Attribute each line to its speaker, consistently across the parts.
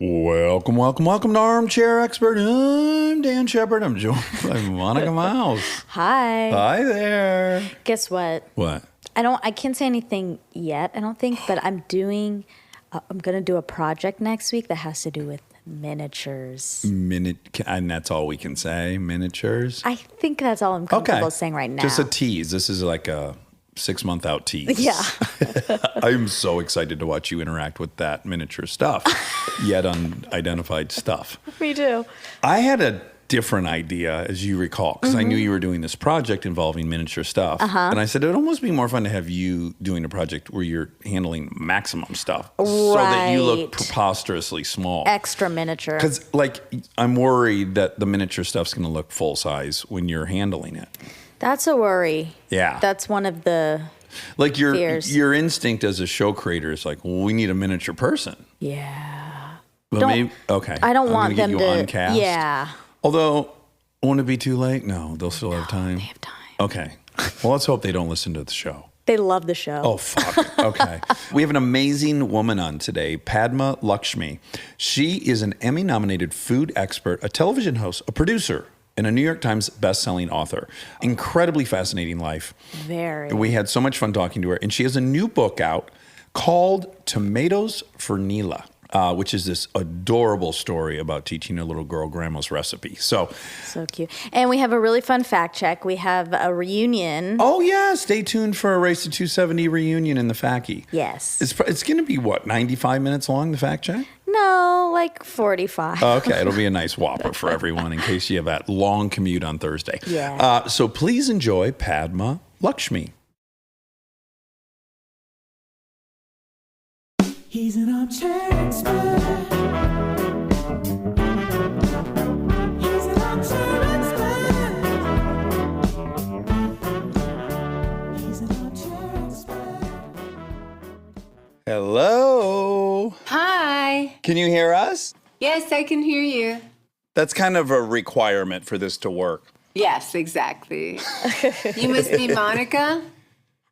Speaker 1: Welcome to Armchair Expert. I'm Dan Shepard. I'm joined by Monica Mouse.
Speaker 2: Hi.
Speaker 1: Hi there.
Speaker 2: Guess what?
Speaker 1: What?
Speaker 2: I can't say anything yet, I don't think, but I'm going to do a project next week that has to do with miniatures.
Speaker 1: And that's all we can say? Miniatures?
Speaker 2: I think that's all I'm comfortable saying right now.
Speaker 1: Just a tease. This is like a 6-month out tease.
Speaker 2: Yeah.
Speaker 1: I'm so excited to watch you interact with that miniature stuff, yet unidentified stuff.
Speaker 2: Me too.
Speaker 1: I had a different idea, as you recall, because I knew you were doing this project involving miniature stuff. And I said, it would almost be more fun to have you doing a project where you're handling maximum stuff so that you look preposterously small.
Speaker 2: Extra miniature.
Speaker 1: Because, I'm worried that the miniature stuff's going to look full size when you're handling it.
Speaker 2: That's a worry.
Speaker 1: Yeah.
Speaker 2: That's one of the fears.
Speaker 1: Your instinct as a show creator is like, well, we need a miniature person.
Speaker 2: Yeah.
Speaker 1: But I
Speaker 2: don't want them to
Speaker 1: uncast.
Speaker 2: Yeah.
Speaker 1: Although, won't it be too late? No, they'll still have time.
Speaker 2: They have time.
Speaker 1: Okay. Well, let's hope they don't listen to the show.
Speaker 2: They love the show.
Speaker 1: Oh, fuck. Okay. We have an amazing woman on today, Padma Lakshmi. She is an Emmy-nominated food expert, a television host, a producer, and a New York Times best-selling author. Incredibly fascinating life.
Speaker 2: Very.
Speaker 1: We had so much fun talking to her. And she has a new book out called Tomatoes for Neela, which is this adorable story about teaching a little girl grandma's recipe. So
Speaker 2: cute. And we have a really fun fact check. We have a reunion.
Speaker 1: Oh, yeah. Stay tuned for a Race to 270 reunion in the Facky.
Speaker 2: Yes.
Speaker 1: It's going to be, 95 minutes long, the fact check?
Speaker 2: No, like 45.
Speaker 1: Okay, it'll be a nice whopper for everyone in case you have that long commute on Thursday.
Speaker 2: Yeah.
Speaker 1: So please enjoy Padma Lakshmi.
Speaker 3: He's an armchair expert. He's an armchair expert. He's an armchair expert.
Speaker 1: Hello.
Speaker 4: Hi.
Speaker 1: Can you hear us?
Speaker 4: Yes, I can hear you.
Speaker 1: That's kind of a requirement for this to work.
Speaker 4: Yes, exactly. You must be Monica.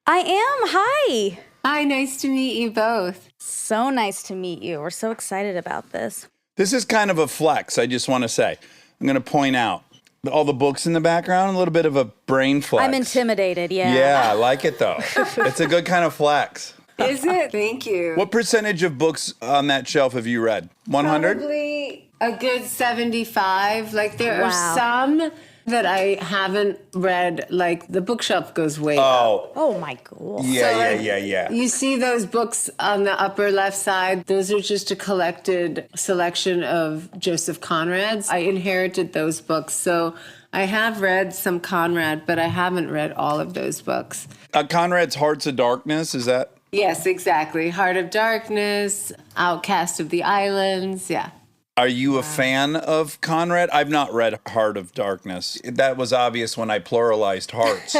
Speaker 2: I am. Hi.
Speaker 4: Hi, nice to meet you both.
Speaker 2: So nice to meet you. We're so excited about this.
Speaker 1: This is kind of a flex, I just want to say. I'm going to point out all the books in the background, a little bit of a brain flex.
Speaker 2: I'm intimidated, yeah.
Speaker 1: Yeah, I like it though. It's a good kind of flex.
Speaker 4: Is it? Thank you.
Speaker 1: What percentage of books on that shelf have you read? 100?
Speaker 4: Probably a good 75. There are
Speaker 2: Wow.
Speaker 4: some that I haven't read, the bookshelf goes way up.
Speaker 2: Oh my God.
Speaker 1: Yeah.
Speaker 4: You see those books on the upper left side? Those are just a collected selection of Joseph Conrad's. I inherited those books, so I have read some Conrad, but I haven't read all of those books.
Speaker 1: Conrad's Hearts of Darkness, is that?
Speaker 4: Yes, exactly. Heart of Darkness, Outcast of the Islands, yeah.
Speaker 1: Are you a fan of Conrad? I've not read Heart of Darkness. That was obvious when I pluralized hearts.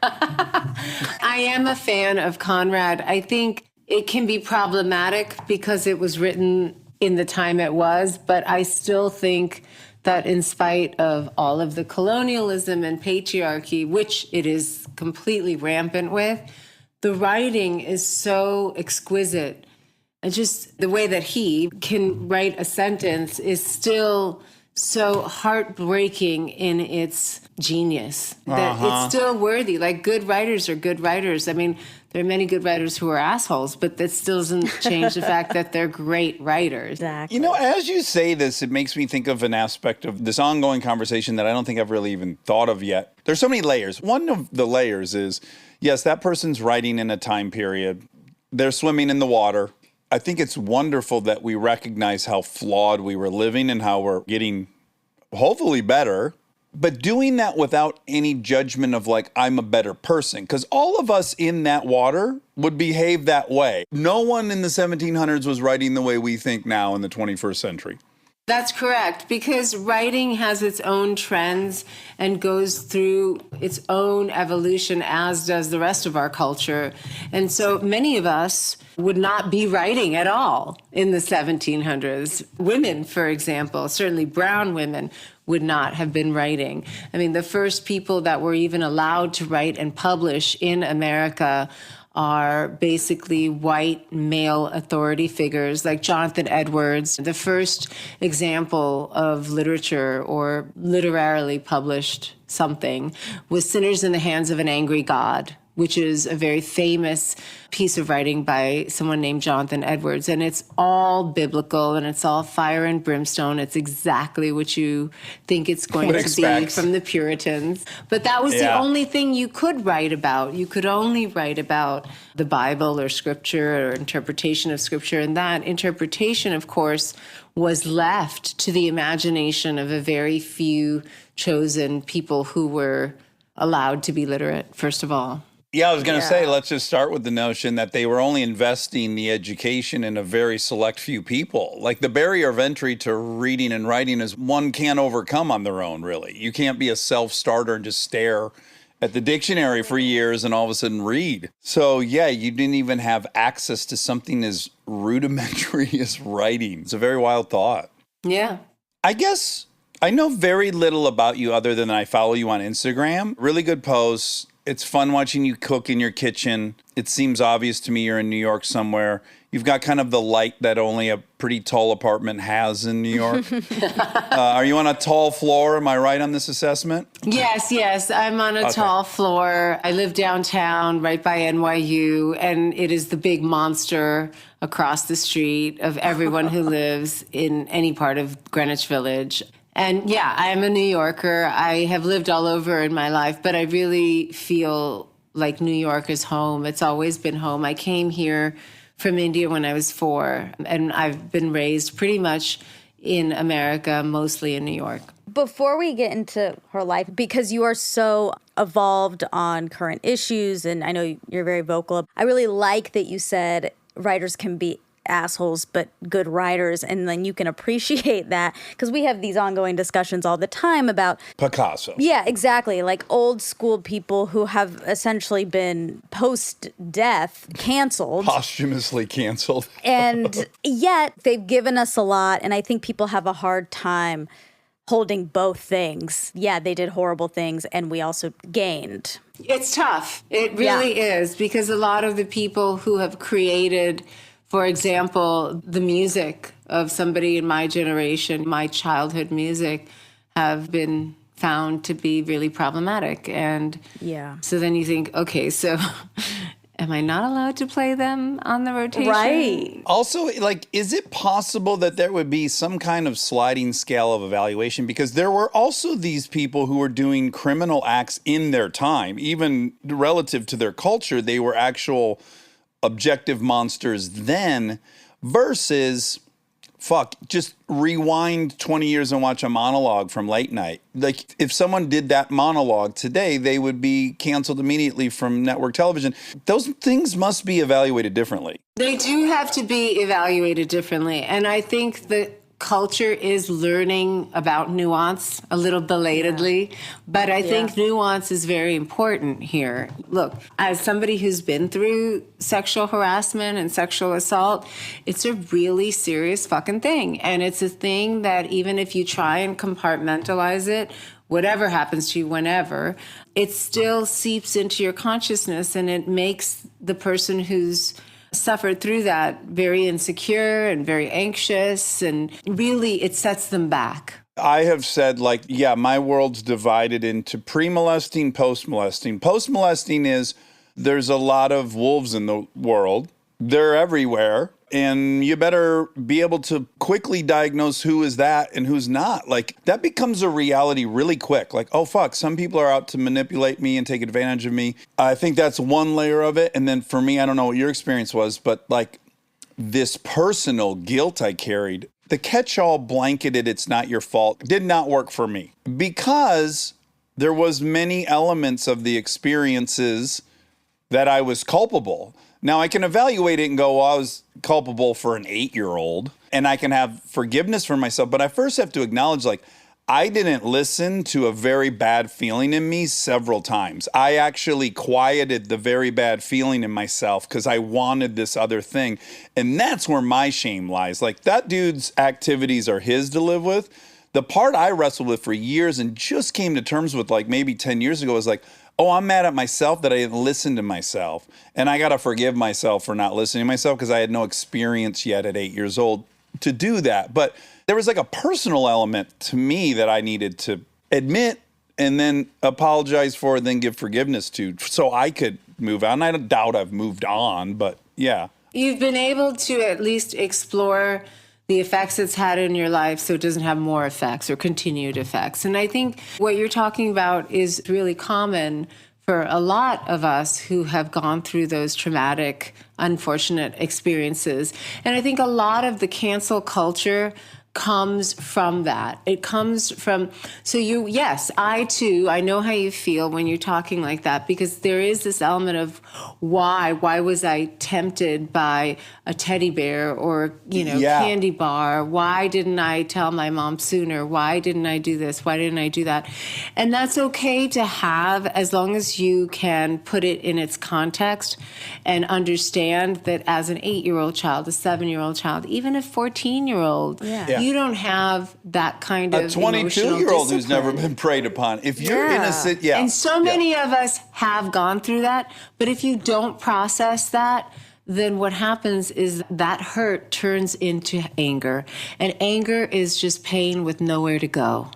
Speaker 4: I am a fan of Conrad. I think it can be problematic because it was written in the time it was, but I still think that in spite of all of the colonialism and patriarchy, which it is completely rampant with, the writing is so exquisite. And just the way that he can write a sentence is still so heartbreaking in its genius that it's still worthy. Good writers are good writers. I mean, there are many good writers who are assholes, but that still doesn't change the fact that they're great writers.
Speaker 2: Exactly.
Speaker 1: As you say this, it makes me think of an aspect of this ongoing conversation that I don't think I've really even thought of yet. There's so many layers. One of the layers is, yes, that person's writing in a time period. They're swimming in the water. I think it's wonderful that we recognize how flawed we were living and how we're getting hopefully better, but doing that without any judgment of I'm a better person, because all of us in that water would behave that way. No one in the 1700s was writing the way we think now in the 21st century.
Speaker 4: That's correct, because writing has its own trends and goes through its own evolution, as does the rest of our culture. And so many of us would not be writing at all in the 1700s. Women, for example, certainly brown women, would not have been writing. I mean, the first people that were even allowed to write and publish in America are basically white male authority figures like Jonathan Edwards. The first example of literature or literarily published something was Sinners in the Hands of an Angry God, which is a very famous piece of writing by someone named Jonathan Edwards. And it's all biblical and it's all fire and brimstone. It's exactly what you think it's going to be from the Puritans. But that was the only thing you could write about. You could only write about the Bible or scripture or interpretation of scripture. And that interpretation, of course, was left to the imagination of a very few chosen people who were allowed to be literate, first of all.
Speaker 1: Yeah, I was going to say, let's just start with the notion that they were only investing the education in a very select few people. Like the barrier of entry to reading and writing is one can't overcome on their own, really. You can't be a self-starter and just stare at the dictionary for years and all of a sudden read. So yeah, you didn't even have access to something as rudimentary as writing. It's a very wild thought.
Speaker 4: Yeah.
Speaker 1: I guess I know very little about you other than I follow you on Instagram. Really good posts. It's fun watching you cook in your kitchen. It seems obvious to me you're in New York somewhere. You've got kind of the light that only a pretty tall apartment has in New York. Are you on a tall floor? Am I right on this assessment?
Speaker 4: Yes. I'm on a tall floor. I live downtown right by NYU, and it is the big monster across the street of everyone who lives in any part of Greenwich Village. And yeah, I am a New Yorker. I have lived all over in my life, but I really feel like New York is home. It's always been home. I came here from India when I was 4, and I've been raised pretty much in America, mostly in New York.
Speaker 2: Before we get into her life, because you are so evolved on current issues, and I know you're very vocal, I really like that you said writers can be assholes but good writers, and then you can appreciate that because we have these ongoing discussions all the time about
Speaker 1: Picasso.
Speaker 2: Yeah, exactly. Like old school people who have essentially been post-death canceled.
Speaker 1: Posthumously canceled.
Speaker 2: And yet they've given us a lot, and I think people have a hard time holding both things. Yeah, they did horrible things, and we also gained.
Speaker 4: It's tough. It really is, because a lot of the people who have created, for example, the music of somebody in my generation, my childhood music, have been found to be really problematic. And so then you think, okay, so am I not allowed to play them on the rotation?
Speaker 2: Right.
Speaker 1: Also, like, is it possible that there would be some kind of sliding scale of evaluation? Because there were also these people who were doing criminal acts in their time, even relative to their culture. They were actual objective monsters then versus, just rewind 20 years and watch a monologue from late night. Like, if someone did that monologue today, they would be canceled immediately from network television. Those things must be evaluated differently.
Speaker 4: They do have to be evaluated differently. And I think that culture is learning about nuance a little belatedly, but I think nuance is very important here. Look, as somebody who's been through sexual harassment and sexual assault, it's a really serious fucking thing. And it's a thing that even if you try and compartmentalize it, whatever happens to you whenever, it still seeps into your consciousness, and it makes the person who's suffered through that very insecure and very anxious, and really it sets them back.
Speaker 1: I have said, like, yeah, my world's divided into pre-molesting, post-molesting. Post-molesting is there's a lot of wolves in the world. They're everywhere. And you better be able to quickly diagnose who is that and who's not. Like, that becomes a reality really quick. Like, oh, fuck, some people are out to manipulate me and take advantage of me. I think that's one layer of it. And then for me, I don't know what your experience was, but like this personal guilt I carried, the catch-all blanketed, it's not your fault, did not work for me because there was many elements of the experiences that I was culpable. Now, I can evaluate it and go, well, I was culpable for an 8-year-old, and I can have forgiveness for myself. But I first have to acknowledge, like, I didn't listen to a very bad feeling in me several times. I actually quieted the very bad feeling in myself because I wanted this other thing. And that's where my shame lies. Like, that dude's activities are his to live with. The part I wrestled with for years and just came to terms with like maybe 10 years ago was like, oh, I'm mad at myself that I didn't listen to myself. And I got to forgive myself for not listening to myself because I had no experience yet at 8 years old to do that. But there was like a personal element to me that I needed to admit and then apologize for and then give forgiveness to so I could move on. I don't doubt I've moved on, but yeah.
Speaker 4: You've been able to at least explore the effects it's had in your life so it doesn't have more effects or continued effects. And I think what you're talking about is really common for a lot of us who have gone through those traumatic, unfortunate experiences. And I think a lot of the cancel culture comes from that. It comes from, yes, I know how you feel when you're talking like that, because there is this element of why was I tempted by a teddy bear or, candy bar? Why didn't I tell my mom sooner? Why didn't I do this? Why didn't I do that? And that's okay to have as long as you can put it in its context and understand that as an 8-year-old child, a 7-year-old child, even a 14-year-old, you don't have that kind of
Speaker 1: 22-year-old who's never been preyed upon. If you're innocent,
Speaker 4: And so many of us have gone through that. But if you don't process that, then what happens is that hurt turns into anger. And anger is just pain with nowhere to go.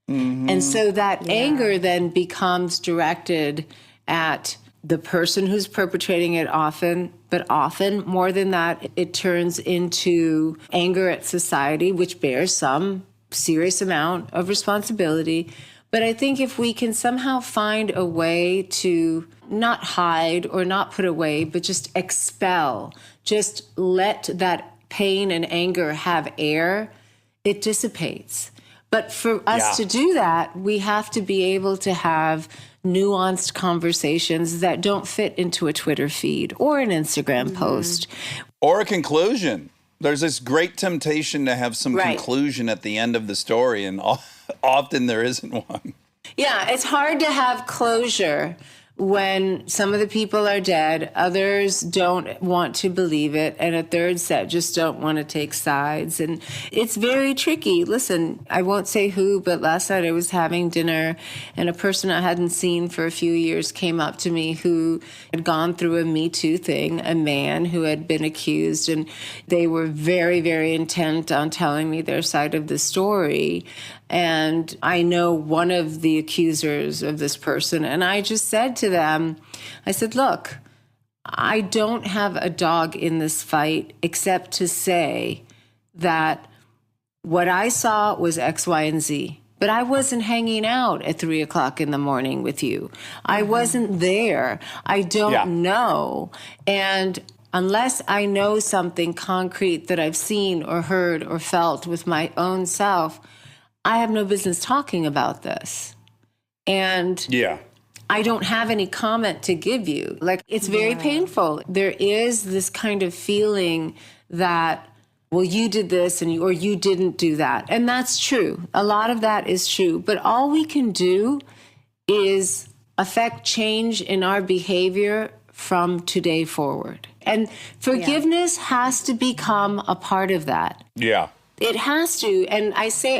Speaker 4: Mm-hmm. And so that anger then becomes directed at the person who's perpetrating it often, but often more than that, it turns into anger at society, which bears some serious amount of responsibility. But I think if we can somehow find a way to not hide or not put away, but just expel, just let that pain and anger have air, it dissipates. But for us to do that, we have to be able to have nuanced conversations that don't fit into a Twitter feed or an Instagram post.
Speaker 1: Or a conclusion. There's this great temptation to have some conclusion at the end of the story, and often there isn't one.
Speaker 4: Yeah, it's hard to have closure when some of the people are dead, others don't want to believe it, and a third set just don't want to take sides. And it's very tricky. Listen, I won't say who, but last night I was having dinner, and a person I hadn't seen for a few years came up to me who had gone through a Me Too thing, a man who had been accused, and they were very, very intent on telling me their side of the story. And I know one of the accusers of this person, and I just said to them, I said, look, I don't have a dog in this fight except to say that what I saw was X, Y, and Z. But I wasn't hanging out at 3 o'clock in the morning with you. I wasn't there. I don't know. And unless I know something concrete that I've seen or heard or felt with my own self, I have no business talking about this. And I don't have any comment to give you. Like, it's very painful. There is this kind of feeling that, well, you did this or you didn't do that. And that's true. A lot of that is true. But all we can do is affect change in our behavior from today forward. And forgiveness has to become a part of that.
Speaker 1: Yeah.
Speaker 4: It has to. And I say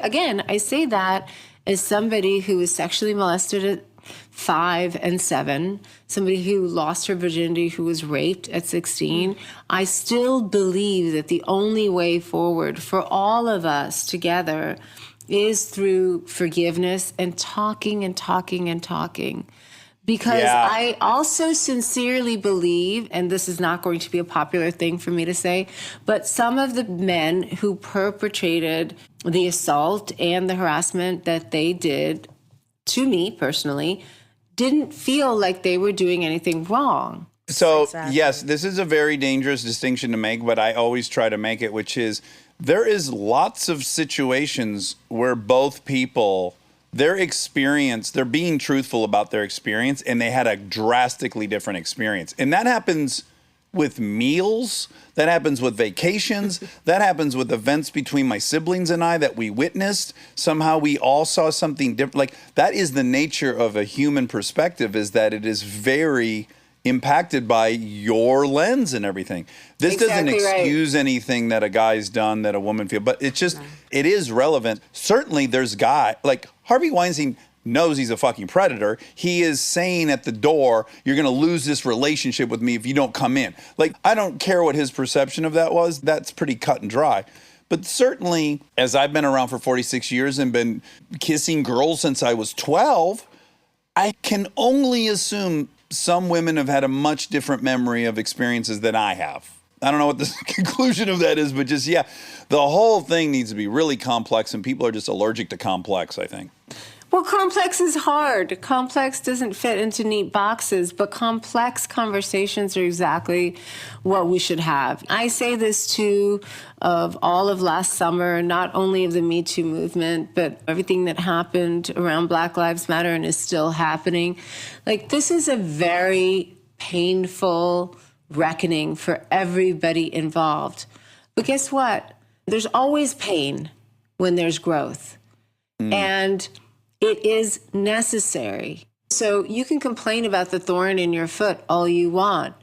Speaker 4: that as somebody who was sexually molested at 5 and 7, somebody who lost her virginity, who was raped at 16. I still believe that the only way forward for all of us together is through forgiveness and talking and talking and talking. Because I also sincerely believe, and this is not going to be a popular thing for me to say, but some of the men who perpetrated the assault and the harassment that they did to me personally didn't feel like they were doing anything wrong.
Speaker 1: So, yes, this is a very dangerous distinction to make, but I always try to make it, which is there is lots of situations where both people, their experience, they're being truthful about their experience, and they had a drastically different experience. And that happens with meals, that happens with vacations, that happens with events between my siblings and I that we witnessed. Somehow we all saw something different. Like, that is the nature of a human perspective, is that it is very impacted by your lens and everything. This doesn't
Speaker 4: Exactly right.
Speaker 1: excuse anything that a guy's done that a woman feel, but it's just, it is relevant. Certainly there's like Harvey Weinstein knows he's a fucking predator. He is saying at the door, you're going to lose this relationship with me if you don't come in. Like, I don't care what his perception of that was. That's pretty cut and dry. But certainly, as I've been around for 46 years and been kissing girls since I was 12, I can only assume some women have had a much different memory of experiences than I have. I don't know what the conclusion of that is, but just, yeah, the whole thing needs to be really complex, and people are just allergic to complex, I think.
Speaker 4: Well, complex is hard. Complex doesn't fit into neat boxes, but complex conversations are exactly what we should have. I say this too of all of last summer, not only of the Me Too movement, but everything that happened around Black Lives Matter and is still happening. Like, this is a very painful reckoning for everybody involved. But guess what? There's always pain when there's growth. And it is necessary. So you can complain about the thorn in your foot all you want,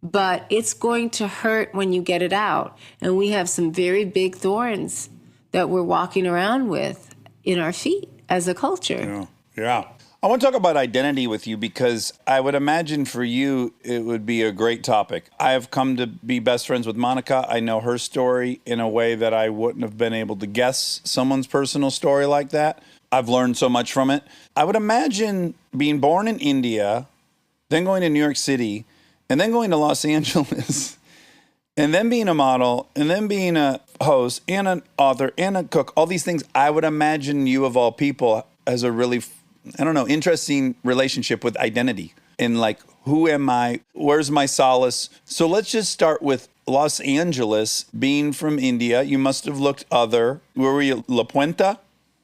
Speaker 4: but it's going to hurt when you get it out. And we have some very big thorns that we're walking around with in our feet as a culture.
Speaker 1: Yeah. I want to talk about identity with you because I would imagine for you it would be a great topic. I have come to be best friends with Monica. I know her story in a way that I wouldn't have been able to guess someone's personal story like that. I've learned so much from it. I would imagine being born in India, then going to New York City, and then going to Los Angeles, and then being a model, and then being a host, and an author, and a cook, all these things. I would imagine you, of all people, as a really, interesting relationship with identity. And like, who am I? Where's my solace? So let's just start with Los Angeles. Being from India, you must have looked other. Where were you? La Puente?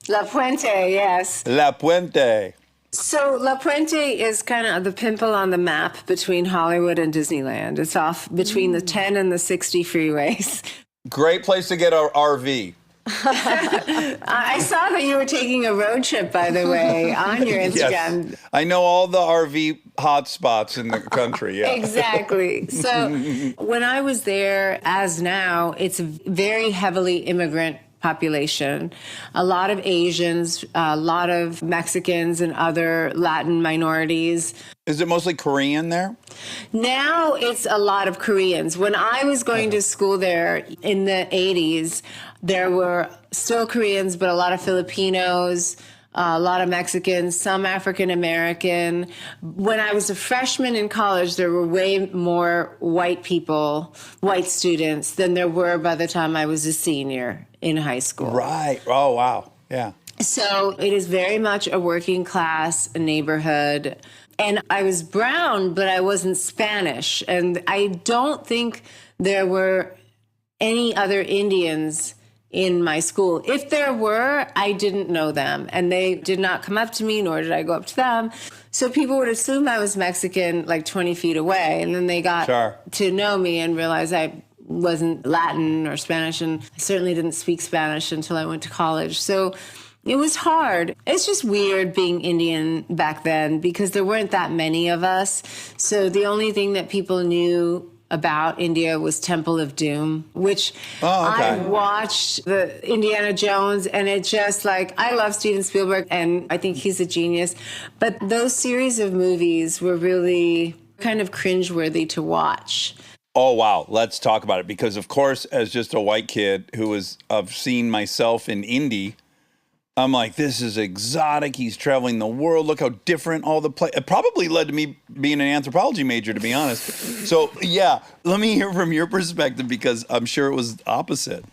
Speaker 4: La Puente, yes.
Speaker 1: La Puente.
Speaker 4: So La Puente is kind of the pimple on the map between Hollywood and Disneyland. It's off between the 10 and the 60 freeways.
Speaker 1: Great place to get an RV.
Speaker 4: I saw that you were taking a road trip, by the way, on your Instagram.
Speaker 1: Yes. I know all the RV hotspots in the country, yeah.
Speaker 4: Exactly. So when I was there, as now, it's a very heavily immigrant population. A lot of Asians, a lot of Mexicans and other Latin minorities.
Speaker 1: Is it mostly Korean there?
Speaker 4: Now it's a lot of Koreans. When I was going to school there in the 80s, there were still Koreans, but a lot of Filipinos, a lot of Mexicans, some African American. When I was a freshman in college, there were way more white people, white students, than there were by the time I was a senior in high school.
Speaker 1: Right. Oh, wow. Yeah.
Speaker 4: So it is very much a working class neighborhood. And I was brown, but I wasn't Spanish. And I don't think there were any other Indians in my school. If there were, I didn't know them. And they did not come up to me, nor did I go up to them. So people would assume I was Mexican like 20 feet away. And then they got to know me and realized I wasn't Latin or Spanish. And I certainly didn't speak Spanish until I went to college. So it was hard. It's just weird being Indian back then because there weren't that many of us. So the only thing that people knew about India was Temple of Doom, which I watched the Indiana Jones, and it just like, I love Steven Spielberg and I think he's a genius. But those series of movies were really kind of cringeworthy to watch.
Speaker 1: Oh, wow. Let's talk about it. Because, of course, as just a white kid who was of seeing myself in Indy, I'm like, this is exotic. He's traveling the world. Look how different all the places. It probably led to me being an anthropology major, to be honest. So, yeah, let me hear from your perspective because I'm sure it was opposite.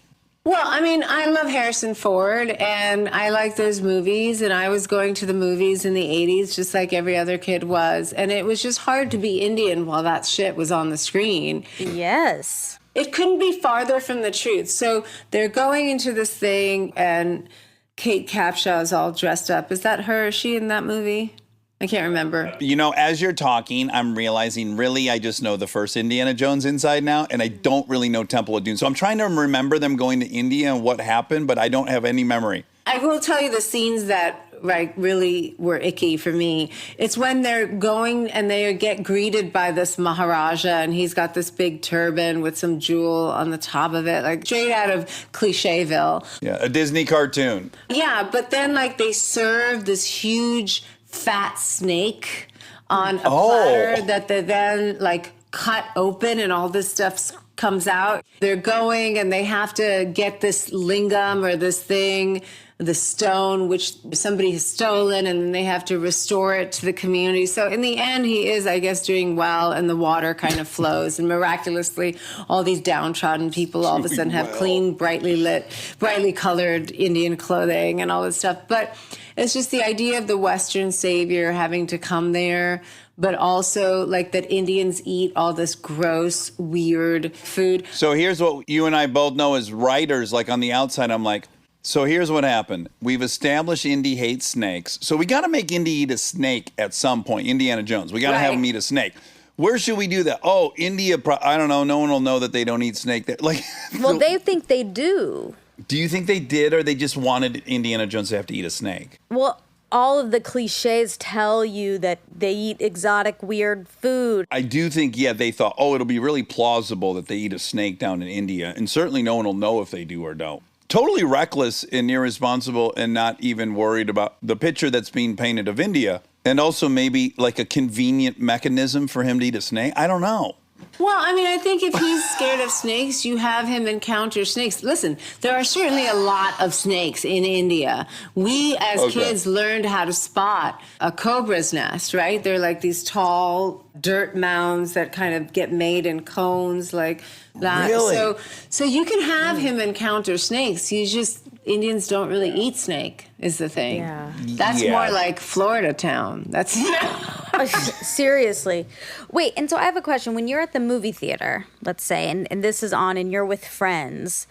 Speaker 4: Well, I mean, I love Harrison Ford, and I like those movies, and I was going to the movies in the 80s just like every other kid was, and it was just hard to be Indian while that shit was on the screen.
Speaker 2: Yes.
Speaker 4: It couldn't be farther from the truth. So they're going into this thing, and Kate Capshaw's all dressed up. Is that her? Is she in that movie? I can't remember.
Speaker 1: You know, as you're talking, I'm realizing really I just know the first Indiana Jones inside now, and I don't really know Temple of Doom. So I'm trying to remember them going to India and what happened, but I don't have any memory.
Speaker 4: I will tell you the scenes that like really were icky for me. It's when they're going and they get greeted by this Maharaja and he's got this big turban with some jewel on the top of it, like straight out of Clichéville.
Speaker 1: Yeah, a Disney cartoon.
Speaker 4: Yeah, but then like they serve this huge fat snake on a platter that they then like cut open and all this stuff comes out. They're going and they have to get this lingam or this thing, the stone, which somebody has stolen, and then they have to restore it to the community. So in the end, he is, I guess, doing well, and the water kind of flows. And miraculously, all these downtrodden people all of a sudden have clean, brightly lit, brightly colored Indian clothing and all this stuff. But it's just the idea of the Western savior having to come there, but also like that Indians eat all this gross, weird food.
Speaker 1: So here's what you and I both know as writers, like on the outside, I'm like, so here's what happened. We've established Indy hates snakes. So we got to make Indy eat a snake at some point. Indiana Jones. We got to have him eat a snake. Where should we do that? Oh, India, I don't know. No one will know that they don't eat snake. Like,
Speaker 2: Well, they think they do.
Speaker 1: Do you think they did, or they just wanted Indiana Jones to have to eat a snake?
Speaker 2: Well, all of the cliches tell you that they eat exotic, weird food.
Speaker 1: I do think, yeah, they thought, oh, it'll be really plausible that they eat a snake down in India. And certainly no one will know if they do or don't. Totally reckless and irresponsible and not even worried about the picture that's being painted of India. And also maybe like a convenient mechanism for him to eat a snake. I don't know.
Speaker 4: Well, I mean, I think if he's scared of snakes, you have him encounter snakes. Listen, there are certainly a lot of snakes in India. We, as kids, learned how to spot a cobra's nest, right? They're like these tall dirt mounds that kind of get made in cones like that.
Speaker 1: Really?
Speaker 4: So you can have him encounter snakes. Indians don't really eat snake, is the thing.
Speaker 2: Yeah.
Speaker 4: That's more like Florida town. That's
Speaker 2: Seriously. Wait, and so I have a question. When you're at the movie theater, let's say, and this is on and you're with friends,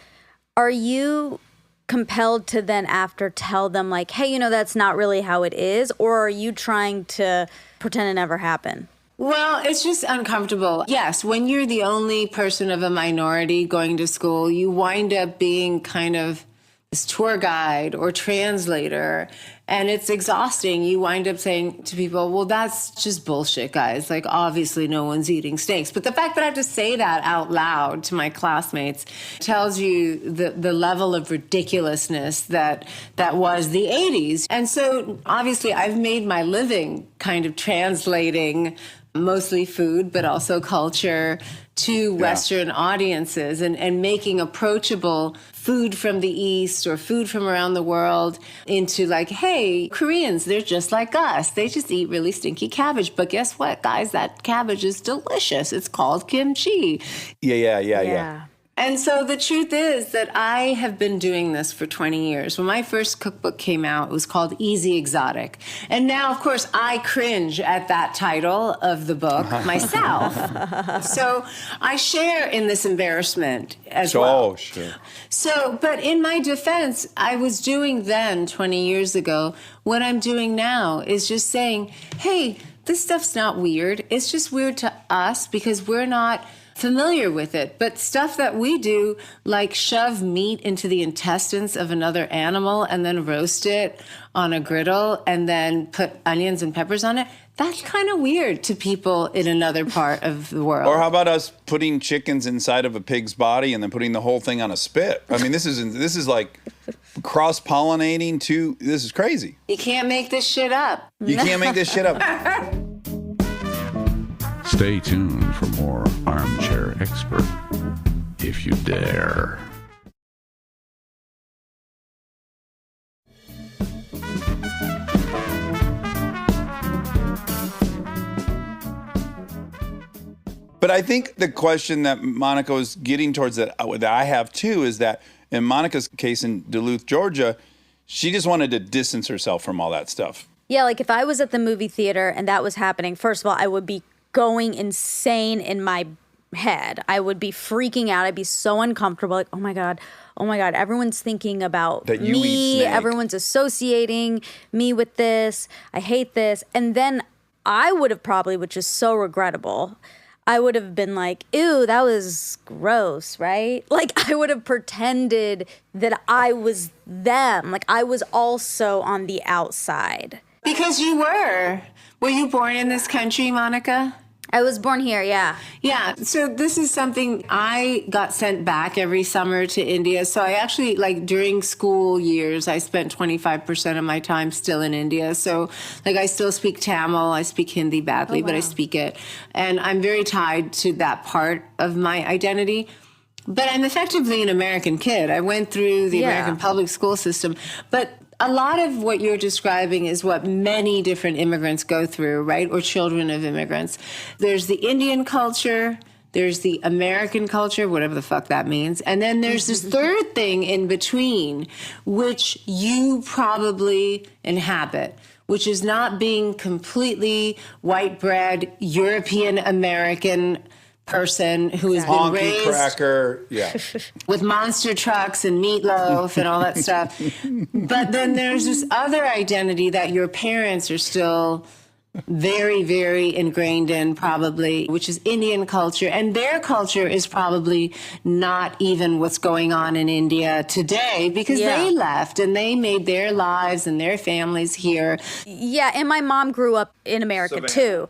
Speaker 2: are you compelled to then after tell them like, hey, that's not really how it is? Or are you trying to pretend it never happened?
Speaker 4: Well, it's just uncomfortable. Yes, when you're the only person of a minority going to school, you wind up being kind of this tour guide or translator, and it's exhausting. You wind up saying to people, well, that's just bullshit, guys. Like, obviously no one's eating snakes. But the fact that I have to say that out loud to my classmates tells you the level of ridiculousness that was the 80s. And so obviously I've made my living kind of translating mostly food, but also culture to Western audiences and making approachable food from the East or food from around the world into like, hey, Koreans, they're just like us. They just eat really stinky cabbage. But guess what, guys? That cabbage is delicious. It's called kimchi.
Speaker 1: Yeah.
Speaker 4: And so the truth is that I have been doing this for 20 years. When my first cookbook came out, it was called Easy Exotic. And now, of course, I cringe at that title of the book myself. So I share in this embarrassment as well.
Speaker 1: Oh, sure.
Speaker 4: So, but in my defense, I was doing then 20 years ago what I'm doing now is just saying, hey, this stuff's not weird. It's just weird to us because we're not familiar with it. But stuff that we do, like shove meat into the intestines of another animal and then roast it on a griddle and then put onions and peppers on it, that's kind of weird to people in another part of the world.
Speaker 1: Or how about us putting chickens inside of a pig's body and then putting the whole thing on a spit? I mean, this is like cross-pollinating too. This is crazy.
Speaker 4: You can't make this shit up.
Speaker 1: You can't make this shit up.
Speaker 5: Stay tuned for more Armchair Expert, if you dare.
Speaker 1: But I think the question that Monica was getting towards that I have too is that in Monica's case in Duluth, Georgia, she just wanted to distance herself from all that stuff.
Speaker 2: Yeah, like if I was at the movie theater and that was happening, first of all, I would be going insane in my head. I would be freaking out. I'd be so uncomfortable. Like, oh my God, everyone's thinking about
Speaker 1: that you eat
Speaker 2: me.
Speaker 1: snake.
Speaker 2: Everyone's associating me with this. I hate this. And then I would have probably, which is so regrettable, I would have been like, ew, that was gross, right? Like, I would have pretended that I was them. Like, I was also on the outside.
Speaker 4: Because you were. Were you born in this country, Monica?
Speaker 2: I was born here, yeah.
Speaker 4: Yeah, so this is something I got sent back every summer to India. So I actually, like during school years, I spent 25% of my time still in India. So like I still speak Tamil, I speak Hindi badly, but I speak it. And I'm very tied to that part of my identity. But I'm effectively an American kid. I went through the American public school system. But a lot of what you're describing is what many different immigrants go through, right? Or children of immigrants. There's the Indian culture, there's the American culture, whatever the fuck that means. And then there's this third thing in between, which you probably inhabit, which is not being completely white bread, European American person who has been
Speaker 1: Honky
Speaker 4: raised
Speaker 1: cracker, yeah.
Speaker 4: with monster trucks and meatloaf and all that stuff. But then there's this other identity that your parents are still very, very ingrained in, probably, which is Indian culture. And their culture is probably not even what's going on in India today, because they left and they made their lives and their families here.
Speaker 2: Yeah, and my mom grew up in America too.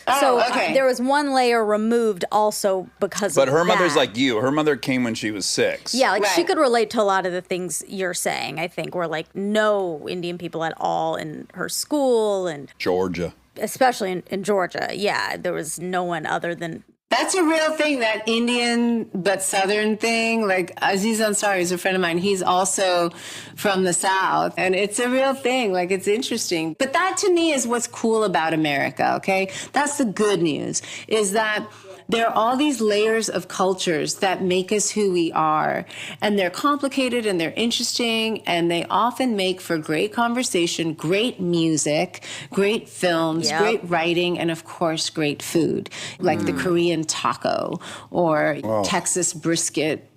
Speaker 4: Oh,
Speaker 2: So
Speaker 4: okay.
Speaker 2: there was one layer removed also because
Speaker 1: But
Speaker 2: of
Speaker 1: her mother's
Speaker 2: that.
Speaker 1: like you. Her mother came when she was 6.
Speaker 2: Yeah, like she
Speaker 4: Right.
Speaker 2: could relate to a lot of the things you're saying, I think, were like no Indian people at all in her school, and
Speaker 1: Georgia.
Speaker 2: especially in Georgia. Yeah, there was no one other than.
Speaker 4: That's a real thing, that Indian but Southern thing. Like Aziz Ansari is a friend of mine. He's also from the South. And it's a real thing. Like, it's interesting. But that to me is what's cool about America, okay? That's the good news, is that there are all these layers of cultures that make us who we are. And they're complicated and they're interesting. And they often make for great conversation, great music, great films,
Speaker 2: Yep.
Speaker 4: great writing, and of course, great food, like the Korean taco or Texas brisket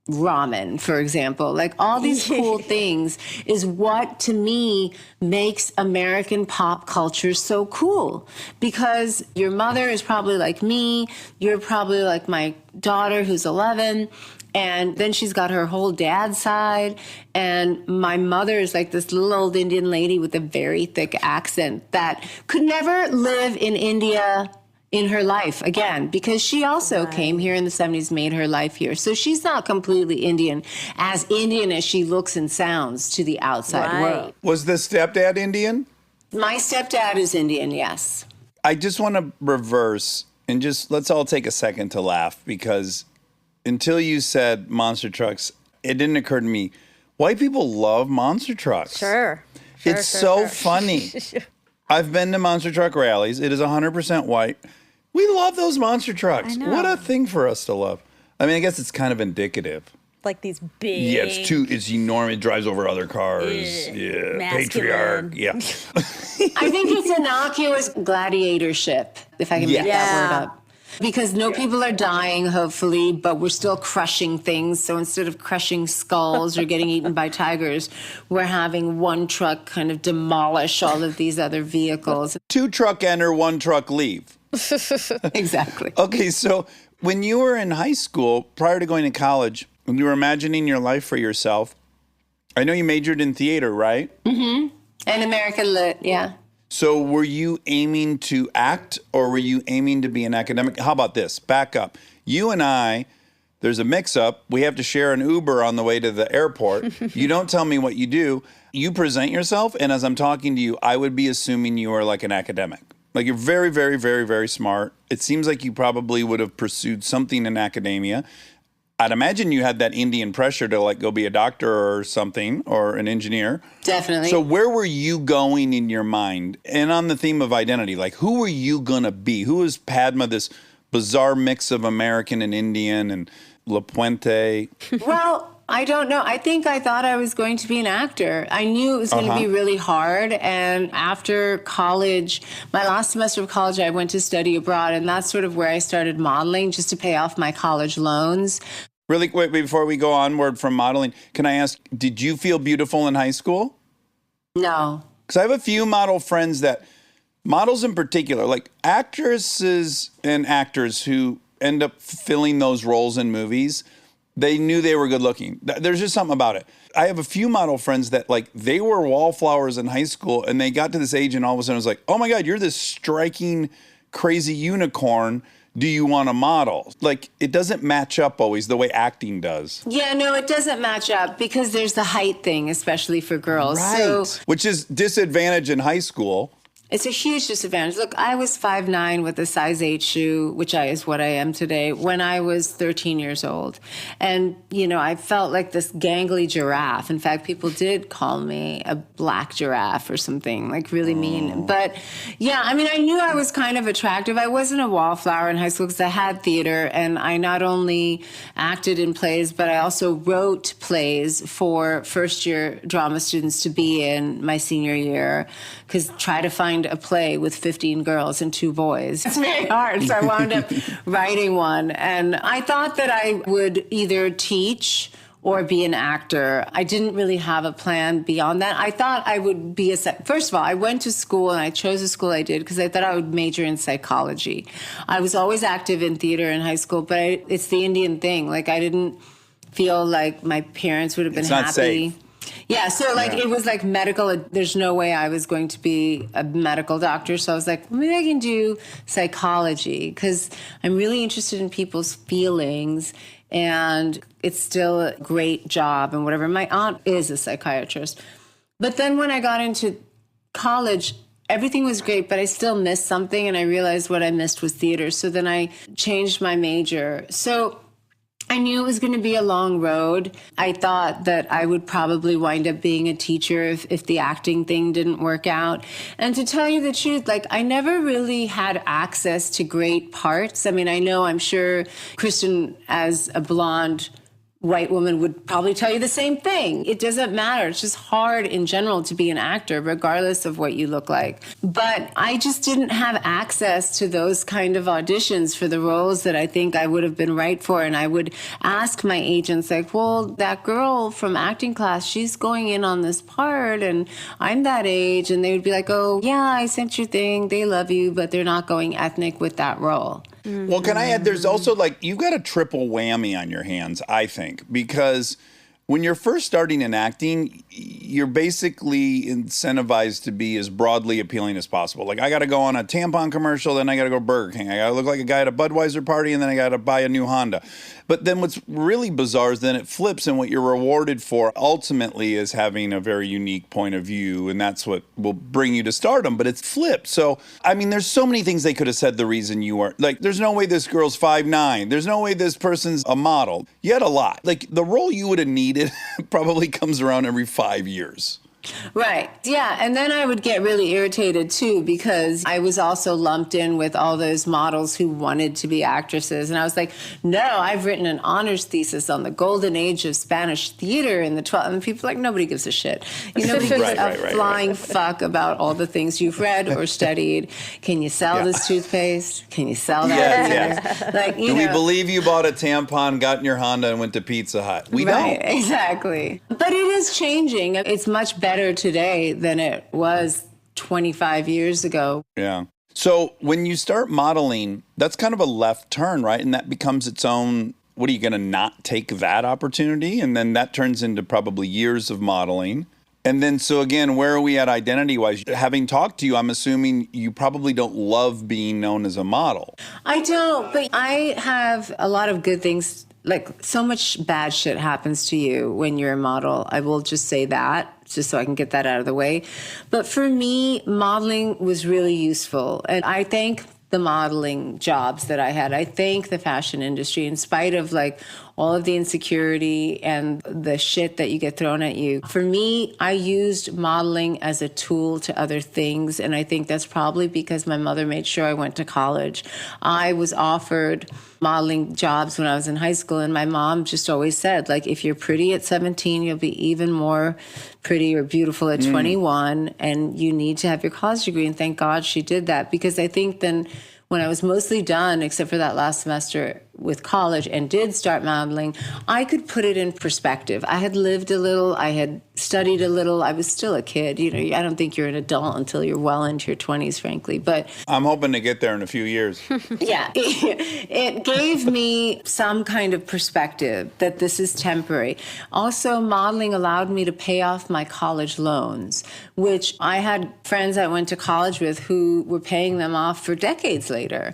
Speaker 4: ramen, for example. Like all these cool things is what, to me, makes American pop culture so cool. Because your mother is probably like me, you're probably like my daughter who's 11, and then she's got her whole dad side. And my mother is like this little old Indian lady with a very thick accent that could never live in India in her life again, because she also came here in the 70s, made her life here. So she's not completely Indian as she looks and sounds to the outside
Speaker 2: Right.
Speaker 4: world.
Speaker 1: Was the stepdad Indian?
Speaker 4: My stepdad is Indian, yes.
Speaker 1: I just want to reverse and just let's all take a second to laugh, because until you said monster trucks, it didn't occur to me. White people love monster trucks.
Speaker 2: Sure.
Speaker 1: It's so funny. I've been to monster truck rallies. It is 100% white. We love those monster trucks.
Speaker 2: I know.
Speaker 1: What a thing for us to love. I mean, I guess it's kind of indicative.
Speaker 2: Like these big.
Speaker 1: Yeah, it's enormous. It drives over other cars. Yeah,
Speaker 2: masculine.
Speaker 1: patriarch. Yeah.
Speaker 4: I think it's innocuous gladiatorship, if I can make that
Speaker 2: Yeah.
Speaker 4: word up. Because no people are dying, hopefully, but we're still crushing things. So instead of crushing skulls or getting eaten by tigers, we're having one truck kind of demolish all of these other vehicles.
Speaker 1: 2 truck enter, 1 truck leave.
Speaker 4: Exactly.
Speaker 1: Okay, so when you were in high school, prior to going to college, when you were imagining your life for yourself, I know you majored in theater, right?
Speaker 4: And American Lit, yeah.
Speaker 1: So were you aiming to act, or were you aiming to be an academic? How about this? Back up. You and I, there's a mix-up. We have to share an Uber on the way to the airport. You don't tell me what you do. You present yourself, and as I'm talking to you, I would be assuming you are like an academic. Like you're very, very, very, very smart. It seems like you probably would have pursued something in academia. I'd imagine you had that Indian pressure to like go be a doctor or something, or an engineer.
Speaker 4: Definitely.
Speaker 1: So where were you going in your mind? And on the theme of identity, like who were you going to be? Who is Padma, this bizarre mix of American and Indian and La Puente?
Speaker 4: Well, I don't know. I think I thought I was going to be an actor. I knew it was going to be really hard. And after college, my last semester of college, I went to study abroad. And that's sort of where I started modeling, just to pay off my college loans.
Speaker 1: Really quick, before we go onward from modeling, can I ask, did you feel beautiful in high school?
Speaker 4: No.
Speaker 1: Because I have a few model friends that models in particular, like actresses and actors who end up filling those roles in movies, they knew they were good looking. There's just something about it. I have a few model friends that like they were wallflowers in high school and they got to this age and all of a sudden it was like, oh my God, you're this striking, crazy unicorn. Do you want to model? Like, it doesn't match up always the way acting does.
Speaker 4: Yeah, no, it doesn't match up because there's the height thing, especially for girls.
Speaker 1: Right.
Speaker 4: So
Speaker 1: Which is disadvantage in high school.
Speaker 4: it's a huge disadvantage. Look, I was 5'9" with a size 8 shoe, which is what I am today, when I was 13 years old. And, you know, I felt like this gangly giraffe. In fact, people did call me a black giraffe or something, like really mean. But, yeah, I mean, I knew I was kind of attractive. I wasn't a wallflower in high school because I had theater, and I not only acted in plays, but I also wrote plays for first-year drama students to be in my senior year, because try to find a play with 15 girls and 2 boys. It's very hard. So I wound up writing one. And I thought that I would either teach or be an actor. I didn't really have a plan beyond that. I thought I would be first of all, I went to school and I chose the school I did because I thought I would major in psychology. I was always active in theater in high school, but it's the Indian thing. Like, I didn't feel like my parents would have been happy.
Speaker 1: It's not safe.
Speaker 4: Yeah, so like it was like medical. There's no way I was going to be a medical doctor. So I was like, maybe I can do psychology because I'm really interested in people's feelings, and it's still a great job and whatever. My aunt is a psychiatrist. But then when I got into college, everything was great, but I still missed something, and I realized what I missed was theater. So then I changed my major. So I knew it was going to be a long road. I thought that I would probably wind up being a teacher if the acting thing didn't work out. And to tell you the truth, like, I never really had access to great parts. I mean, I'm sure Kristen, as a blonde white woman, would probably tell you the same thing. It doesn't matter. It's just hard in general to be an actor, regardless of what you look like. But I just didn't have access to those kind of auditions for the roles that I think I would have been right for. And I would ask my agents, like, well, that girl from acting class, she's going in on this part, and I'm that age. And they would be like, oh, yeah, I sent your thing. They love you, but they're not going ethnic with that role.
Speaker 1: Well, can I add, there's also like, you've got a triple whammy on your hands, I think, because when you're first starting in acting, you're basically incentivized to be as broadly appealing as possible. Like, I got to go on a tampon commercial, then I got to go to Burger King. I got to look like a guy at a Budweiser party, and then I got to buy a new Honda. But then what's really bizarre is then it flips, and what you're rewarded for ultimately is having a very unique point of view, and that's what will bring you to stardom, but it's flipped. So, I mean, there's so many things they could have said the reason you weren't. Like, there's no way this girl's 5'9". There's no way this person's a model. You had a lot. Like, the role you would have needed probably comes around every 5 years.
Speaker 4: Right. Yeah. And then I would get really irritated too, because I was also lumped in with all those models who wanted to be actresses. And I was like, no, I've written an honors thesis on the golden age of Spanish theater in the 12th. And people are like, nobody gives a shit. Nobody gives a flying fuck about all the things you've read or studied. Can you sell this toothpaste? Can you sell that?
Speaker 1: Yes.
Speaker 4: Like,
Speaker 1: Do we believe you bought a tampon, got in your Honda, and went to Pizza Hut? We don't.
Speaker 4: Exactly. But it is changing. It's much better today than it was 25 years ago.
Speaker 1: Yeah. So when you start modeling, that's kind of a left turn, right? And that becomes its own, what are you going to not take that opportunity? And then that turns into probably years of modeling. And then, so again, where are we at identity-wise? Having talked to you, I'm assuming you probably don't love being known as a model.
Speaker 4: I don't, but I have a lot of good things. Like, so much bad shit happens to you when you're a model. I will just say that, just so I can get that out of the way. But for me, modeling was really useful. And I thank the modeling jobs that I had. I thank the fashion industry, in spite of like all of the insecurity and the shit that you get thrown at you. For me, I used modeling as a tool to other things. And I think that's probably because my mother made sure I went to college. I was offered modeling jobs when I was in high school. And my mom just always said, like, if you're pretty at 17, you'll be even more pretty or beautiful at 21. And you need to have your college degree. And thank God she did that, because I think then when I was mostly done, except for that last semester with college and did start modeling, I could put it in perspective. I had lived a little, I had studied a little. I was still a kid. You know, I don't think you're an adult until you're well into your 20s, frankly. But
Speaker 1: I'm hoping to get there in a few years.
Speaker 4: yeah, it gave me some kind of perspective that this is temporary. Also, modeling allowed me to pay off my college loans, which I had friends I went to college with who were paying them off for decades later.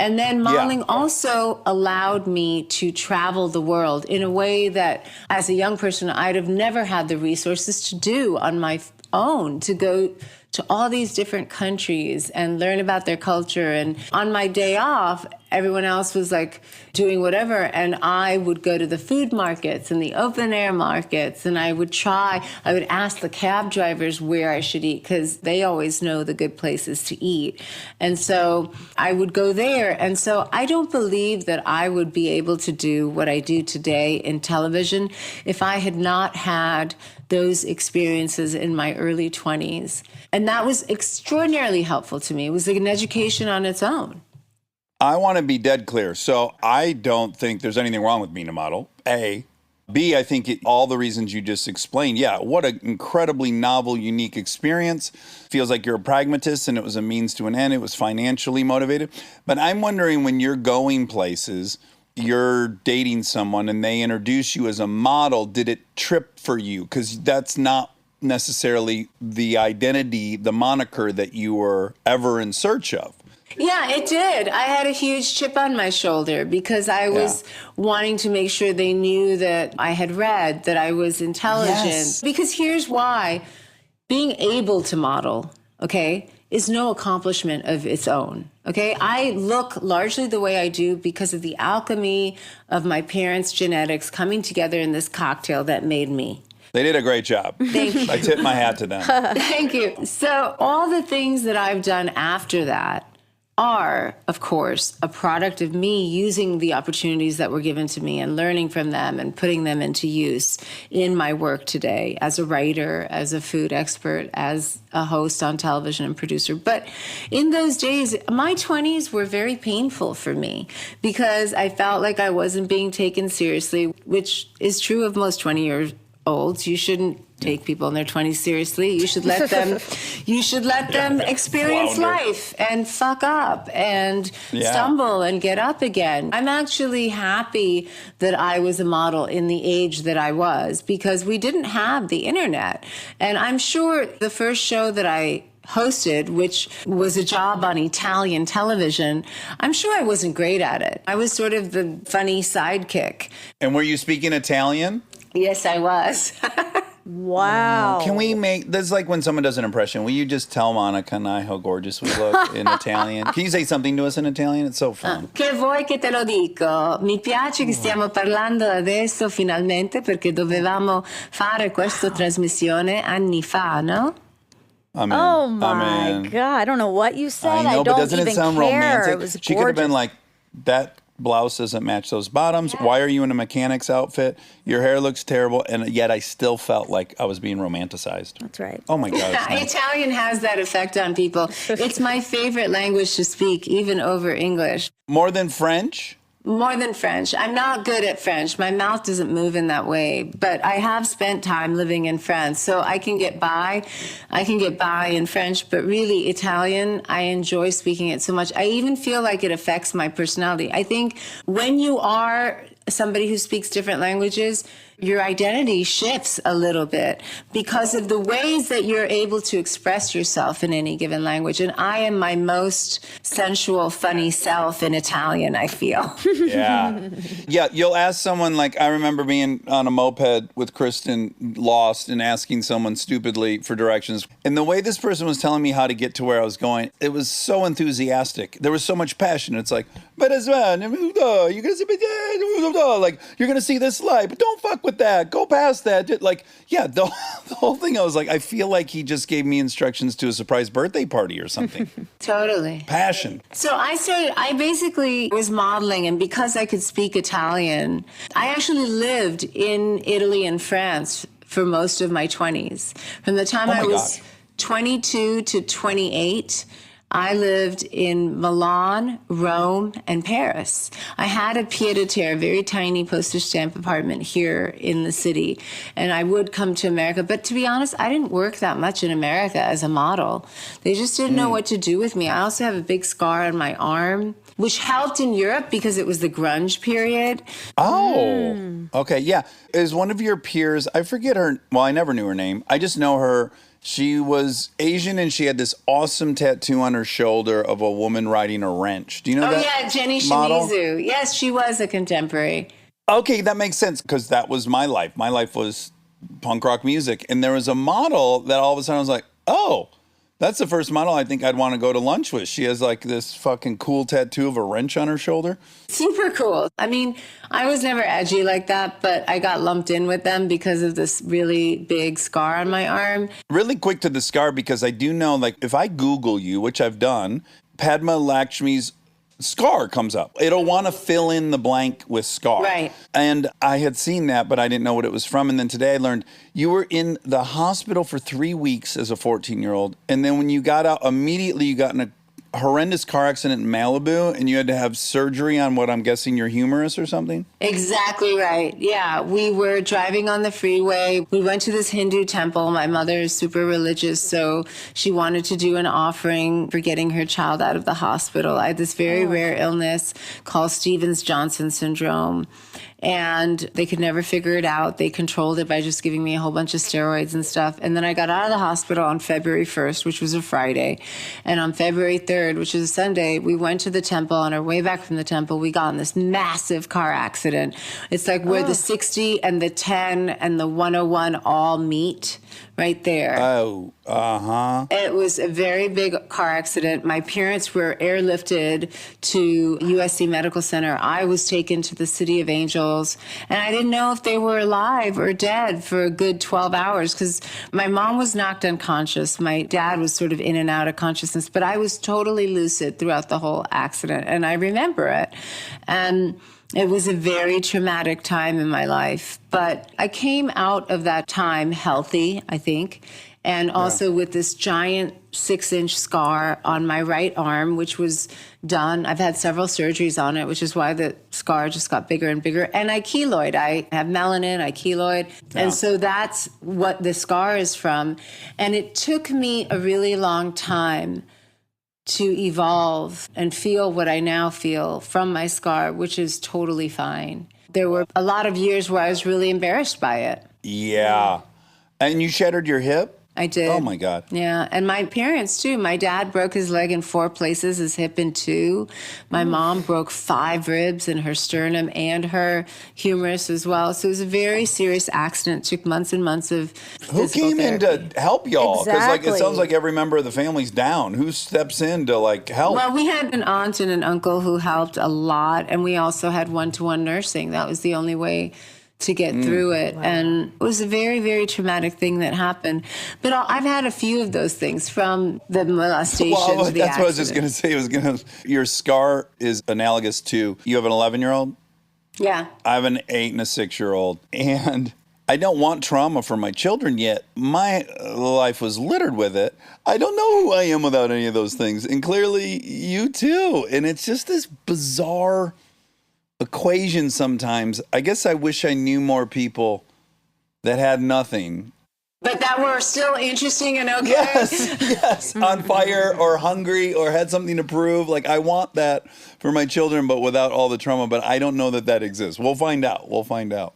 Speaker 4: And then modeling also allowed me to travel the world in a way that, as a young person, I'd have never had the resources to do on my own, to go to all these different countries and learn about their culture. And on my day off, everyone else was like doing whatever. And I would go to the food markets and the open air markets. And I would ask the cab drivers where I should eat because they always know the good places to eat. And so I would go there. And so I don't believe that I would be able to do what I do today in television if I had not had those experiences in my early 20s. And that was extraordinarily helpful to me. It was like an education on its own.
Speaker 1: I want to be dead clear. So I don't think there's anything wrong with being a model, A. B, I think all the reasons you just explained, what an incredibly novel, unique experience. Feels like you're a pragmatist and it was a means to an end. It was financially motivated. But I'm wondering when you're going places, you're dating someone and they introduce you as a model, did it trip for you? Because that's not necessarily the identity, the moniker that you were ever in search of.
Speaker 4: Yeah, it did. I had a huge chip on my shoulder because I was wanting to make sure they knew that I had read, that I was intelligent.
Speaker 1: Yes.
Speaker 4: Because here's why. Being able to model, is no accomplishment of its own. I look largely the way I do because of the alchemy of my parents' genetics coming together in this cocktail that made me.
Speaker 1: They did a great job.
Speaker 4: Thank you.
Speaker 1: I tip my hat to them.
Speaker 4: Thank you. So all the things that I've done after that are, of course, a product of me using the opportunities that were given to me and learning from them and putting them into use in my work today as a writer, as a food expert, as a host on television and producer. But in those days, my 20s were very painful for me because I felt like I wasn't being taken seriously, which is true of most 20-year-olds. You shouldn't take people in their 20s seriously. You should let them experience life and fuck up and stumble and get up again. I'm actually happy that I was a model in the age that I was because we didn't have the internet. And I'm sure the first show that I hosted, which was a job on Italian television, I'm sure I wasn't great at it. I was sort of the funny sidekick.
Speaker 1: And were you speaking Italian?
Speaker 4: Yes, I was.
Speaker 2: Wow.
Speaker 1: Can we make this like when someone does an impression? Will you just tell Monica and I how gorgeous we look in Italian? Can you say something to us in Italian? It's so fun.
Speaker 4: Che vuoi che te lo dico? Mi piace che stiamo parlando adesso finalmente perché dovevamo fare questa trasmissione anni fa, no?
Speaker 1: I'm in.
Speaker 2: Oh my
Speaker 1: I'm in.
Speaker 2: God. I don't know what you said.
Speaker 1: I know,
Speaker 2: don't
Speaker 1: but doesn't
Speaker 2: even
Speaker 1: it sound
Speaker 2: care.
Speaker 1: romantic?
Speaker 2: It was
Speaker 1: She could have been
Speaker 2: gorgeous.
Speaker 1: like, that blouse doesn't match those bottoms. Why are you in a mechanic's outfit? Your hair looks terrible. And yet I still felt like I was being romanticized.
Speaker 2: That's right.
Speaker 1: Oh my God. it's nice.
Speaker 4: Italian has that effect on people. It's my favorite language to speak, even over English.
Speaker 1: More than French?
Speaker 4: More than French. I'm not good at French. My mouth doesn't move in that way, but I have spent time living in France, so I can get by. I can get by in French, but really Italian, I enjoy speaking it so much. I even feel like it affects my personality. I think when you are somebody who speaks different languages, your identity shifts a little bit because of the ways that you're able to express yourself in any given language. And I am my most sensual, funny self in Italian, I feel.
Speaker 1: Yeah. Yeah, you'll ask someone, like, I remember being on a moped with Kristen, lost, and asking someone stupidly for directions. And the way this person was telling me how to get to where I was going, it was so enthusiastic. There was so much passion. It's like, like, you're going to see this light, but don't fuck with that. Go past that. Like, yeah, the whole thing, I was like, I feel like he just gave me instructions to a surprise birthday party or something.
Speaker 4: Totally.
Speaker 1: Passion.
Speaker 4: So I basically was modeling, and because I could speak Italian, I actually lived in Italy and France for most of my 20s. From the time I was 22 to 28, I lived in Milan, Rome, and Paris. I had a pied-à-terre, very tiny postage stamp apartment here in the city, and I would come to America. But to be honest, I didn't work that much in America as a model. They just didn't know what to do with me. I also have a big scar on my arm, which helped in Europe because it was the grunge period.
Speaker 1: Oh, okay, yeah. Is one of your peers, I forget her, well, I never knew her name. I just know her. She was Asian and she had this awesome tattoo on her shoulder of a woman riding a wrench. Do you know
Speaker 4: Oh,
Speaker 1: that?
Speaker 4: yeah, Jenny
Speaker 1: model?
Speaker 4: Shimizu. Yes, she was a contemporary.
Speaker 1: Okay, that makes sense because that was my life. My life was punk rock music. And there was a model that all of a sudden I was like, oh, that's the first model I think I'd want to go to lunch with. She has like this fucking cool tattoo of a wrench on her shoulder.
Speaker 4: Super cool. I mean, I was never edgy like that, but I got lumped in with them because of this really big scar on my arm.
Speaker 1: Really quick to the scar because I do know, like, if I Google you, which I've done, Padma Lakshmi's scar comes up. It'll want to fill in the blank with scar.
Speaker 4: Right.
Speaker 1: And I had seen that, but I didn't know what it was from. And then today I learned you were in the hospital for 3 weeks as a 14-year-old. And then when you got out, immediately you got in a horrendous car accident in Malibu and you had to have surgery on what I'm guessing your humerus or something?
Speaker 4: Exactly right. Yeah, we were driving on the freeway. We went to this Hindu temple. My mother is super religious, so she wanted to do an offering for getting her child out of the hospital. I had this very rare illness called Stevens-Johnson syndrome. And they could never figure it out. They controlled it by just giving me a whole bunch of steroids and stuff. And then I got out of the hospital on February 1st, which was a Friday. And on February 3rd, which is a Sunday, we went to the temple. On our way back from the temple, we got in this massive car accident. It's like where the 60 and the 10 and the 101 all meet right there.
Speaker 1: Oh, uh-huh.
Speaker 4: It was a very big car accident. My parents were airlifted to USC Medical Center. I was taken to the City of Angels, and I didn't know if they were alive or dead for a good 12 hours because my mom was knocked unconscious. My dad was sort of in and out of consciousness, but I was totally lucid throughout the whole accident, and I remember it. And it was a very traumatic time in my life, but I came out of that time healthy, I think, and also with this giant 6-inch scar on my right arm, which was done. I've had several surgeries on it, which is why the scar just got bigger and bigger. And I keloid. I have melanin, I keloid. And so that's what the scar is from. And it took me a really long time to evolve and feel what I now feel from my scar, which is totally fine. There were a lot of years where I was really embarrassed by it.
Speaker 1: Yeah. And you shattered your hip?
Speaker 4: I did.
Speaker 1: Oh, my God.
Speaker 4: Yeah, and my parents, too. My dad broke his leg in 4 places, his hip in 2. My mom broke 5 ribs in her sternum and her humerus as well. So it was a very serious accident. It took months and months of
Speaker 1: Who came in
Speaker 4: therapy.
Speaker 1: to help y'all? Because like, it
Speaker 2: Exactly.
Speaker 1: sounds like every member of the family's down. Who steps in to, like, help?
Speaker 4: Well, we had an aunt and an uncle who helped a lot, and we also had one-to-one nursing. That was the only way to get through it. And it was a very, very traumatic thing that happened. But I've had a few of those things, from the molestation
Speaker 1: Well,
Speaker 4: to the
Speaker 1: that's what I was just
Speaker 4: accident.
Speaker 1: going to say. Your scar is analogous to, you have an 11-year-old?
Speaker 4: Yeah.
Speaker 1: I have an 8 and a 6-year-old. And I don't want trauma for my children yet. My life was littered with it. I don't know who I am without any of those things. And clearly you too. And it's just this bizarre equation sometimes. I guess I wish I knew more people that had nothing.
Speaker 4: But that were still interesting and okay.
Speaker 1: Yes, on fire or hungry or had something to prove. Like, I want that for my children, but without all the trauma. But I don't know that that exists. We'll find out.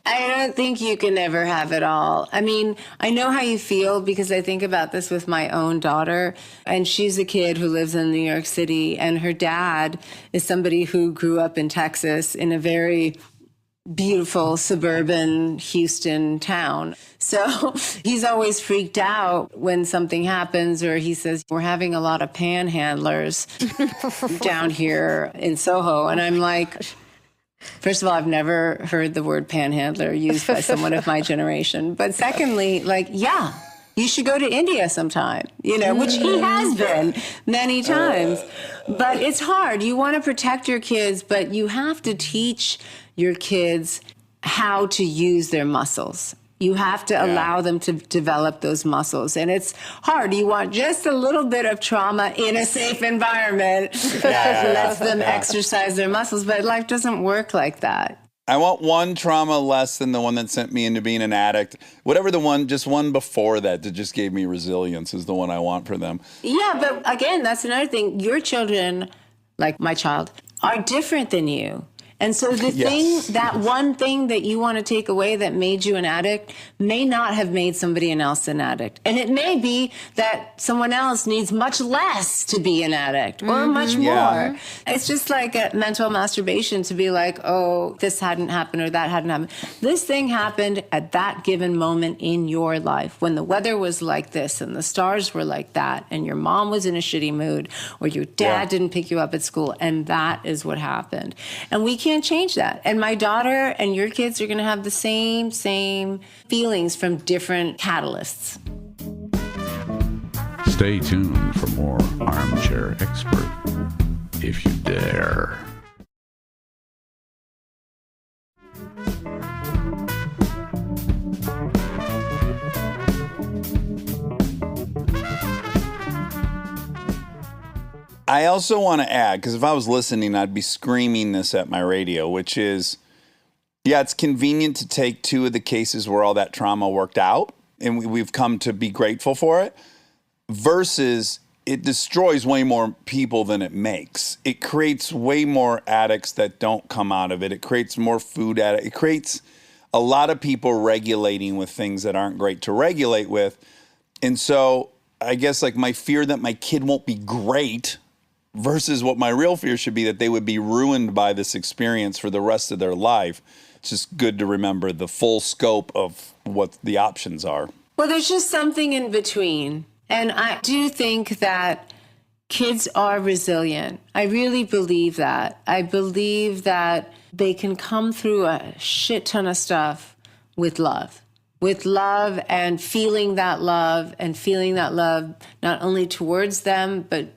Speaker 4: I don't think you can ever have it all. I mean, I know how you feel because I think about this with my own daughter. And she's a kid who lives in New York City. And her dad is somebody who grew up in Texas in a very beautiful suburban Houston town. So he's always freaked out when something happens, or he says, we're having a lot of panhandlers down here in Soho. And I'm like, first of all, I've never heard the word panhandler used by someone of my generation. But secondly, like, yeah, you should go to India sometime, which he has been many times. But it's hard. You want to protect your kids, but you have to teach your kids how to use their muscles. You have to allow them to develop those muscles. And it's hard. You want just a little bit of trauma in a safe environment that lets them exercise their muscles. But life doesn't work like that.
Speaker 1: I want one trauma less than the one that sent me into being an addict. Whatever the one, just one before that just gave me resilience is the one I want for them.
Speaker 4: Yeah, but again, that's another thing. Your children, like my child, are different than you. And so the thing, that one thing that you want to take away that made you an addict may not have made somebody else an addict. And it may be that someone else needs much less to be an addict or much more.
Speaker 1: Yeah.
Speaker 4: It's just like a mental masturbation to be like, oh, this hadn't happened or that hadn't happened. This thing happened at that given moment in your life when the weather was like this and the stars were like that and your mom was in a shitty mood or your dad didn't pick you up at school. And that is what happened. And we can't change that. And my daughter and your kids are going to have the same feelings from different catalysts.
Speaker 5: Stay tuned for more Armchair Expert, if you dare.
Speaker 1: I also want to add, because if I was listening, I'd be screaming this at my radio, which is, it's convenient to take two of the cases where all that trauma worked out, and we've come to be grateful for it, versus it destroys way more people than it makes. It creates way more addicts that don't come out of it. It creates more food addicts. It creates a lot of people regulating with things that aren't great to regulate with. And so I guess like my fear that my kid won't be great versus what my real fear should be, that they would be ruined by this experience for the rest of their life. It's just good to remember the full scope of what the options are.
Speaker 4: Well, there's just something in between. And I do think that kids are resilient. I really believe that. I believe that they can come through a shit ton of stuff with love. With love and feeling that love not only towards them, but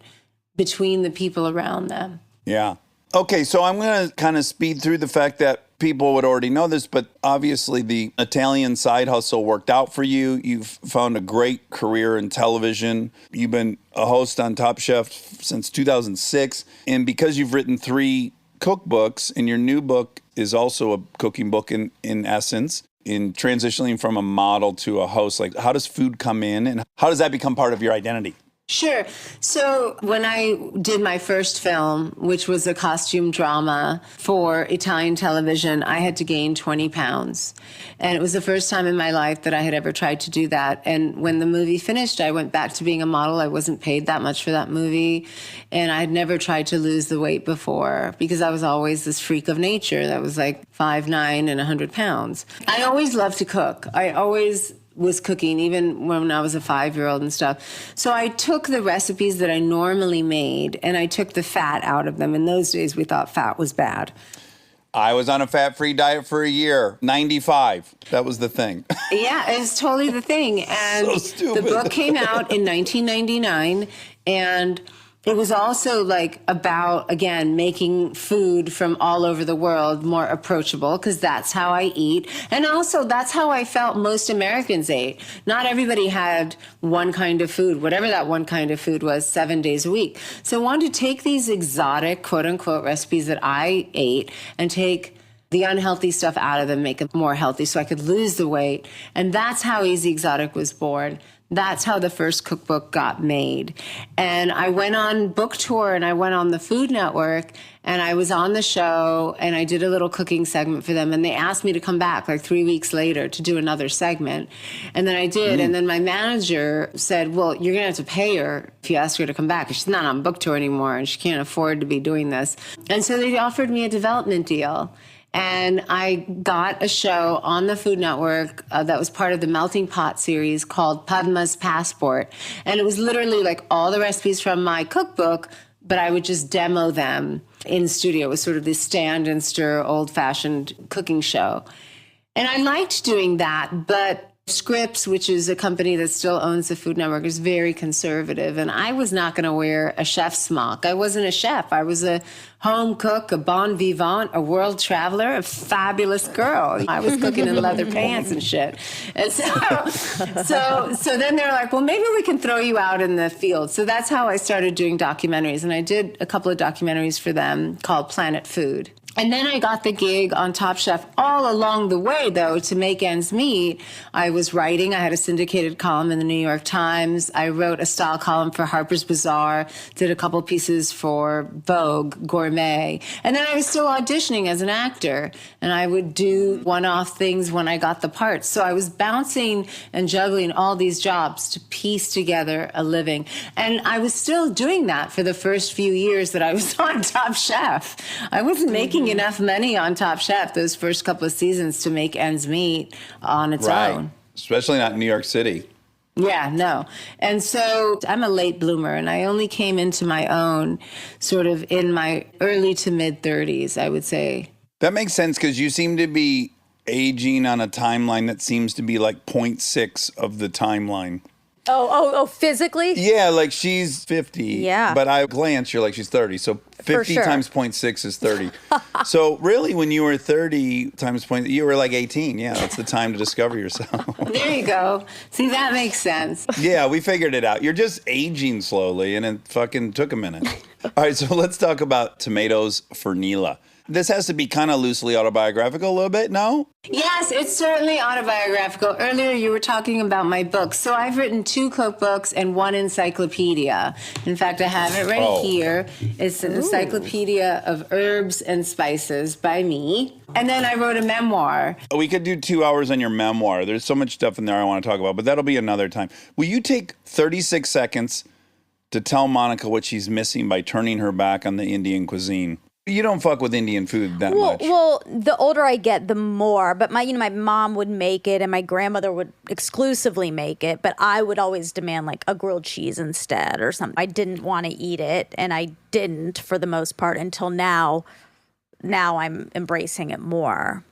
Speaker 4: between the people around them.
Speaker 1: Yeah. Okay, so I'm going to kind of speed through the fact that people would already know this, but obviously the Italian side hustle worked out for you. You've found a great career in television. You've been a host on Top Chef since 2006. And because you've written 3 cookbooks, and your new book is also a cooking book in essence, in transitioning from a model to a host, like how does food come in and how does that become part of your identity?
Speaker 4: Sure. So when I did my first film, which was a costume drama for Italian television, I had to gain 20 pounds. And it was the first time in my life that I had ever tried to do that. And when the movie finished, I went back to being a model. I wasn't paid that much for that movie. And I had never tried to lose the weight before because I was always this freak of nature that was like 5'9" and 100 pounds. I always loved to cook. I always was cooking, even when I was a 5-year-old and stuff. So I took the recipes that I normally made and I took the fat out of them. In those days, we thought fat was bad.
Speaker 1: I was on a fat-free diet for a year, 95. That was the thing.
Speaker 4: Yeah, it's totally the thing. And
Speaker 1: So stupid.
Speaker 4: the book came out in 1999, and it was also like about, again, making food from all over the world more approachable, because that's how I eat. And also that's how I felt most Americans ate. Not everybody had one kind of food, whatever that one kind of food was, 7 days a week. So I wanted to take these exotic, quote unquote, recipes that I ate and take the unhealthy stuff out of them, make it more healthy so I could lose the weight. And that's how Easy Exotic was born. That's how the first cookbook got made. And I went on book tour and I went on the Food Network and I was on the show and I did a little cooking segment for them. And they asked me to come back like 3 weeks later to do another segment. And then I did. And then my manager said, well, you're going to have to pay her if you ask her to come back. She's not on book tour anymore and she can't afford to be doing this. And so they offered me a development deal. And I got a show on the Food Network that was part of the Melting Pot series called Padma's Passport. And it was literally like all the recipes from my cookbook, but I would just demo them in studio. It was sort of this stand and stir, old-fashioned cooking show. And I liked doing that, but Scripps, which is a company that still owns the Food Network, is very conservative. And I was not going to wear a chef's smock. I wasn't a chef. I was a home cook, a bon vivant, a world traveler, a fabulous girl. I was cooking in leather pants and shit. And so then they're like, well, maybe we can throw you out in the field. So that's how I started doing documentaries. And I did a couple of documentaries for them called Planet Food. And then I got the gig on Top Chef. All along the way, though, to make ends meet, I was writing. I had a syndicated column in the New York Times. I wrote a style column for Harper's Bazaar, did a couple pieces for Vogue, Gourmet. And then I was still auditioning as an actor, and I would do one-off things when I got the parts. So I was bouncing and juggling all these jobs to piece together a living. And I was still doing that for the first few years that I was on Top Chef. I wasn't making enough money on Top Chef those first couple of seasons to make ends meet on its own.
Speaker 1: Especially not in New York City.
Speaker 4: Yeah, no. And so I'm a late bloomer, and I only came into my own sort of in my early to mid 30s, I would say.
Speaker 1: That makes sense because you seem to be aging on a timeline that seems to be like 0.6 of the timeline.
Speaker 2: Oh, physically?
Speaker 1: Yeah, like she's 50.
Speaker 2: Yeah.
Speaker 1: But I glance, you're like she's 30. So 50
Speaker 2: sure.
Speaker 1: times 0.6 is 30. So really, when you were 30 times point, you were like 18. Yeah, that's the time to discover yourself.
Speaker 4: There you go. See, that makes sense.
Speaker 1: Yeah, we figured it out. You're just aging slowly, and it fucking took a minute. All right, so let's talk about Tomatoes for Neela. This has to be kind of loosely autobiographical a little bit, no?
Speaker 4: Yes, it's certainly autobiographical. Earlier, you were talking about my books. So I've written 2 cookbooks and 1 encyclopedia. In fact, I have it right here. It's an encyclopedia of herbs and spices by me. And then I wrote a memoir.
Speaker 1: We could do 2 hours on your memoir. There's so much stuff in there I want to talk about, but that'll be another time. Will you take 36 seconds to tell Monica what she's missing by turning her back on the Indian cuisine? You don't fuck with Indian food that much.
Speaker 2: Well, the older I get, the more. But my mom would make it, and my grandmother would exclusively make it. But I would always demand like a grilled cheese instead or something. I didn't want to eat it, and I didn't for the most part until now. Now I'm embracing it more.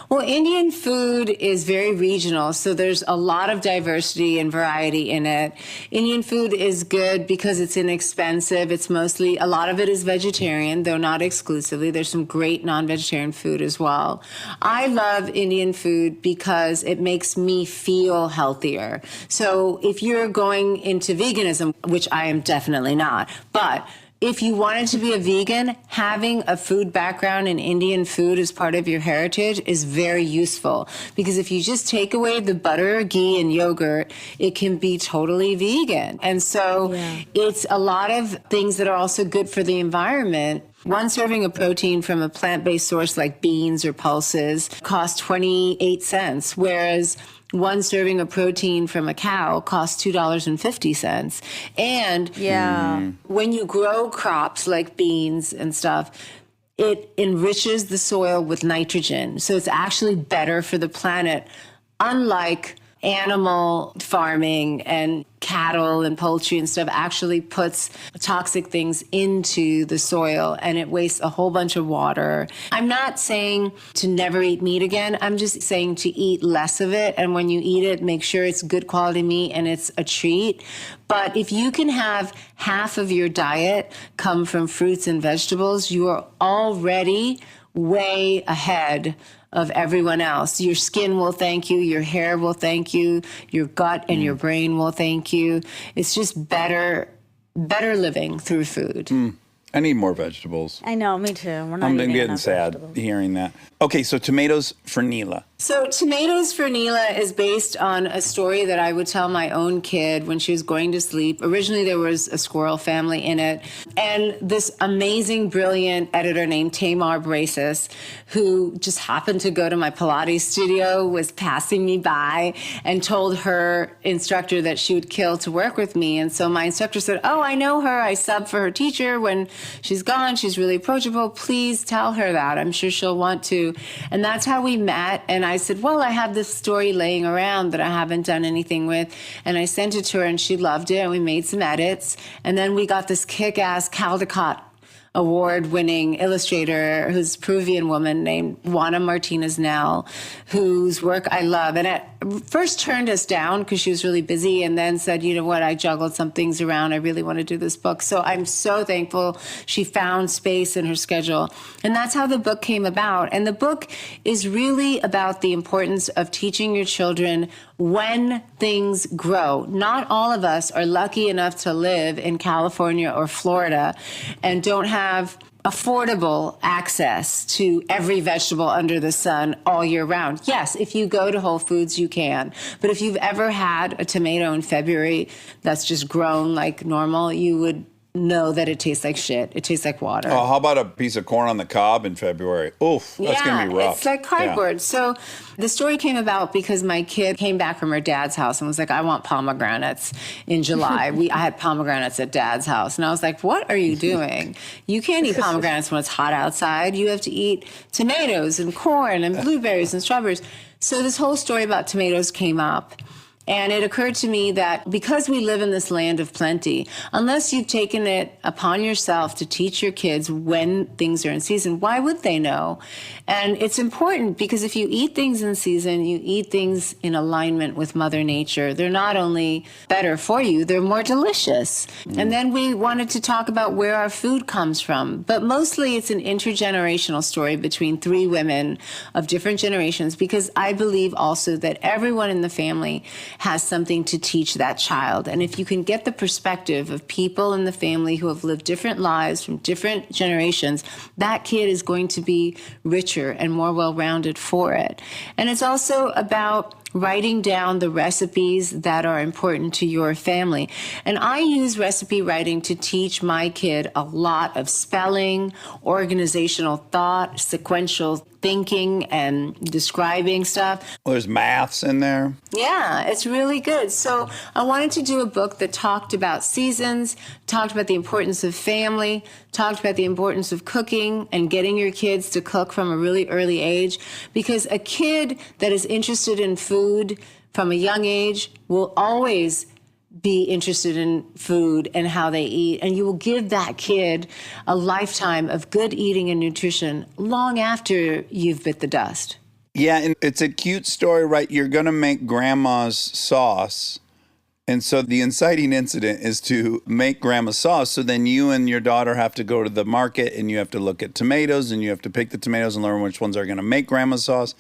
Speaker 4: Well, Indian food is very regional, so there's a lot of diversity and variety in it. Indian food is good because it's inexpensive. It's mostly, a lot of it is vegetarian, though not exclusively. There's some great non-vegetarian food as well. I love Indian food because it makes me feel healthier. So if you're going into veganism, which I am definitely not, but if you wanted to be a vegan, having a food background in Indian food as part of your heritage is very useful. Because if you just take away the butter, ghee, and yogurt, it can be totally vegan. And so it's a lot of things that are also good for the environment. One serving of protein from a plant-based source like beans or pulses costs 28 cents, whereas one serving of protein from a cow costs $2.50. And when you grow crops like beans and stuff, it enriches the soil with nitrogen. So it's actually better for the planet, unlike animal farming and cattle and poultry and stuff actually puts toxic things into the soil, and it wastes a whole bunch of water. I'm not saying to never eat meat again. I'm just saying to eat less of it. And when you eat it, make sure it's good quality meat and it's a treat. But if you can have half of your diet come from fruits and vegetables, you are already way ahead of everyone else. Your skin will thank you, your hair will thank you, your gut and your brain will thank you. It's just better living through food.
Speaker 1: I need more vegetables.
Speaker 2: I know, me too. We're not
Speaker 1: I'm
Speaker 2: eating
Speaker 1: getting
Speaker 2: enough
Speaker 1: sad
Speaker 2: vegetables.
Speaker 1: hearing that. Okay, so Tomatoes for Neela.
Speaker 4: So Tomatoes for Neela is based on a story that I would tell my own kid when she was going to sleep. Originally, there was a squirrel family in it. And this amazing, brilliant editor named Tamar Braces, who just happened to go to my Pilates studio, was passing me by and told her instructor that she would kill to work with me. And so my instructor said, oh, I know her. I sub for her teacher. When she's gone, she's really approachable. Please tell her that. I'm sure she'll want to. And that's how we met. And I said, well, I have this story laying around that I haven't done anything with. And I sent it to her and she loved it. And we made some edits. And then we got this kick-ass Caldecott award-winning illustrator who's a Peruvian woman named Juana Martinez Nell, whose work I love. And at first turned us down because she was really busy, and then said, you know what, I juggled some things around. I really want to do this book. So I'm so thankful she found space in her schedule. And that's how the book came about. And the book is really about the importance of teaching your children when things grow. Not all of us are lucky enough to live in California or Florida and don't have affordable access to every vegetable under the sun all year round. Yes, if you go to Whole Foods, you can. But if you've ever had a tomato in February that's just grown like normal, you would know that it tastes like shit. It tastes like water.
Speaker 1: Oh, how about a piece of corn on the cob in February? Oof, that's going to be rough.
Speaker 4: It's like cardboard. Yeah. So the story came about because my kid came back from her dad's house and was like, I want pomegranates in July. I had pomegranates at dad's house. And I was like, what are you doing? You can't eat pomegranates when it's hot outside. You have to eat tomatoes and corn and blueberries and strawberries. So this whole story about tomatoes came up. And it occurred to me that because we live in this land of plenty, unless you've taken it upon yourself to teach your kids when things are in season, why would they know? And it's important because if you eat things in season, you eat things in alignment with Mother Nature. They're not only better for you, they're more delicious. And then we wanted to talk about where our food comes from. But mostly it's an intergenerational story between three women of different generations, because I believe also that everyone in the family has something to teach that child. And if you can get the perspective of people in the family who have lived different lives from different generations, that kid is going to be richer and more well-rounded for it. And it's also about writing down the recipes that are important to your family. And I use recipe writing to teach my kid a lot of spelling, organizational thought, sequential thinking, and describing stuff.
Speaker 1: Well, there's maths in there.
Speaker 4: Yeah, it's really good. So I wanted to do a book that talked about seasons, talked about the importance of family, talked about the importance of cooking and getting your kids to cook from a really early age, because a kid that is interested in food from a young age will always be interested in food and how they eat. And you will give that kid a lifetime of good eating and nutrition long after you've bit the dust.
Speaker 1: Yeah, and it's a cute story, right? You're going to make grandma's sauce. And so the inciting incident is to make grandma's sauce. So then you and your daughter have to go to the market and you have to look at tomatoes and you have to pick the tomatoes and learn which ones are going to make grandma's sauce.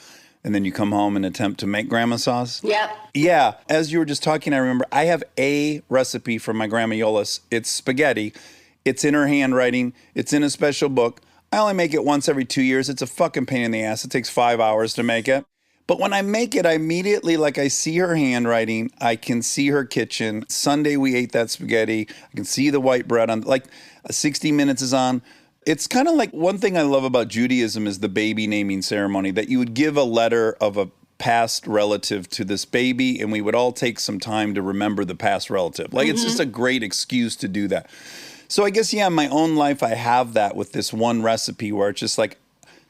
Speaker 1: And then you come home and attempt to make grandma's sauce.
Speaker 4: Yep.
Speaker 1: Yeah. As you were just talking, I remember I have a recipe from my grandma Yolis. It's spaghetti. It's in her handwriting. It's in a special book. I only make it once every 2 years. It's a fucking pain in the ass. It takes 5 hours to make it. But when I make it, I immediately, like, I see her handwriting. I can see her kitchen. Sunday, we ate that spaghetti. I can see the white bread on, like, 60 Minutes is on. It's kind of like one thing I love about Judaism is the baby naming ceremony, that you would give a letter of a past relative to this baby, and we would all take some time to remember the past relative. Like, it's just a great excuse to do that. So I guess, yeah, in my own life, I have that with this one recipe where it's just like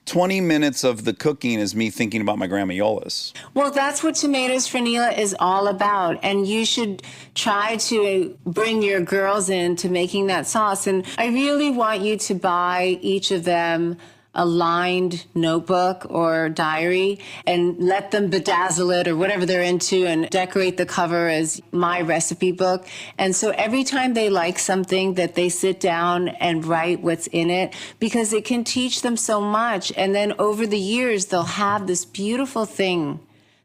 Speaker 1: 20 minutes of the cooking is me thinking about my grandma Yolis.
Speaker 4: Well, that's what Tomatoes for Neela is all about. And you should try to bring your girls into making that sauce. And I really want you to buy each of them a lined notebook or diary and let them bedazzle it or whatever they're into and decorate the cover as my recipe book. And so every time they like something, that they sit down and write what's in it, because it can teach them so much. And then over the years, they'll have this beautiful thing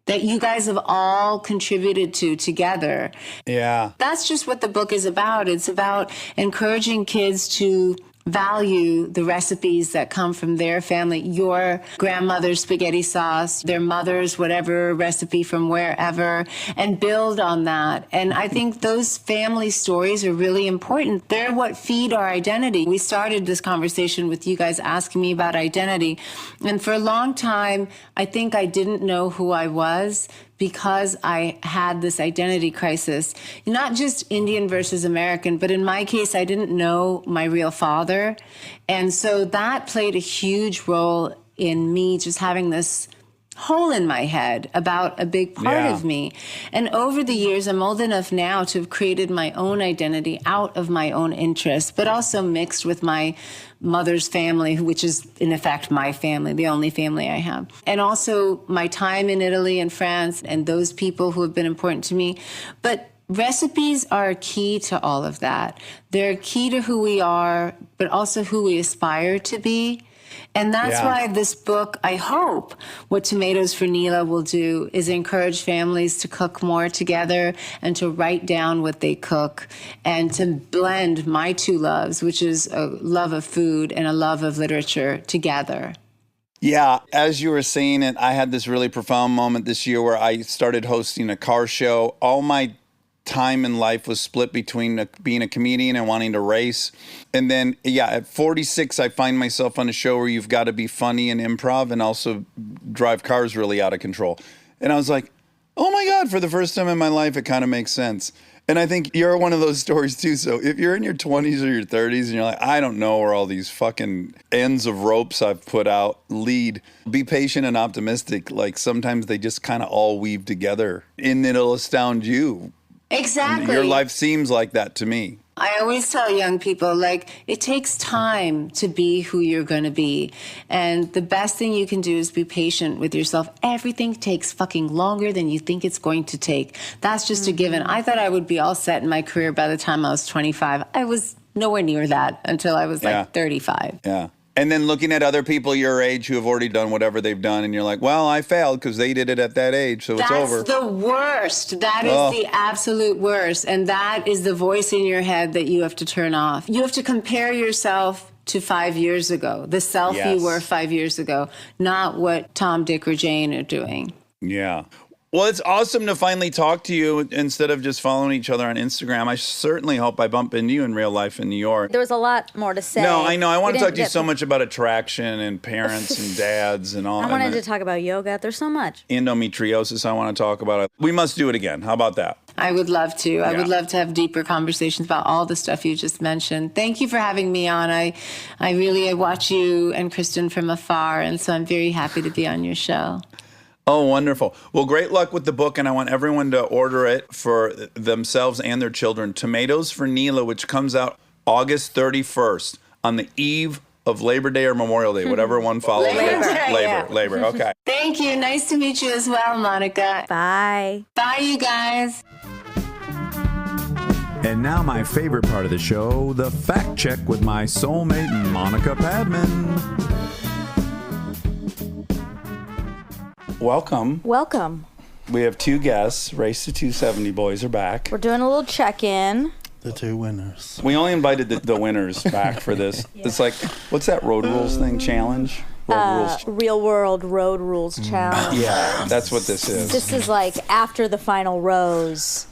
Speaker 4: that you guys have all contributed to together.
Speaker 1: Yeah.
Speaker 4: That's just what the book is about. It's about encouraging kids to value the recipes that come from their family, your grandmother's spaghetti sauce, their mother's whatever recipe from wherever, and build on that. And I think those family stories are really important. They're what feed our identity. We started this conversation with you guys asking me about identity. And for a long time, I think I didn't know who I was, because I had this identity crisis, not just Indian versus American, but in my case, I didn't know my real father. And so that played a huge role in me just having this hole in my head about a big part
Speaker 1: Yeah.
Speaker 4: of me. And over the years, I'm old enough now to have created my own identity out of my own interests, but also mixed with my mother's family, which is in effect my family, the only family I have. And also my time in Italy and France and those people who have been important to me. But recipes are key to all of that. They're key to who we are, but also who we aspire to be. And that's
Speaker 1: Yeah.
Speaker 4: why this book, I hope, what Tomatoes for Neela will do is encourage families to cook more together and to write down what they cook and to blend my two loves, which is a love of food and a love of literature, together.
Speaker 1: Yeah, as you were saying it, I had this really profound moment this year where I started hosting a car show. All my time in life was split between being a comedian and wanting to race. And then, yeah, at 46, I find myself on a show where you've got to be funny and improv and also drive cars really out of control. And I was like, oh my God, for the first time in my life, it kind of makes sense. And I think you're one of those stories too. So if you're in your 20s or your 30s and you're like, I don't know where all these fucking ends of ropes I've put out lead, be patient and optimistic. Like sometimes they just kind of all weave together and it'll astound you.
Speaker 4: Exactly.
Speaker 1: Your life seems like that to me.
Speaker 4: I always tell young people, like, it takes time to be who you're going to be. And the best thing you can do is be patient with yourself. Everything takes fucking longer than you think it's going to take. That's just a given. I thought I would be all set in my career by the time I was 25. I was nowhere near that until I was
Speaker 1: Yeah.
Speaker 4: 35.
Speaker 1: Yeah. And then looking at other people your age who have already done whatever they've done, and you're like, well, I failed because they did it at that age, so it's over.
Speaker 4: That's the worst. That is the absolute worst. And that is the voice in your head that you have to turn off. You have to compare yourself to 5 years ago, the self
Speaker 1: Yes.
Speaker 4: you were 5 years ago, not what Tom, Dick, or Jane are doing.
Speaker 1: Yeah. Well, it's awesome to finally talk to you instead of just following each other on Instagram. I certainly hope I bump into you in real life in New York.
Speaker 2: There was a lot more to say.
Speaker 1: No, I know. I want
Speaker 2: We
Speaker 1: to talk
Speaker 2: didn't
Speaker 1: to you
Speaker 2: get
Speaker 1: so much about attraction and parents and dads and all.
Speaker 2: I wanted
Speaker 1: and
Speaker 2: to talk about yoga. There's so much.
Speaker 1: endometriosis. I want to talk about it. We must do it again. How about that?
Speaker 4: I would love to. I
Speaker 1: Yeah.
Speaker 4: would love to have deeper conversations about all the stuff you just mentioned. Thank you for having me on. I watch you and Kristen from afar, and so I'm very happy to be on your show.
Speaker 1: Oh, wonderful. Well, great luck with the book, and I want everyone to order it for themselves and their children. Tomatoes for Neela, which comes out August 31st on the eve of Labor Day or Memorial Day, whatever one follows.
Speaker 4: Labor Day,
Speaker 1: Labor. Okay.
Speaker 4: Thank you. Nice to meet you as well, Monica.
Speaker 2: Bye.
Speaker 4: Bye, you guys.
Speaker 6: And now my favorite part of the show, the fact check with my soulmate, Monica Padman.
Speaker 1: Welcome.
Speaker 2: Welcome.
Speaker 1: We have two guests. Race to 270 boys are back.
Speaker 2: We're doing a little check-in.
Speaker 7: The two winners.
Speaker 1: We only invited the winners back for this. It's like, what's that road rules thing? Challenge? Road rules.
Speaker 2: Real world road rules challenge.
Speaker 1: Yeah, that's what this is.
Speaker 2: This is like after the final rose,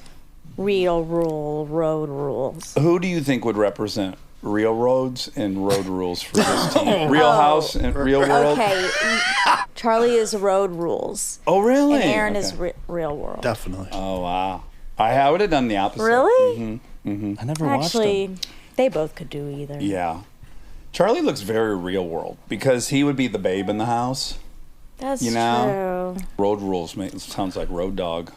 Speaker 2: real road rules.
Speaker 1: Who do you think would represent real roads and road rules for this team? Real house and real world?
Speaker 2: Okay. Charlie is road rules.
Speaker 1: Oh, really?
Speaker 2: And Aaron
Speaker 1: Okay.
Speaker 2: is real world.
Speaker 7: Definitely.
Speaker 1: Oh, wow. I would have done the opposite.
Speaker 2: Really?
Speaker 7: I never watched
Speaker 2: Actually,
Speaker 7: them.
Speaker 2: they both could do either.
Speaker 1: Yeah. Charlie looks very real world because he would be the babe in the house.
Speaker 2: That's
Speaker 1: You know?
Speaker 2: true.
Speaker 1: Road rules sounds like road dog.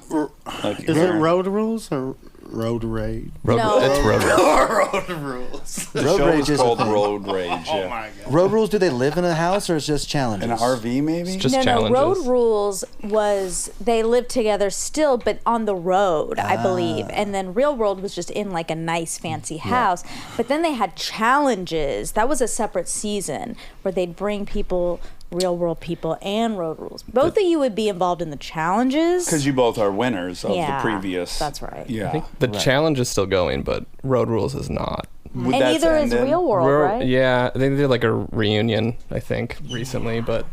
Speaker 1: Like
Speaker 7: Is it road rules or road rage?
Speaker 2: No.
Speaker 8: It's road rage.
Speaker 7: Road rules.
Speaker 1: The
Speaker 9: Road
Speaker 1: show
Speaker 9: rage
Speaker 1: is
Speaker 9: is a
Speaker 1: called
Speaker 9: thing.
Speaker 1: Road Rage. Yeah.
Speaker 9: Road rules, do they live in a house or is just challenges?
Speaker 1: An RV maybe?
Speaker 8: Just
Speaker 2: No,
Speaker 8: challenges.
Speaker 2: road rules was they lived together still, but on the road, I believe. And then real world was just in like a nice fancy house. But then they had challenges. That was a separate season where they'd bring people, real world people, and road rules. Both of you would be involved in the challenges.
Speaker 1: Because you both are winners of
Speaker 2: Yeah,
Speaker 1: the previous.
Speaker 2: that's right.
Speaker 1: Yeah.
Speaker 8: I think the challenge is still going, but Road Rules is not.
Speaker 1: Would
Speaker 2: And
Speaker 1: that
Speaker 2: neither is
Speaker 1: end in-
Speaker 2: real world, right?
Speaker 8: Yeah, they did like a reunion, I think, recently, but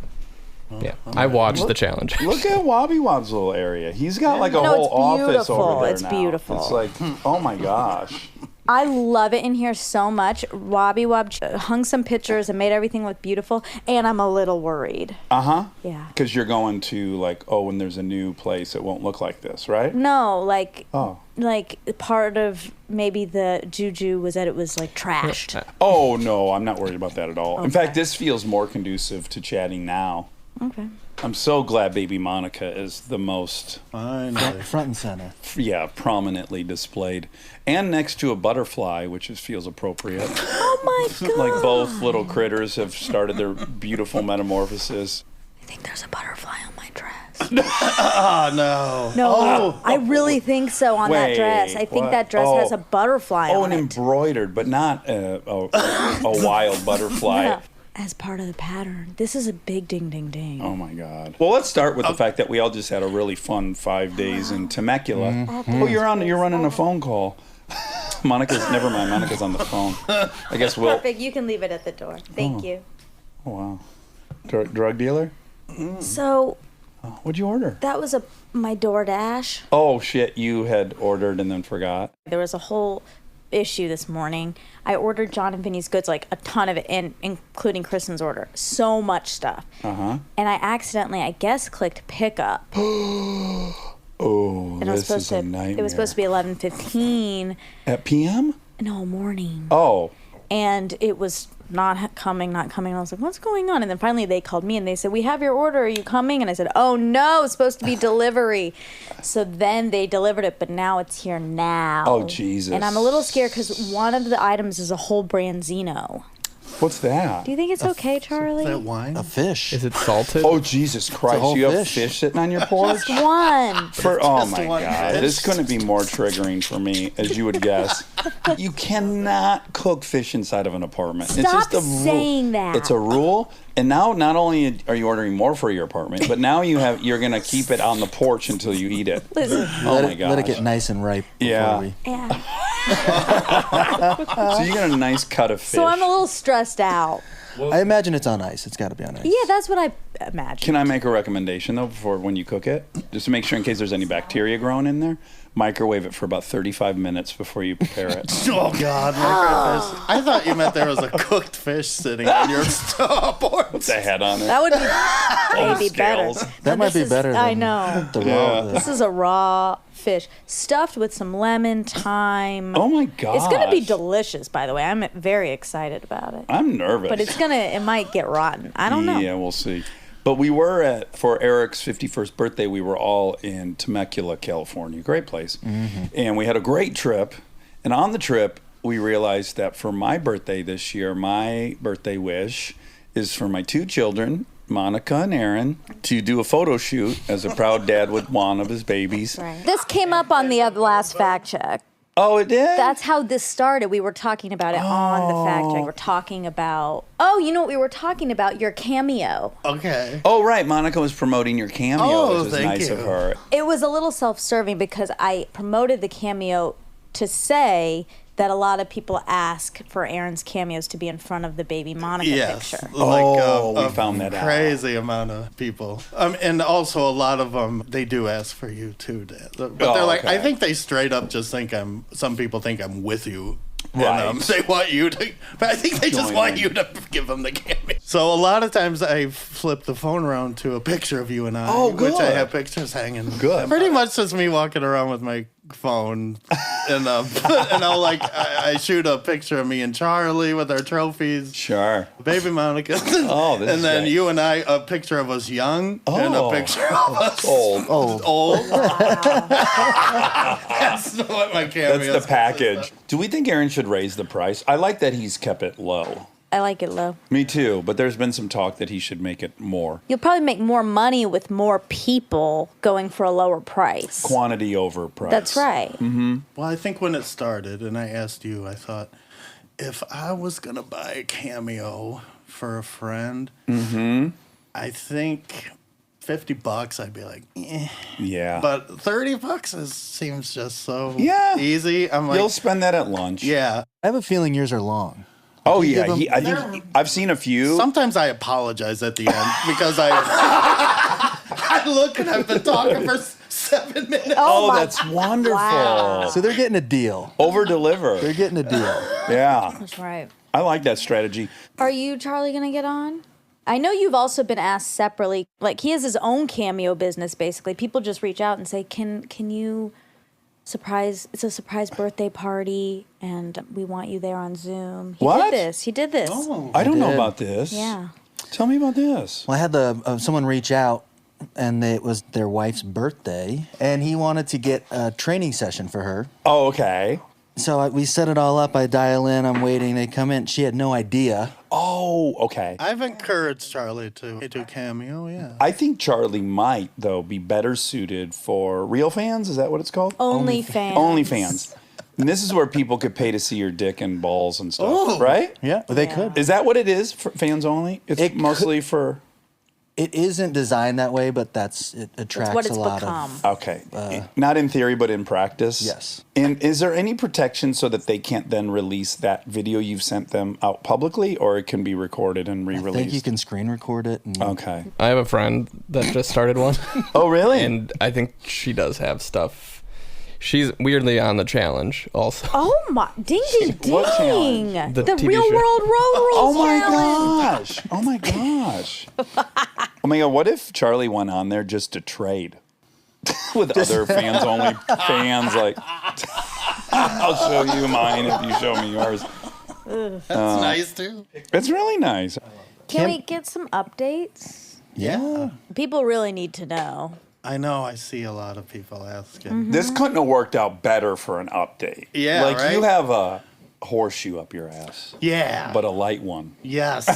Speaker 8: yeah, I watched the challenge.
Speaker 1: Look at Wobby Wob's little area. He's got like a
Speaker 2: No,
Speaker 1: whole
Speaker 2: it's
Speaker 1: office
Speaker 2: beautiful.
Speaker 1: over there
Speaker 2: It's
Speaker 1: now.
Speaker 2: beautiful.
Speaker 1: It's like, oh my gosh.
Speaker 2: I love it in here so much. Wobby Wob hung some pictures and made everything look beautiful, and I'm a little worried.
Speaker 1: Uh-huh.
Speaker 2: Yeah.
Speaker 1: Because you're going to like, oh, when there's a new place, it won't look like this, right?
Speaker 2: No, like
Speaker 1: Oh.
Speaker 2: like part of maybe the juju was that it was like trashed.
Speaker 1: Oh, no, I'm not worried about that at all. In fact, this feels more conducive to chatting now.
Speaker 2: Okay.
Speaker 1: I'm so glad baby Monica is the most,
Speaker 7: Finally.
Speaker 9: Front and center.
Speaker 1: prominently displayed. And next to a butterfly, which feels appropriate.
Speaker 2: Oh my God.
Speaker 1: Like both little critters have started their beautiful metamorphosis.
Speaker 2: I think there's a butterfly on my dress.
Speaker 7: Oh, no.
Speaker 2: No, I really think so on that
Speaker 1: Wait,
Speaker 2: dress. I think
Speaker 1: what?
Speaker 2: that dress has a butterfly
Speaker 1: Oh,
Speaker 2: on
Speaker 1: an
Speaker 2: it.
Speaker 1: embroidered, but not a wild butterfly.
Speaker 2: Yeah, as part of the pattern. This is a big ding ding ding.
Speaker 1: Oh my God. Well, let's start with the fact that we all just had a really fun 5 days in Temecula. Oh, you're running a phone call. Never mind. Monica's on the phone. I guess we'll.
Speaker 2: Perfect. You can leave it at the door. Thank you.
Speaker 1: Oh, wow. Drug dealer?
Speaker 2: So
Speaker 1: What'd you order?
Speaker 2: that was my DoorDash.
Speaker 1: Oh shit! You had ordered and then forgot.
Speaker 2: There was a whole issue this morning. I ordered John and Vinny's goods, like a ton of it, including Kristen's order. So much stuff. And I accidentally, I guess, clicked pickup.
Speaker 1: Oh,
Speaker 2: And it was
Speaker 1: this is a
Speaker 2: supposed to.
Speaker 1: nightmare.
Speaker 2: It was supposed to be 11:15.
Speaker 1: At PM?
Speaker 2: No, morning.
Speaker 1: Oh,
Speaker 2: And it was not coming. And I was like, what's going on? And then finally they called me and they said, we have your order. Are you coming? And I said, oh no, it's supposed to be delivery. So then they delivered it, but now it's here now.
Speaker 1: Oh, Jesus.
Speaker 2: And I'm a little scared because one of the items is a whole branzino.
Speaker 1: what's that?
Speaker 2: Do you think it's okay, Charlie?
Speaker 7: Is that wine?
Speaker 9: A fish.
Speaker 8: Is it salted?
Speaker 1: Oh, Jesus Christ!
Speaker 9: whole
Speaker 1: You have
Speaker 9: fish.
Speaker 1: fish sitting on your porch?
Speaker 2: One.
Speaker 1: Oh my
Speaker 7: one
Speaker 1: God!
Speaker 7: fish.
Speaker 1: This couldn't be more triggering for me, as you would guess. You cannot cook fish inside of an apartment. It's
Speaker 2: Stop
Speaker 1: just a rule.
Speaker 2: saying that.
Speaker 1: It's a rule. And now, not only are you ordering more for your apartment, but now you're gonna keep it on the porch until you eat it.
Speaker 2: Listen.
Speaker 1: Oh my God!
Speaker 9: Let it get nice and ripe.
Speaker 1: Yeah.
Speaker 9: We...
Speaker 2: Yeah.
Speaker 1: So you got a nice cut of fish.
Speaker 2: So I'm a little stressed out.
Speaker 9: I imagine it's on ice. It's got to be on ice.
Speaker 2: Yeah, that's what I imagine.
Speaker 1: Can I make a recommendation though before when you cook it, just to make sure in case there's any bacteria growing in there? Microwave it for about 35 minutes before you prepare it.
Speaker 7: Oh, God. Microfish. I thought you meant there was a cooked fish sitting on your stove.
Speaker 1: Put the head on it.
Speaker 2: That would be maybe better.
Speaker 1: scales.
Speaker 9: That might be better
Speaker 2: I
Speaker 9: than
Speaker 2: know.
Speaker 9: the raw.
Speaker 2: This is a raw fish stuffed with some lemon, thyme.
Speaker 1: Oh my God!
Speaker 2: It's going to be delicious, by the way. I'm very excited about it.
Speaker 1: I'm nervous.
Speaker 2: But it might get rotten. I don't know.
Speaker 1: Yeah, we'll see. But we were for Eric's 51st birthday, we were all in Temecula, California. Great place. And we had a great trip. And on the trip, we realized that for my birthday this year, my birthday wish is for my 2 children, Monica and Aaron, to do a photo shoot as a proud dad with one of his babies.
Speaker 2: Right. This came up on the last fact check.
Speaker 1: Oh, it did?
Speaker 2: That's how this started. We were talking about it on the fact check. We're talking about, you know what we were talking about? Your cameo.
Speaker 7: Okay.
Speaker 1: Oh, right. Monica was promoting your cameo,
Speaker 7: Oh,
Speaker 1: which was
Speaker 7: thank
Speaker 1: nice
Speaker 7: you.
Speaker 1: of her.
Speaker 2: It was a little self-serving because I promoted the cameo to say that a lot of people ask for Aaron's cameos to be in front of the baby Monica
Speaker 7: Yes.
Speaker 2: picture.
Speaker 1: We found that out.
Speaker 7: Crazy amount of people. And also a lot of them, they do ask for you too, Dad. But they're like,
Speaker 1: okay.
Speaker 7: I think they straight up just think some people think I'm with you.
Speaker 1: Right.
Speaker 7: And they want you to, but I think they just
Speaker 1: Join
Speaker 7: want
Speaker 1: in.
Speaker 7: you to give them the cameo. So a lot of times I flip the phone around to a picture of you and I,
Speaker 1: Oh,
Speaker 7: which I
Speaker 1: good.
Speaker 7: have pictures hanging.
Speaker 1: Good.
Speaker 7: Pretty much just me walking around with my phone and I shoot a picture of me and Charlie with our trophies.
Speaker 1: Sure.
Speaker 7: Baby Monica.
Speaker 1: Oh, this
Speaker 7: and
Speaker 1: is
Speaker 7: then
Speaker 1: great.
Speaker 7: you and I, a picture of us young and a
Speaker 1: Oh.
Speaker 7: picture of us
Speaker 1: Old.
Speaker 7: old. That's what my cameo
Speaker 1: That's
Speaker 7: is.
Speaker 1: the package. Do we think Aaron should raise the price? I like that he's kept it low.
Speaker 2: I like it low.
Speaker 1: Me too, but there's been some talk that he should make it more.
Speaker 2: You'll probably make more money with more people going for a lower price.
Speaker 1: Quantity over price.
Speaker 2: That's right.
Speaker 7: Well, I think when it started and I asked you, I thought, if I was going to buy a cameo for a friend, I think $50 I'd be like, eh.
Speaker 1: Yeah.
Speaker 7: But $30 seems just so
Speaker 1: Yeah.
Speaker 7: easy. I'm like,
Speaker 1: You'll spend that at lunch.
Speaker 7: yeah.
Speaker 9: I have a feeling yours are long.
Speaker 1: Oh,
Speaker 9: You
Speaker 1: yeah.
Speaker 9: give him-
Speaker 1: I think I've seen a few.
Speaker 7: Sometimes I apologize at the end because I look and I've been talking for 7 minutes.
Speaker 1: Oh, that's wonderful.
Speaker 2: Wow.
Speaker 9: So they're getting a deal.
Speaker 1: Over deliver.
Speaker 9: They're getting a deal.
Speaker 1: Yeah.
Speaker 2: That's right.
Speaker 1: I like that strategy.
Speaker 2: Are you, Charlie, going to get on? I know you've also been asked separately. Like, he has his own cameo business, basically. People just reach out and say, can you surprise, it's a surprise birthday party, and we want you there on Zoom. He
Speaker 1: What?
Speaker 2: did this.
Speaker 1: I don't know
Speaker 9: did.
Speaker 1: about this.
Speaker 2: Yeah.
Speaker 1: Tell me about this.
Speaker 9: Well, I had someone reach out and it was their wife's birthday, and he wanted to get a training session for her.
Speaker 1: Oh, okay.
Speaker 9: So we set it all up. I dial in. I'm waiting. They come in. She had no idea.
Speaker 1: Oh, okay.
Speaker 7: I've encouraged Charlie to do cameo, yeah.
Speaker 1: I think Charlie might, though, be better suited for real fans. Is that what it's called?
Speaker 2: OnlyFans.
Speaker 1: OnlyFans. And this is where people could pay to see your dick and balls and stuff,
Speaker 7: Oh.
Speaker 1: right?
Speaker 9: Yeah, they could.
Speaker 1: Is that what it is for fans only? It's
Speaker 9: It
Speaker 1: mostly for...
Speaker 9: It isn't designed that way, but it attracts
Speaker 2: what it's
Speaker 9: a lot
Speaker 2: become.
Speaker 9: of.
Speaker 1: Okay. Not in theory, but in practice?
Speaker 9: Yes.
Speaker 1: And is there any protection so that they can't then release that video you've sent them out publicly, or it can be recorded and
Speaker 9: I
Speaker 1: re-released?
Speaker 9: think you can screen record it. And
Speaker 1: Okay.
Speaker 8: I have a friend that just started one,
Speaker 1: Oh, really?
Speaker 8: and I think she does have stuff. She's weirdly on the challenge also.
Speaker 2: Oh my, ding ding ding!
Speaker 1: What challenge?
Speaker 8: The
Speaker 2: The
Speaker 8: TV
Speaker 2: real
Speaker 8: show.
Speaker 2: world road rules
Speaker 1: Oh my
Speaker 2: challenge.
Speaker 1: gosh! Oh my gosh! Oh my god! What if Charlie went on there just to trade with other fans only fans? Like, I'll show you mine if you show me yours.
Speaker 7: That's nice, too.
Speaker 1: It's really nice.
Speaker 2: Can we get some updates?
Speaker 7: Yeah.
Speaker 2: People really need to know.
Speaker 7: I know, I see a lot of people asking.
Speaker 1: This couldn't have worked out better for an update.
Speaker 7: Yeah,
Speaker 1: like
Speaker 7: right?
Speaker 1: you have a horseshoe up your ass,
Speaker 7: Yeah.
Speaker 1: but a light one.
Speaker 7: Yes.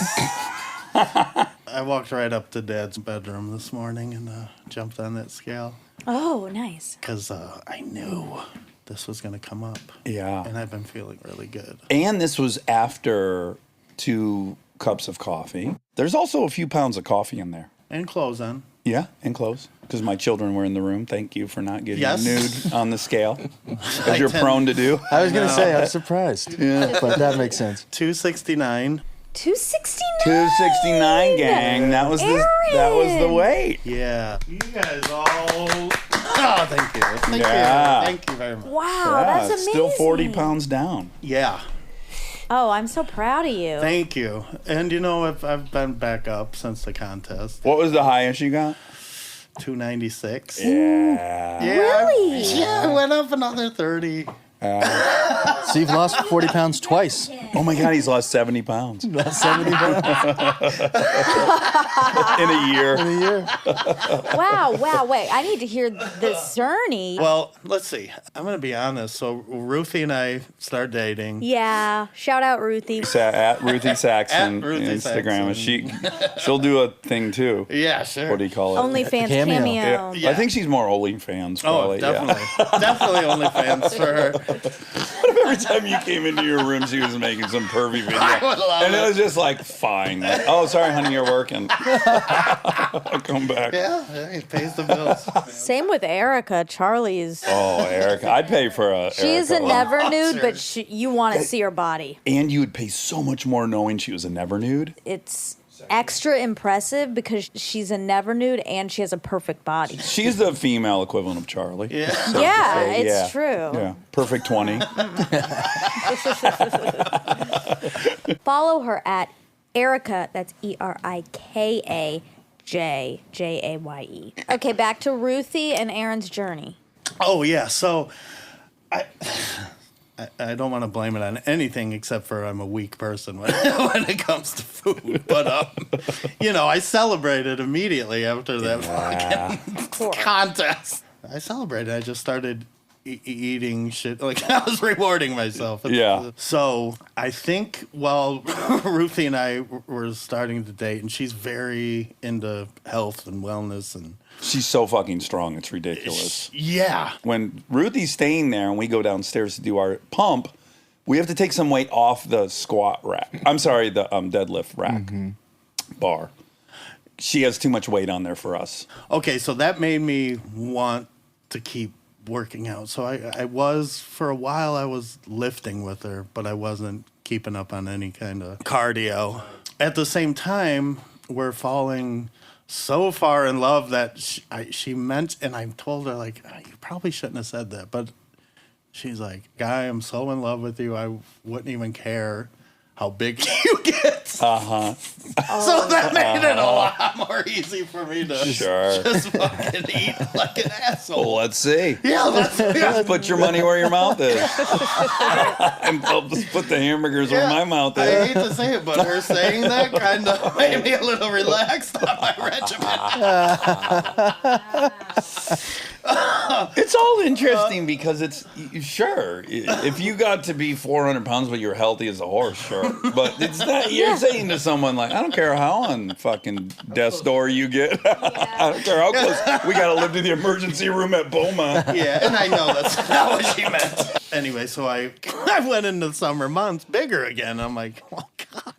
Speaker 7: I walked right up to Dad's bedroom this morning and jumped on that scale
Speaker 2: Oh, nice.
Speaker 7: because I knew this was going to come up.
Speaker 1: Yeah.
Speaker 7: And I've been feeling really good.
Speaker 1: And this was after 2 cups of coffee. There's also a few pounds of coffee in there.
Speaker 7: And clothes on.
Speaker 1: Yeah, and clothes. Because my children were in the room. Thank you for not getting
Speaker 7: Yes.
Speaker 1: nude on the scale, as
Speaker 7: I
Speaker 1: you're
Speaker 7: tend-
Speaker 1: prone to do.
Speaker 9: I was going to say, I was surprised.
Speaker 1: Yeah.
Speaker 9: But that makes sense.
Speaker 7: 269.
Speaker 2: 269.
Speaker 1: 269, gang. That was the weight.
Speaker 7: Yeah. You guys all. Oh, thank you. Thank
Speaker 1: Yeah.
Speaker 7: you. Thank you very much.
Speaker 2: Wow,
Speaker 1: Yeah,
Speaker 2: that's
Speaker 1: it's
Speaker 2: amazing.
Speaker 1: still 40 pounds down.
Speaker 7: Yeah.
Speaker 2: Oh, I'm so proud of you.
Speaker 7: Thank you. And you know, I've been back up since the contest.
Speaker 1: What was the highest you got?
Speaker 7: 296.
Speaker 1: Yeah.
Speaker 7: Yeah.
Speaker 2: Really?
Speaker 7: Yeah, I went up another 30.
Speaker 9: So you've lost 40 pounds twice.
Speaker 1: Oh my God, he's lost 70 pounds
Speaker 9: That's 70 pounds
Speaker 1: in a year.
Speaker 9: in a year.
Speaker 2: Wow. Wait, I need to hear this journey.
Speaker 7: Well, let's see. I'm going to be honest. So Ruthie and I start dating.
Speaker 2: Yeah. Shout out Ruthie.
Speaker 1: At Ruthie Saxon
Speaker 7: At Ruthie
Speaker 1: Instagram.
Speaker 7: Saxon.
Speaker 1: She'll do a thing too.
Speaker 7: Yeah, sure.
Speaker 1: What do you call it?
Speaker 2: OnlyFans
Speaker 9: Cameo.
Speaker 2: cameo.
Speaker 1: Yeah. I think she's more OnlyFans
Speaker 7: Oh,
Speaker 1: probably. Yeah.
Speaker 7: definitely. Definitely OnlyFans for her.
Speaker 1: Every time you came into your room, she was making some pervy video.
Speaker 7: would love
Speaker 1: And it
Speaker 7: it.
Speaker 1: was just like, fine. Like, oh, sorry, honey, you're working. I'll come back.
Speaker 7: Yeah, it pays the bills.
Speaker 2: Same with Erica. Charlie's.
Speaker 1: Oh, Erica. I'd pay for a
Speaker 2: She is a
Speaker 1: Erica one.
Speaker 2: never nude,
Speaker 7: Sure.
Speaker 2: but you want to see her body.
Speaker 1: And you would pay so much more knowing she was a never nude.
Speaker 2: It's extra impressive because she's a never nude and she has a perfect body.
Speaker 1: She's the female equivalent of Charlie.
Speaker 7: Yeah.
Speaker 1: So
Speaker 2: Yeah,
Speaker 1: to say,
Speaker 2: it's true.
Speaker 1: Yeah, perfect 20.
Speaker 2: Follow her at Erica. That's ErikaJaye. Okay, back to Ruthie and Aaron's journey.
Speaker 7: Oh, yeah. So I don't want to blame it on anything except for I'm a weak person when it comes to food. But, you know, I celebrated immediately after that fucking contest. I celebrated. I just started eating shit. Like, I was rewarding myself.
Speaker 1: Yeah.
Speaker 7: So I think while Ruthie and I were starting to date, and she's very into health and wellness and
Speaker 1: She's so fucking strong, it's ridiculous.
Speaker 7: yeah.
Speaker 1: When Ruthie's staying there and we go downstairs to do our pump, we have to take some weight off the squat rack. I'm sorry, the deadlift rack bar. She has too much weight on there for us.
Speaker 7: Okay, so that made me want to keep working out. So I was, for a while, I was lifting with her, but I wasn't keeping up on any kind of cardio. At the same time, we're falling so far in love that she meant, and I told her, like, "Oh, you probably shouldn't have said that. But she's like, Guy, I'm so in love with you, I wouldn't even care how big you get. So that made it a lot more easy for me to
Speaker 1: Sure.
Speaker 7: just fucking eat like an asshole.
Speaker 1: Well, let's see.
Speaker 7: Yeah,
Speaker 1: Just put your money where your mouth is. And I'll just put the hamburgers where my mouth
Speaker 7: I
Speaker 1: is.
Speaker 7: hate to say it, but her saying that kind of made me a little relaxed on my regimen.
Speaker 1: It's all interesting because it's sure if you got to be 400 pounds but you're healthy as a horse, sure. But it's not. You're saying to someone like, I don't care how on fucking death's door you get. I don't care how close. We got to live to the emergency room at Beaumont.
Speaker 7: Yeah, and I know that's not what she meant. Anyway, so I went into the summer months bigger again. I'm like, oh God.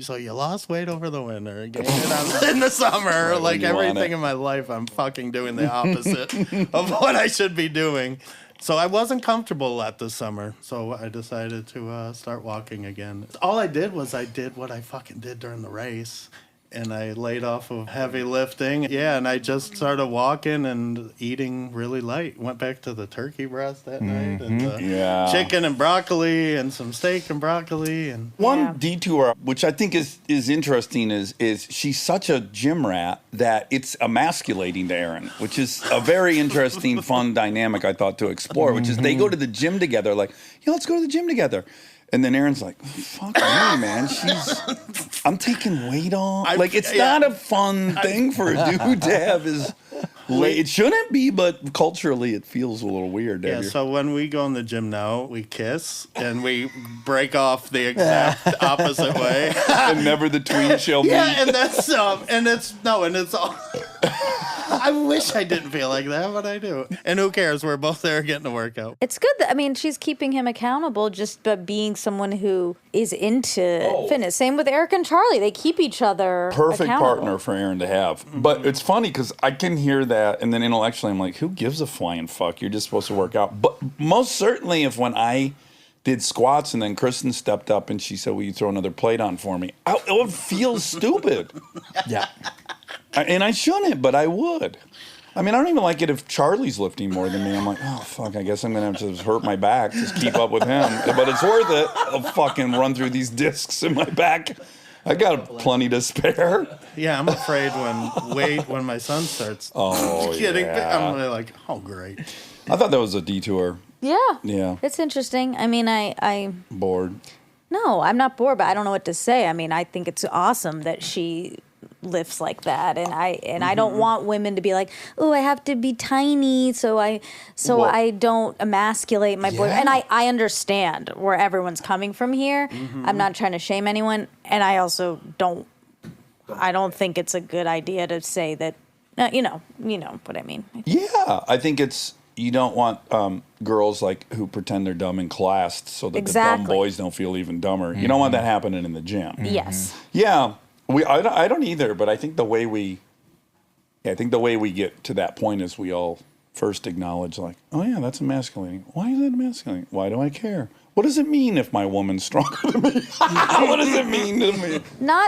Speaker 7: So you lost weight over the winter, gained it in the summer.
Speaker 1: Right,
Speaker 7: like
Speaker 1: when you want
Speaker 7: everything
Speaker 1: it.
Speaker 7: in my life, I'm fucking doing the opposite of what I should be doing. So I wasn't comfortable that this summer. So I decided to start walking again. All I did was I did what I fucking did during the race. And I laid off of heavy lifting. Yeah, and I just started walking and eating really light. Went back to the turkey breast that night and the chicken and broccoli and some steak and broccoli. And
Speaker 1: One detour, which I think is interesting, is she's such a gym rat that it's emasculating to Erin, which is a very interesting, fun dynamic I thought to explore, which is they go to the gym together, like, yeah, let's go to the gym together. And then Erin's like, fuck me, man. I'm taking weight off. Like, it's not a fun thing for a dude to have it shouldn't be, but culturally it feels a little weird.
Speaker 7: yeah, so when we go in the gym now, we kiss and we break off the exact opposite way.
Speaker 1: And never the tween shall meet.
Speaker 7: Yeah, and that's it's all. I wish I didn't feel like that, but I do. And who cares? We're both there getting a workout.
Speaker 2: It's good that, I mean, she's keeping him accountable just by being someone who is into fitness. Same with Eric and Charlie. They keep each other
Speaker 1: Perfect
Speaker 2: accountable.
Speaker 1: partner for Erin to have. But it's funny because I can hear that, and then intellectually I'm like, who gives a flying fuck? You're just supposed to work out. But most certainly if when I did squats and then Kristen stepped up and she said, will you throw another plate on for me? It would feel stupid.
Speaker 9: Yeah.
Speaker 1: And I shouldn't, but I would. I mean, I don't even like it if Charlie's lifting more than me. I'm like, oh, fuck, I guess I'm going to have to hurt my back to keep up with him. But it's worth it. I'll fucking run through these discs in my back. I got plenty to spare.
Speaker 7: Yeah, I'm afraid when my son starts getting big, I'm really like, oh, great.
Speaker 1: I thought that was a detour.
Speaker 2: Yeah.
Speaker 1: Yeah.
Speaker 2: It's interesting. I mean, I
Speaker 1: Bored.
Speaker 2: no, I'm not bored, but I don't know what to say. I mean, I think it's awesome that she lifts like that, and I don't want women to be like, oh, I have to be tiny so I don't emasculate my boyfriend. And I understand where everyone's coming from here. I'm not trying to shame anyone, and I also don't think it's a good idea to say that. You know what I mean.
Speaker 1: Yeah, I think it's you don't want girls like who pretend they're dumb in class so that the dumb boys don't feel even dumber. You don't want that happening in the gym.
Speaker 2: Yes.
Speaker 1: Yeah. I don't either, but I think the way we get to that point is we all first acknowledge like, oh yeah, that's emasculating. Why is that emasculating? Why do I care? What does it mean if my woman's stronger than me? What does it mean to me?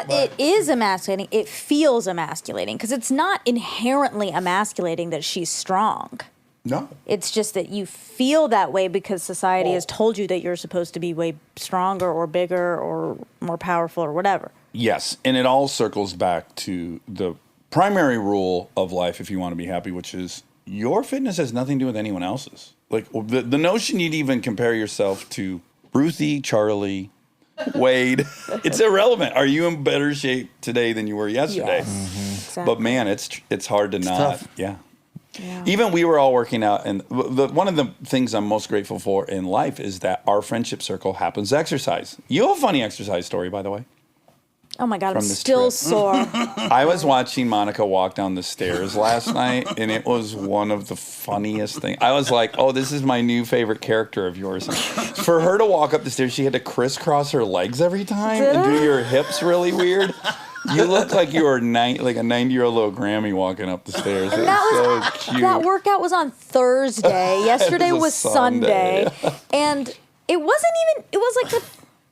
Speaker 2: It is emasculating. It feels emasculating because it's not inherently emasculating that she's strong.
Speaker 1: No.
Speaker 2: It's just that you feel that way because society has told you that you're supposed to be way stronger or bigger or more powerful or whatever.
Speaker 1: Yes, and it all circles back to the primary rule of life if you want to be happy, which is your fitness has nothing to do with anyone else's. Like the notion you'd even compare yourself to Ruthie, Charlie, Wade, it's irrelevant. Are you in better shape today than you were yesterday?
Speaker 2: Yes. Exactly.
Speaker 1: But man, it's hard to not.
Speaker 9: tough.
Speaker 1: Yeah. Even we were all working out, and one of the things I'm most grateful for in life is that our friendship circle happens to exercise. You have a funny exercise story, by the way.
Speaker 2: Oh my God, I'm
Speaker 1: From this
Speaker 2: still
Speaker 1: trip.
Speaker 2: sore.
Speaker 1: I was watching Monica walk down the stairs last night, and it was one of the funniest things. I was like, oh, this is my new favorite character of yours. For her to walk up the stairs, she had to crisscross her legs every time and do your hips really weird. You look like you were like a 90-year-old little Grammy walking up the stairs. It was so cute.
Speaker 2: That workout was on Thursday. Yesterday was Sunday. And it was like the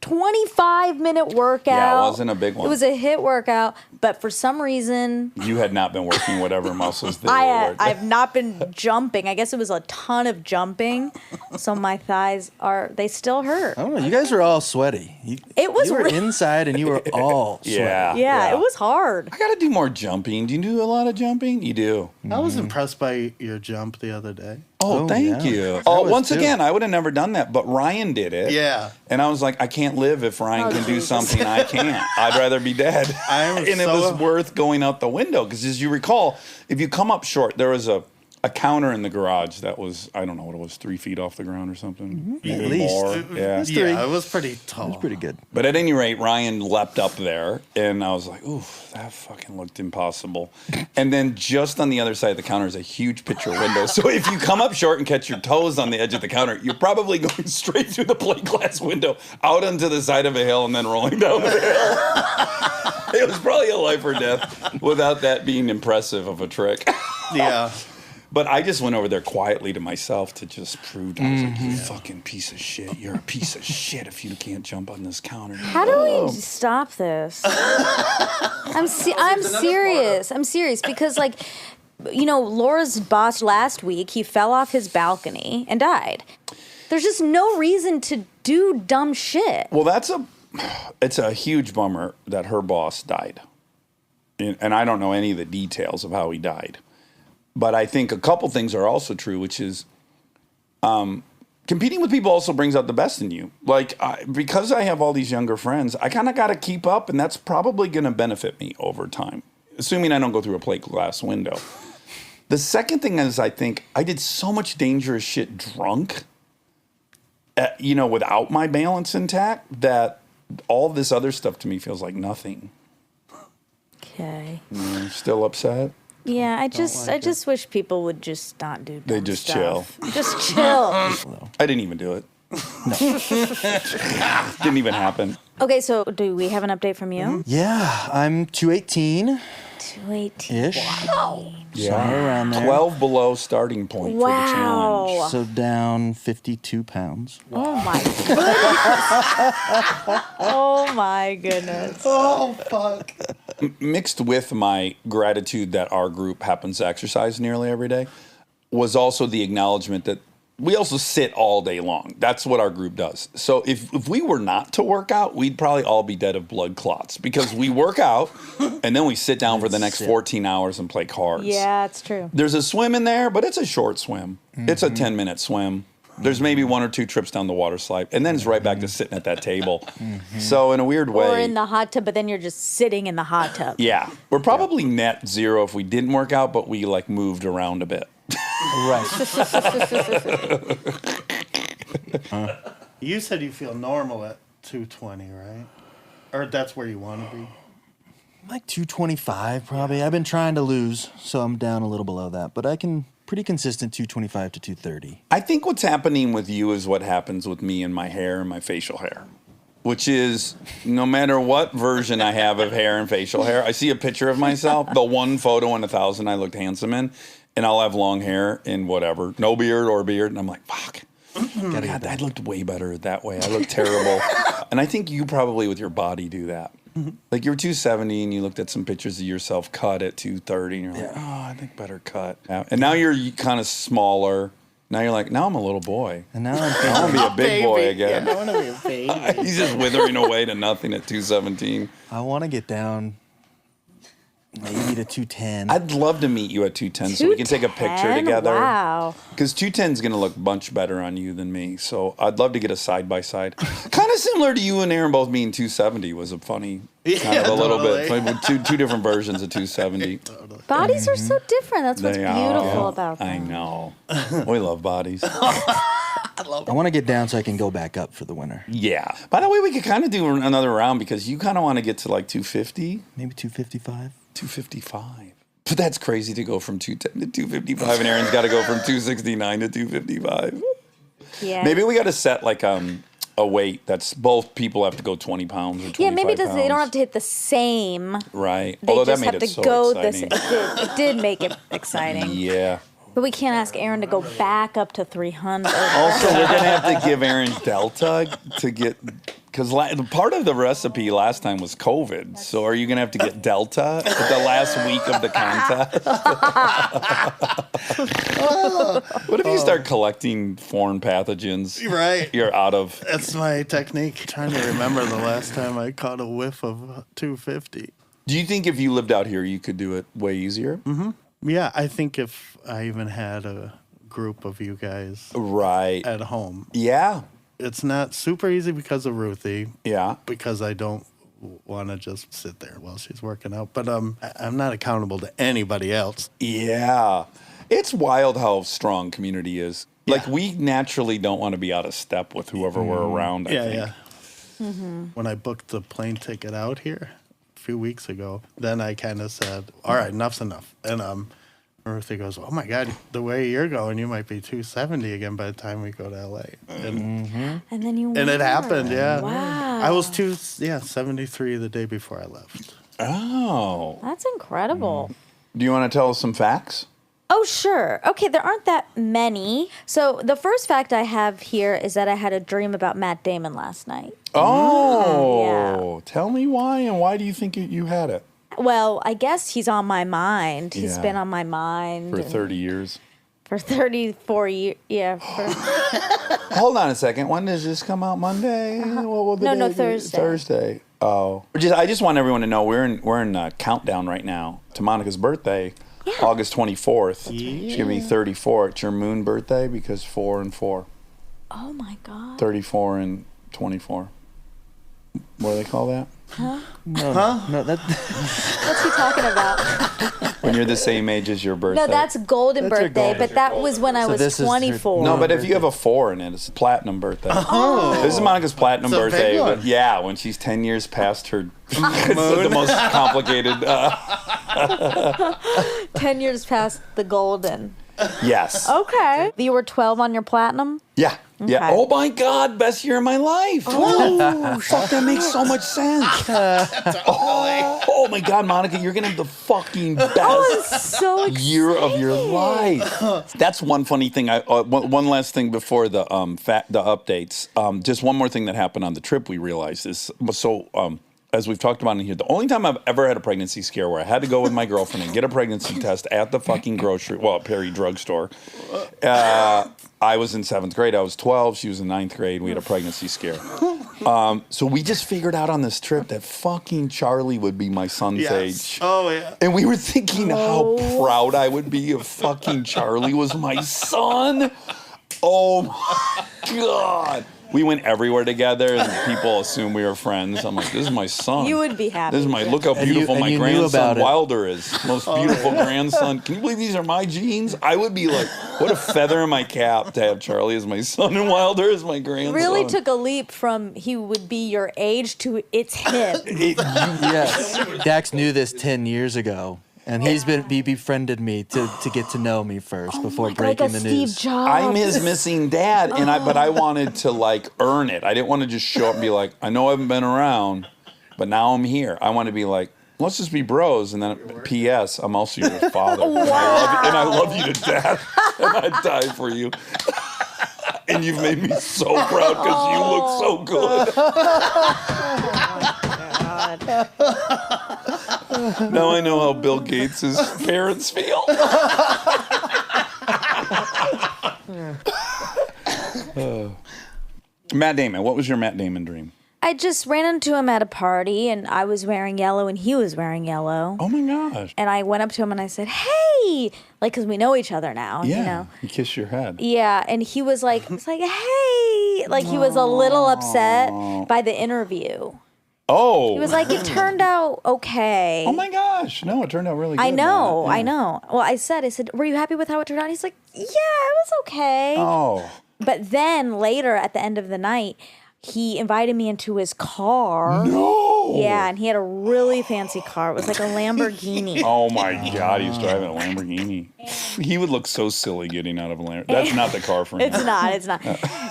Speaker 2: 25-minute workout.
Speaker 1: Yeah, it wasn't a big one.
Speaker 2: It was a HIIT workout, but for some reason,
Speaker 1: You had not been working whatever muscles they were.
Speaker 2: I've not been jumping. I guess it was a ton of jumping, so my thighs they still hurt.
Speaker 9: I don't know. You guys were all sweaty.
Speaker 2: It was
Speaker 9: You were
Speaker 2: re-
Speaker 9: inside and you were all sweaty.
Speaker 2: Yeah, it was hard.
Speaker 1: I got to do more jumping. Do you do a lot of jumping? You do.
Speaker 7: I was impressed by your jump the other day.
Speaker 1: Oh, thank
Speaker 9: yeah.
Speaker 1: you.
Speaker 9: I
Speaker 1: Oh,
Speaker 9: was
Speaker 1: once
Speaker 9: too.
Speaker 1: again, I would have never done that, but Ryan did it.
Speaker 7: Yeah.
Speaker 1: And I was like, I can't live if Ryan can do
Speaker 2: Jesus.
Speaker 1: something I can't. I'd rather be dead.
Speaker 7: I'm
Speaker 1: And it
Speaker 7: so-
Speaker 1: was worth going out the window because, as you recall, if you come up short, there was a counter in the garage that was, I don't know what it was, 3 feet off the ground or something. Maybe
Speaker 9: At least.
Speaker 1: more. Yeah.
Speaker 7: Yeah, it was pretty tall.
Speaker 9: It was pretty good.
Speaker 1: But at any rate, Ryan leapt up there, and I was like, ooh, that fucking looked impossible. And then just on the other side of the counter is a huge picture window. So if you come up short and catch your toes on the edge of the counter, you're probably going straight through the plate glass window, out onto the side of a hill, and then rolling down the hill. It was probably a life or death without that being impressive of a trick.
Speaker 7: Yeah.
Speaker 1: But I just went over there quietly to myself to just prove to I was like, you fucking piece of shit. You're a piece of shit if you can't jump on this counter.
Speaker 2: How do we stop this? I'm serious. I'm serious because, like, Laura's boss last week, he fell off his balcony and died. There's just no reason to do dumb shit.
Speaker 1: Well, it's a huge bummer that her boss died. And I don't know any of the details of how he died. But I think a couple things are also true, which is competing with people also brings out the best in you. Like, because I have all these younger friends, I kind of got to keep up, and that's probably going to benefit me over time, assuming I don't go through a plate glass window. The second thing is I think I did so much dangerous shit drunk, without my balance intact, that all this other stuff to me feels like nothing.
Speaker 2: Okay.
Speaker 1: You're still upset?
Speaker 2: Yeah, I just wish people would just not do dumb
Speaker 1: They just
Speaker 2: stuff.
Speaker 1: chill.
Speaker 2: Just chill.
Speaker 1: I didn't even do it. Didn't even happen.
Speaker 2: Okay, so do we have an update from you?
Speaker 9: Yeah, I'm 218
Speaker 2: 218.
Speaker 9: ish.
Speaker 2: Wow.
Speaker 9: Somewhere around there.
Speaker 1: 12 below starting point for the challenge.
Speaker 2: Wow.
Speaker 9: So down 52 pounds.
Speaker 2: Oh my goodness. Oh my goodness.
Speaker 7: Oh, fuck.
Speaker 1: Mixed with my gratitude that our group happens to exercise nearly every day was also the acknowledgement that we also sit all day long. That's what our group does. So if we were not to work out, we'd probably all be dead of blood clots because we work out and then we sit down for the next 14 hours and play cards.
Speaker 2: Yeah, it's true.
Speaker 1: There's a swim in there, but it's a short swim. It's a 10-minute swim. There's maybe 1 or 2 trips down the water slide, and then it's right back to sitting at that table. So in a weird way,
Speaker 2: Or in the hot tub, but then you're just sitting in the hot tub.
Speaker 1: yeah, we're probably net zero if we didn't work out, but we moved around a bit.
Speaker 9: Right.
Speaker 7: You said you feel normal at 220, right? Or that's where you want to be?
Speaker 9: Like 225 probably. I've been trying to lose, so I'm down a little below that. But I can pretty consistent 225 to 230.
Speaker 1: I think what's happening with you is what happens with me and my hair and my facial hair, which is no matter what version I have of hair and facial hair, I see a picture of myself, the one photo in 1,000 I looked handsome in, and I'll have long hair and whatever, no beard or beard, and I'm like, fuck. God, I looked way better that way. I look terrible. And I think you probably with your body do that. Like you were 270 and you looked at some pictures of yourself cut at 230 and you're like, oh, I think better cut. And now you're kind of smaller. Now you're like, now I'm a little boy.
Speaker 9: And now I'm
Speaker 1: I want to be a big boy again.
Speaker 7: Yeah, I want to be a baby.
Speaker 1: He's just withering away to nothing at 217.
Speaker 9: I want to get down maybe to 210.
Speaker 1: I'd love to meet you at 210 so we can take a picture
Speaker 2: 210?
Speaker 1: together.
Speaker 2: Wow.
Speaker 1: Because 210 is going to look much better on you than me. So I'd love to get a side-by-side. Kind of similar to you and Aaron both being 270 was a funny, kind of a little bit.
Speaker 7: totally.
Speaker 1: Two different versions of 270.
Speaker 2: Bodies are so different. That's what's
Speaker 1: They
Speaker 2: beautiful
Speaker 1: are.
Speaker 2: about them.
Speaker 1: I know. We love bodies.
Speaker 9: I want to get down so I can go back up for the winter.
Speaker 1: Yeah. By the way, we could kind of do another round because you kind of want to get to like 250.
Speaker 9: Maybe 255.
Speaker 1: 255. But that's crazy to go from 210 to 255, and Aaron's got to go from 269 to 255.
Speaker 2: Yeah.
Speaker 1: Maybe we got to set like a weight that's both people have to go 20 pounds or 25
Speaker 2: Yeah, maybe
Speaker 1: pounds.
Speaker 2: they don't have to hit the same.
Speaker 1: Right.
Speaker 2: They
Speaker 1: Although that
Speaker 2: just
Speaker 1: made
Speaker 2: have
Speaker 1: it
Speaker 2: to
Speaker 1: so
Speaker 2: go
Speaker 1: exciting.
Speaker 2: it did make it exciting.
Speaker 1: Yeah.
Speaker 2: But we can't ask Aaron to go back up to 300.
Speaker 1: Also, we're going to have to give Aaron Delta to get Because part of the recipe last time was COVID. So are you going to have to get Delta at the last week of the contest? What if you start collecting foreign pathogens?
Speaker 7: Right.
Speaker 1: You're out of...
Speaker 7: That's my technique. Trying to remember the last time I caught a whiff of 250.
Speaker 1: Do you think if you lived out here, you could do it way easier?
Speaker 7: Mm-hmm. Yeah, I think if I even had a group of you guys
Speaker 1: right
Speaker 7: at home.
Speaker 1: Yeah.
Speaker 7: It's not super easy because of Ruthie.
Speaker 1: Yeah.
Speaker 7: Because I don't want to just sit there while she's working out. But I'm not accountable to anybody else.
Speaker 1: Yeah. It's wild how strong community is. Yeah. Like, we naturally don't want to be out of step with whoever we're around, I think.
Speaker 7: Yeah. Mm-hmm. When I booked the plane ticket out here a few weeks ago, then I kind of said, all right, enough's enough. And Ruthie goes, oh, my God, the way you're going, you might be 270 again by the time we go to L.A. And
Speaker 2: then you
Speaker 7: and it happened, yeah.
Speaker 2: Wow.
Speaker 7: I was 73 the day before I left.
Speaker 1: Oh.
Speaker 2: That's incredible.
Speaker 1: Do you want to tell us some facts?
Speaker 2: Oh, sure. Okay, there aren't that many. So the first fact I have here is that I had a dream about Matt Damon last night.
Speaker 1: Oh.
Speaker 2: Yeah.
Speaker 1: Tell me why, and why do you think you had it?
Speaker 2: Well, I guess he's on my mind. He's been on my mind.
Speaker 1: For 30 years.
Speaker 2: For 34 years. Yeah.
Speaker 1: Hold on a second. When does this come out? Monday? What will the day be?
Speaker 2: Thursday.
Speaker 1: Thursday. Oh. I just want everyone to know we're in countdown right now to Monica's birthday, August 24th. She's going to be 34. It's your moon birthday because 4 and 4.
Speaker 2: Oh, my God.
Speaker 1: 34 and 24. What do they call that?
Speaker 2: Huh?
Speaker 9: No, that.
Speaker 2: What's he talking about?
Speaker 1: When you're the same age as your birthday.
Speaker 2: No, that's golden
Speaker 9: That's your
Speaker 2: birthday,
Speaker 9: golden.
Speaker 2: but that was when I
Speaker 9: So
Speaker 2: was
Speaker 9: this is
Speaker 2: 24.
Speaker 1: No, but if you have a 4 in it, it's a platinum birthday. Oh. This is Monica's platinum
Speaker 7: It's a big
Speaker 1: birthday.
Speaker 7: one.
Speaker 1: But yeah, when she's 10 years past her, it's the most complicated.
Speaker 2: 10 years past the golden.
Speaker 1: Yes.
Speaker 2: Okay. You were 12 on your platinum?
Speaker 1: Yeah. Yeah.
Speaker 2: Okay.
Speaker 1: Oh my God, best year of my life. Oh, fuck, that makes so much sense. Oh my God, Monica, you're gonna have the fucking best
Speaker 2: I'm so excited.
Speaker 1: year of your life. That's one funny thing. One last thing before the updates. Just one more thing that happened on the trip. We realized is as we've talked about in here, the only time I've ever had a pregnancy scare where I had to go with my girlfriend and get a pregnancy test at the fucking Perry drugstore. I was in 7th grade. I was 12. She was in 9th grade. We had a pregnancy scare. So we just figured out on this trip that fucking Charlie would be my son's age.
Speaker 7: Oh, yeah.
Speaker 1: And we were thinking how proud I would be if fucking Charlie was my son. Oh, my God. We went everywhere together, and people assume we were friends. I'm like, this is my son.
Speaker 2: You would be happy.
Speaker 1: This is look how beautiful my
Speaker 9: you knew
Speaker 1: grandson
Speaker 9: about it.
Speaker 1: Wilder is. Most beautiful grandson. Can you believe these are my genes? I would be like, what a feather in my cap to have Charlie as my son and Wilder as my grandson.
Speaker 2: Really took a leap from he would be your age to it's him.
Speaker 9: Yes. Dax knew this 10 years ago. And he befriended me to get to know me first before breaking
Speaker 2: like a
Speaker 9: the news.
Speaker 2: Steve Jobs.
Speaker 1: I'm his missing dad, and but I wanted to earn it. I didn't want to just show up and be like, I know I haven't been around, but now I'm here. I want to be like, let's just be bros, and then P.S. I'm also your father, and I love you to death, and I'd die for you. And you've made me so proud because you look so good. Now I know how Bill Gates' parents feel. Matt Damon, what was your Matt Damon dream?
Speaker 2: I just ran into him at a party, and I was wearing yellow, and he was wearing yellow.
Speaker 1: Oh my gosh.
Speaker 2: And I went up to him and I said, hey, because we know each other now,
Speaker 1: Yeah,
Speaker 2: you know.
Speaker 1: he kissed your head.
Speaker 2: Yeah, and he was like, hey, he was a little upset by the interview.
Speaker 1: Oh.
Speaker 2: He was like, it turned out okay.
Speaker 1: Oh my gosh. No, it turned out really good.
Speaker 2: I know,
Speaker 1: man. Yeah.
Speaker 2: I know. Well, I said, were you happy with how it turned out? He's like, yeah, it was okay.
Speaker 1: Oh.
Speaker 2: But then later at the end of the night, he invited me into his car.
Speaker 1: No.
Speaker 2: Yeah, and he had a really fancy car. It was like a Lamborghini.
Speaker 1: Oh my God, he was driving a Lamborghini. He would look so silly getting out of a Lamborghini. That's not the car for him.
Speaker 2: It's not.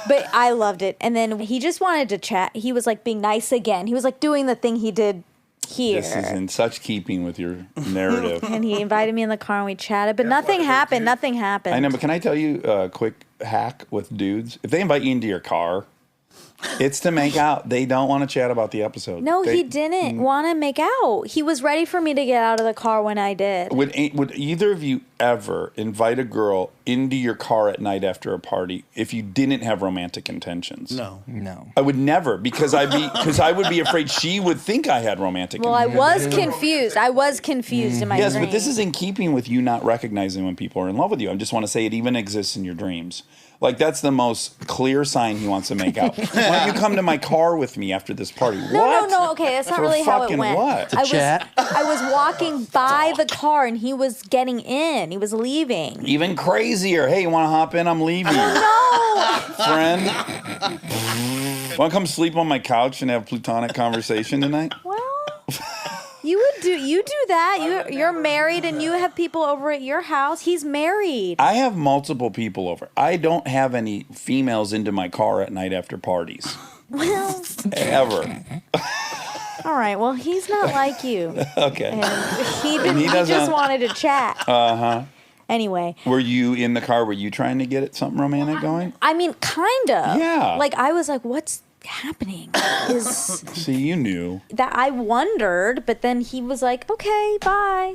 Speaker 2: But I loved it. And then he just wanted to chat. He was like being nice again. He was like doing the thing he did here.
Speaker 1: This is in such keeping with your narrative.
Speaker 2: And he invited me in the car and we chatted, but nothing happened. Nothing happened.
Speaker 1: I know, but can I tell you a quick hack with dudes? If they invite you into your car, It's to make out. They don't want to chat about the episode.
Speaker 2: No,
Speaker 1: They-
Speaker 2: he didn't want to make out. He was ready for me to get out of the car when I did.
Speaker 1: Would either of you ever invite a girl into your car at night after a party if you didn't have romantic intentions?
Speaker 7: No.
Speaker 1: I would never because I would be afraid she would think I had romantic
Speaker 2: Well, I
Speaker 1: intentions.
Speaker 2: was confused. I was confused in my
Speaker 1: Yes,
Speaker 2: dream.
Speaker 1: but this is in keeping with you not recognizing when people are in love with you. I just want to say it even exists in your dreams. Like, that's the most clear sign he wants to make out. Why don't you come to my car with me after this party?
Speaker 2: No. Okay, that's not
Speaker 1: For
Speaker 2: really how it
Speaker 1: fucking
Speaker 2: went.
Speaker 1: what?
Speaker 2: I
Speaker 9: chat?
Speaker 2: was walking by the car and he was getting in. He was leaving.
Speaker 1: Even crazier. Hey, you want to hop in? I'm leaving.
Speaker 2: No.
Speaker 1: Friend. Want to come sleep on my couch and have platonic conversation tonight?
Speaker 2: Well, you do that. You're married and you have people over at your house. He's married.
Speaker 1: I have multiple people over. I don't have any females into my car at night after parties.
Speaker 2: Well,
Speaker 1: Ever.
Speaker 2: all right. Well, he's not like you.
Speaker 1: Okay.
Speaker 2: And he
Speaker 1: doesn't-
Speaker 2: just wanted to chat. Anyway,
Speaker 1: Were you in the car? Were you trying to get something romantic going?
Speaker 2: I mean, kind of.
Speaker 1: Yeah.
Speaker 2: Like, I was like, what's happening? Is
Speaker 1: See, you knew.
Speaker 2: that I wondered, but then he was like, okay, bye.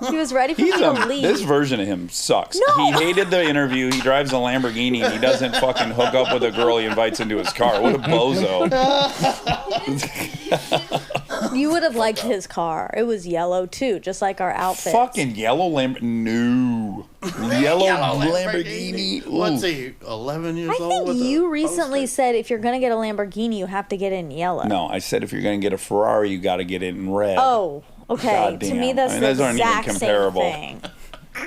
Speaker 2: He was ready for me to leave.
Speaker 1: This version of him sucks.
Speaker 2: No.
Speaker 1: He hated the interview. He drives a Lamborghini and he doesn't fucking hook up with a girl he invites into his car. What a bozo.
Speaker 2: You would have liked his car. It was yellow too, just like our outfits.
Speaker 1: Fucking yellow No. Yellow Lamborghini. Ooh.
Speaker 7: What's he, 11 years
Speaker 2: I
Speaker 7: old?
Speaker 2: think you recently said if you're gonna get a Lamborghini, you have to get it in yellow.
Speaker 1: No, I said if you're going to get a Ferrari, you got to get it in red.
Speaker 2: Oh, okay.
Speaker 1: Goddamn.
Speaker 2: To me, that's
Speaker 1: I mean,
Speaker 2: the
Speaker 1: those aren't even
Speaker 2: exact same
Speaker 1: comparable.
Speaker 2: thing.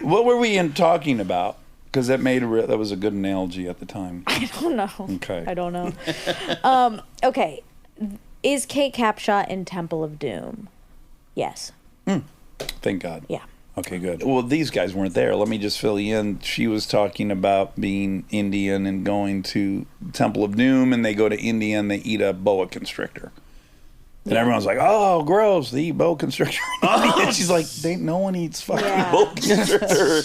Speaker 1: What were we talking about? Because that that was a good analogy at the time.
Speaker 2: I don't know.
Speaker 1: Okay.
Speaker 2: I don't know. Okay. Is Kate Capshaw in Temple of Doom? Yes.
Speaker 1: Thank God.
Speaker 2: Yeah.
Speaker 1: Okay, good. Well, these guys weren't there. Let me just fill you in. She was talking about being Indian and going to Temple of Doom, and they go to India and they eat a boa constrictor. And everyone's like, oh, gross, they eat boa constrictor. And she's like, no one eats fucking
Speaker 2: Yeah.
Speaker 1: boa constrictor.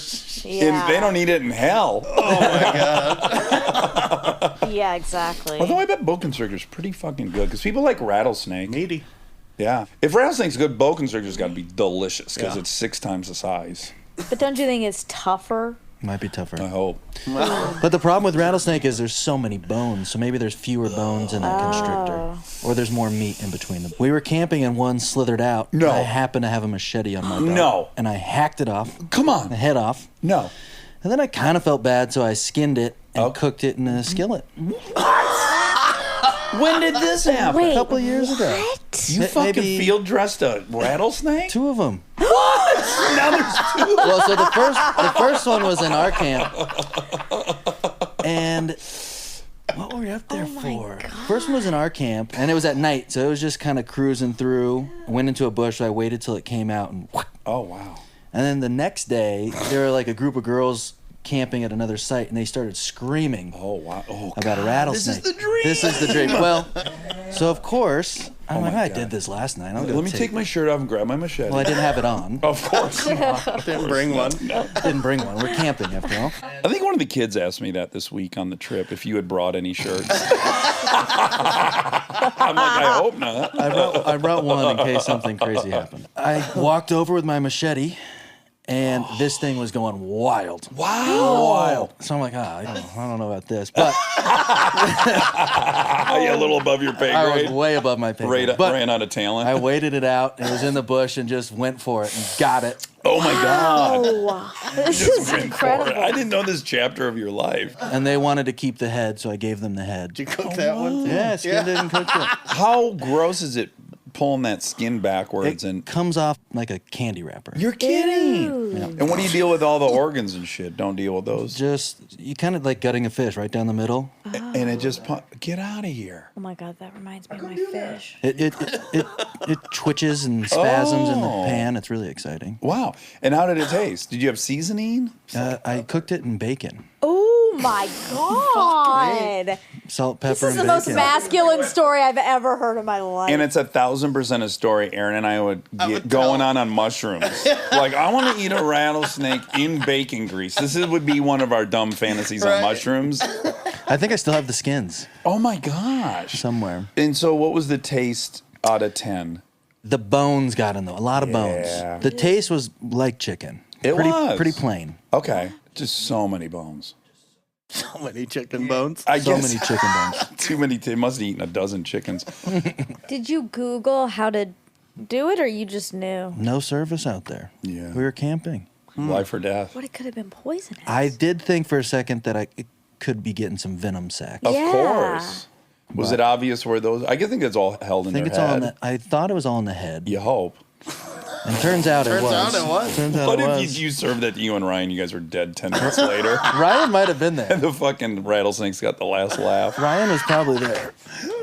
Speaker 2: Yeah.
Speaker 1: And they don't eat it in hell.
Speaker 2: Yeah, exactly.
Speaker 1: Although I bet boa constrictor's pretty fucking good, because people like rattlesnake.
Speaker 7: Meaty.
Speaker 1: Yeah. If rattlesnake's good, boa constrictor's got to be delicious, because it's 6 times the size.
Speaker 2: But don't you think it's tougher?
Speaker 9: Might be tougher.
Speaker 1: I hope.
Speaker 9: But the problem with rattlesnake is there's so many bones, so maybe there's fewer bones in a constrictor, or there's more meat in between them. We were camping and one slithered out.
Speaker 1: No.
Speaker 9: I happened to have a machete on my belt.
Speaker 1: No.
Speaker 9: And I hacked it off,
Speaker 1: Come on.
Speaker 9: the head off,
Speaker 1: No.
Speaker 9: and then I kind of felt bad, so I skinned it and
Speaker 1: Oh.
Speaker 9: cooked it in a skillet.
Speaker 1: When did this happen?
Speaker 2: Wait,
Speaker 9: A couple of years ago.
Speaker 1: You
Speaker 9: Ma-
Speaker 1: fucking
Speaker 9: maybe-
Speaker 1: field dressed a rattlesnake?
Speaker 9: 2 of them.
Speaker 1: What? Now there's 2.
Speaker 9: Well, so the first one was in our camp, and what were we up there for? First one was in our camp, and it was at night, so it was just kind of cruising through. I went into a bush, so I waited till it came out, and
Speaker 1: Oh, wow.
Speaker 9: and then the next day there were like a group of girls camping at another site, and they started screaming
Speaker 1: Oh, wow. Oh,
Speaker 9: about a rattlesnake.
Speaker 1: This is the dream.
Speaker 9: This is the dream. Well, so of course I'm like,
Speaker 1: my
Speaker 9: I
Speaker 1: God.
Speaker 9: did this last night.
Speaker 1: Let me take my shirt off and grab my machete.
Speaker 9: Well, I didn't have it on.
Speaker 1: Of course.
Speaker 7: Didn't bring one.
Speaker 9: Didn't bring one. We're camping after all.
Speaker 1: I think one of the kids asked me that this week on the trip, if you had brought any shirts. I'm like, I hope not.
Speaker 9: I brought one in case something crazy happened. I walked over with my machete, and this thing was going wild.
Speaker 1: Wow.
Speaker 9: Wild. So I'm like, I don't know about this. But
Speaker 1: Are you a little above your pay
Speaker 9: I was
Speaker 1: grade?
Speaker 9: way above my pay grade. But
Speaker 1: Ran out of talent.
Speaker 9: I waited it out. It was in the bush and just went for it and got it.
Speaker 1: Oh, my God.
Speaker 2: Oh, this is incredible.
Speaker 1: I didn't know this chapter of your life.
Speaker 9: And they wanted to keep the head, so I gave them the head.
Speaker 7: Did you cook that one? Too?
Speaker 9: Yeah, skinned it and cooked it.
Speaker 1: How gross is it pulling that skin backwards?
Speaker 9: It
Speaker 1: And
Speaker 9: comes off like a candy wrapper.
Speaker 1: you're kidding. And what do you deal with all the organs and shit? Don't deal with those.
Speaker 9: Just, you kind of like gutting a fish right down the middle.
Speaker 1: And it just get out of here.
Speaker 2: Oh my God, that reminds me of my fish.
Speaker 9: It twitches and spasms in the
Speaker 1: Oh.
Speaker 9: pan. It's really exciting.
Speaker 1: Wow. And how did it taste? Did you have seasoning?
Speaker 9: I cooked it in bacon.
Speaker 2: Oh my God.
Speaker 9: Salt, pepper,
Speaker 2: This is
Speaker 9: and
Speaker 2: the
Speaker 9: bacon.
Speaker 2: most masculine story I've ever heard in my life.
Speaker 1: And it's 1,000% a story Aaron and I would get
Speaker 7: would
Speaker 1: going
Speaker 7: tell.
Speaker 1: on mushrooms. Like, I want to eat a rattlesnake in bacon grease. Would be one of our dumb fantasies on
Speaker 7: Right.
Speaker 1: mushrooms.
Speaker 9: I think I still have the skins
Speaker 1: Oh my gosh.
Speaker 9: somewhere.
Speaker 1: And so what was the taste out of 10?
Speaker 9: The bones got in though. A lot of
Speaker 1: Yeah.
Speaker 9: bones. The taste was like chicken.
Speaker 1: It was.
Speaker 9: Pretty plain.
Speaker 1: Okay. Just so many bones.
Speaker 7: So many chicken bones.
Speaker 1: I
Speaker 9: So
Speaker 1: guess
Speaker 9: many chicken bones.
Speaker 1: too many. They must have eaten a dozen chickens.
Speaker 2: Did you Google how to do it, or you just knew?
Speaker 9: No service out there.
Speaker 1: Yeah.
Speaker 9: We were camping.
Speaker 1: Life or death.
Speaker 2: What, it could have been poisonous.
Speaker 9: I did think for a second that it could be getting some venom sacs.
Speaker 1: Of
Speaker 2: Yeah.
Speaker 1: course. Was it obvious where those? I think it's all held in
Speaker 9: I think
Speaker 1: their
Speaker 9: it's all in
Speaker 1: head.
Speaker 9: the, I thought it was all in the head.
Speaker 1: You hope.
Speaker 9: And turns out it was.
Speaker 7: out it was.
Speaker 9: Turns out
Speaker 1: What
Speaker 9: it
Speaker 1: if
Speaker 9: was.
Speaker 1: you served that to you and Ryan? You guys were dead 10 minutes later.
Speaker 9: Ryan might have been there.
Speaker 1: The fucking rattlesnakes got the last laugh.
Speaker 9: Ryan was probably there.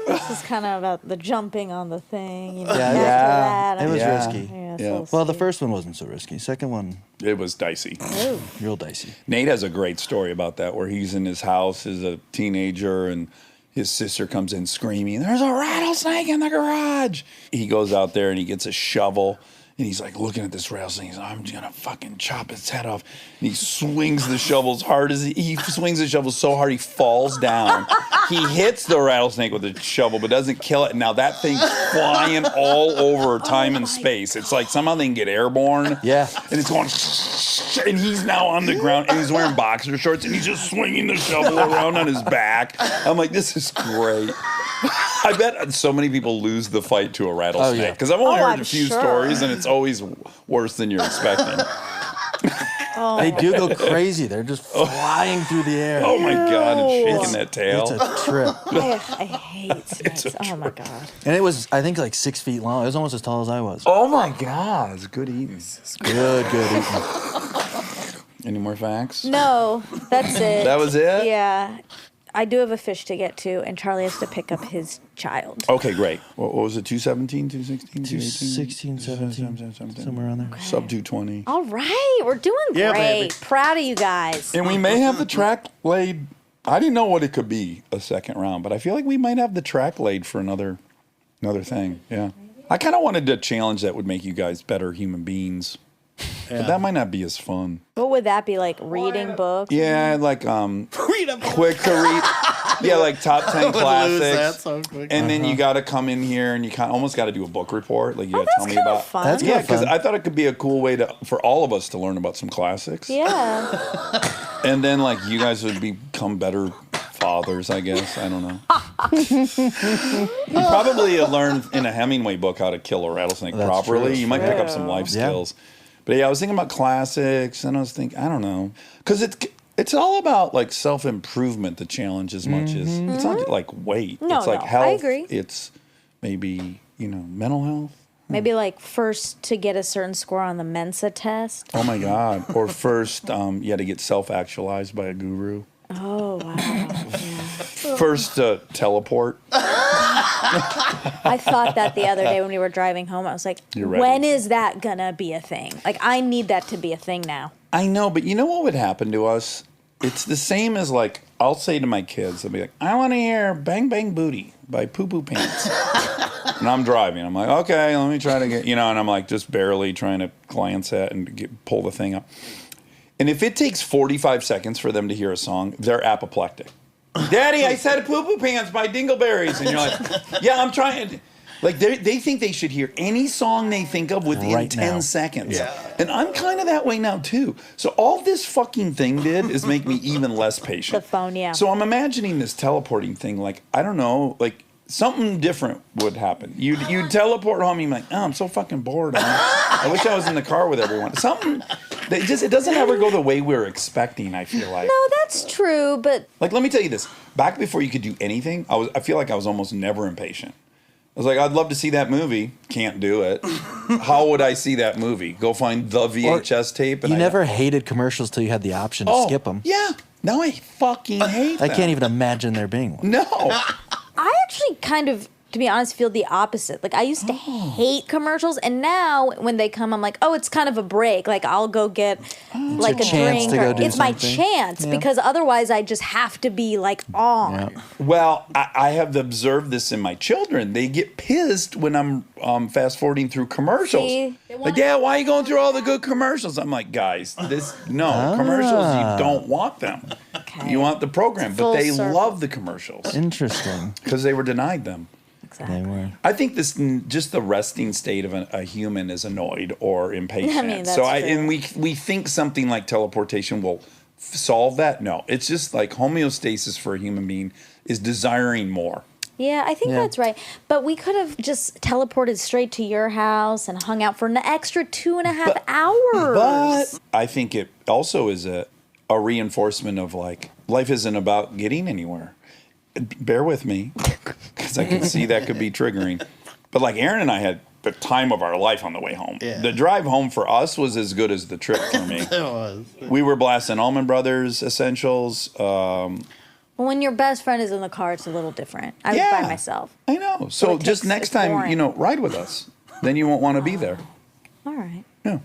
Speaker 2: This is kind of about the jumping on the thing. You know,
Speaker 9: Yeah,
Speaker 2: after
Speaker 9: yeah.
Speaker 2: that,
Speaker 9: It was
Speaker 1: Yeah.
Speaker 9: risky.
Speaker 2: Yeah, it's
Speaker 1: Yeah.
Speaker 2: a little
Speaker 9: Well, the
Speaker 2: steep.
Speaker 9: first one wasn't so risky. Second one,
Speaker 1: It was dicey.
Speaker 2: Ooh.
Speaker 9: real dicey.
Speaker 1: Nate has a great story about that where he's in his house as a teenager and his sister comes in screaming, "There's a rattlesnake in the garage." He goes out there and he gets a shovel and he's like looking at this rattlesnake. He's like, "I'm gonna fucking chop its head off." And he swings the shovel as hard as he swings the shovel so hard he falls down. He hits the rattlesnake with the shovel but doesn't kill it. And now that thing's flying all over time and space. It's like somehow they can get airborne.
Speaker 9: Yeah.
Speaker 1: And it's going, and he's now on the ground and he's wearing boxer shorts and he's just swinging the shovel around on his back. I'm like, this is great. I bet so many people lose the fight to a rattlesnake
Speaker 9: yeah.
Speaker 1: because I've only heard
Speaker 2: I'm
Speaker 1: a few
Speaker 2: sure.
Speaker 1: stories and it's always worse than you're expecting.
Speaker 9: They do go crazy. They're just flying through the air.
Speaker 1: Oh my God, and shaking
Speaker 2: Ew.
Speaker 1: that tail.
Speaker 9: It's a trip.
Speaker 2: I hate snakes. Oh my god.
Speaker 9: And it was, I think, like 6 feet long. It was almost as tall as I was.
Speaker 1: Oh my God, it's good eating.
Speaker 9: Good eating.
Speaker 1: Any more facts?
Speaker 2: No, that's it.
Speaker 1: That was it?
Speaker 2: Yeah. I do have a fish to get to, and Charlie has to pick up his child.
Speaker 1: Okay, great. What was it, 217, 216,
Speaker 9: 216, 17, somewhere around there.
Speaker 1: Sub 220.
Speaker 2: All right, we're doing
Speaker 7: Yeah,
Speaker 2: great.
Speaker 7: baby.
Speaker 2: Proud of you guys.
Speaker 1: And we may have the track laid. I didn't know what it could be a second round, but I feel like we might have the track laid for another thing. Yeah. I kind of wanted to challenge that would make you guys better human beings. But that might not be as fun.
Speaker 2: What would that be like? Reading books?
Speaker 1: Yeah, like
Speaker 7: Read a book.
Speaker 1: quick to read. Yeah, like top 10
Speaker 7: Would lose
Speaker 1: classics.
Speaker 7: that so quick.
Speaker 1: And then you got to come in here and you almost got to do a book report. Like you got to
Speaker 2: that's
Speaker 1: tell me
Speaker 2: kinda
Speaker 1: about.
Speaker 2: fun.
Speaker 9: That's
Speaker 1: Yeah,
Speaker 9: kinda
Speaker 1: because
Speaker 9: fun.
Speaker 1: I thought it could be a cool way for all of us to learn about some classics.
Speaker 2: Yeah.
Speaker 1: And then like you guys would become better fathers, I guess. I don't know. You probably learned in a Hemingway book how to kill a rattlesnake
Speaker 9: That's
Speaker 1: properly.
Speaker 9: true.
Speaker 1: You might pick up some life
Speaker 9: Yeah.
Speaker 1: skills. But yeah, I was thinking about classics, and I was thinking, I don't know, because it's all about like self-improvement. The challenge as much as it's not like weight.
Speaker 2: No,
Speaker 1: it's like
Speaker 2: no, I
Speaker 1: health.
Speaker 2: agree.
Speaker 1: It's maybe mental health.
Speaker 2: Maybe like first to get a certain score on the Mensa test.
Speaker 1: Oh my God! Or first, you had to get self-actualized by a guru.
Speaker 2: Oh wow. Yeah.
Speaker 1: First, teleport.
Speaker 2: I thought that the other day when we were driving home. I was like,
Speaker 1: You're ready.
Speaker 2: when is that gonna be a thing? Like I need that to be a thing now.
Speaker 1: I know, but you know what would happen to us? It's the same as like I'll say to my kids, I'll be like, I want to hear "Bang Bang Booty" by Poo Poo Pants, and I'm driving. I'm like, okay, let me try to get and I'm like just barely trying to glance at and pull the thing up. And if it takes 45 seconds for them to hear a song, they're apoplectic. Daddy, I said "Poo Poo Pants" by Dingleberries, and you're like, yeah, I'm trying. Like they think they should hear any song they think of within
Speaker 9: Right
Speaker 1: 10
Speaker 9: now.
Speaker 1: seconds. Yeah. And I'm kind of that way now too. So all this fucking thing did is make me even less patient.
Speaker 2: The phone, yeah.
Speaker 1: So I'm imagining this teleporting thing, like, I don't know, like something different would happen. You'd teleport home, you'd be like, oh, I'm so fucking bored. I wish I was in the car with everyone. Something that it doesn't ever go the way we're expecting, I feel like.
Speaker 2: No, that's true, but
Speaker 1: Like, let me tell you this. Back before you could do anything, I feel like I was almost never impatient. I was like, I'd love to see that movie. Can't do it. How would I see that movie? Go find the VHS tape? And
Speaker 9: You never hated commercials till you had the option to skip them.
Speaker 1: Yeah. Now I fucking hate
Speaker 9: I
Speaker 1: them.
Speaker 9: can't even imagine there being one.
Speaker 1: No.
Speaker 2: I actually kind of, to be honest, feel the opposite. Like I used to hate commercials, and now when they come, I'm like, oh, it's kind of a break. Like I'll go get like a
Speaker 9: chance
Speaker 2: drink.
Speaker 9: to go do
Speaker 2: It's my
Speaker 9: something.
Speaker 2: chance
Speaker 9: Yeah.
Speaker 2: because otherwise I just have to be like on.
Speaker 9: Yeah.
Speaker 1: Well, I have observed this in my children. They get pissed when I'm fast forwarding through commercials.
Speaker 2: See?
Speaker 1: Like, Dad, why are you going through all the good commercials? I'm like, guys, commercials, you don't want them.
Speaker 2: Okay.
Speaker 1: You want the program, but
Speaker 2: Full
Speaker 1: they
Speaker 2: circle.
Speaker 1: love the commercials
Speaker 9: Interesting.
Speaker 1: because they were denied them.
Speaker 2: Exactly.
Speaker 9: They were.
Speaker 1: I think this just the resting state of a human is annoyed or impatient.
Speaker 2: I mean, that's
Speaker 1: and
Speaker 2: true.
Speaker 1: we think something like teleportation will solve that. No, it's just like homeostasis for a human being is desiring more.
Speaker 2: Yeah, I think
Speaker 9: Yeah.
Speaker 2: that's right. But we could have just teleported straight to your house and hung out for an extra 2.5 hours.
Speaker 1: But I think it also is a reinforcement of like life isn't about getting anywhere. Bear with me, because I can see that could be triggering. But like Aaron and I had the time of our life on the way home.
Speaker 7: Yeah.
Speaker 1: The drive home for us was as good as the trip for me.
Speaker 7: It was.
Speaker 1: We were blasting Allman Brothers essentials.
Speaker 2: Well, when your best friend is in the car, it's a little different. I was
Speaker 1: Yeah.
Speaker 2: by myself.
Speaker 1: I know. So
Speaker 2: it
Speaker 1: just
Speaker 2: takes-
Speaker 1: next
Speaker 2: it's
Speaker 1: time,
Speaker 2: boring.
Speaker 1: ride with us. Then you won't want to be there.
Speaker 2: All right.
Speaker 1: Yeah,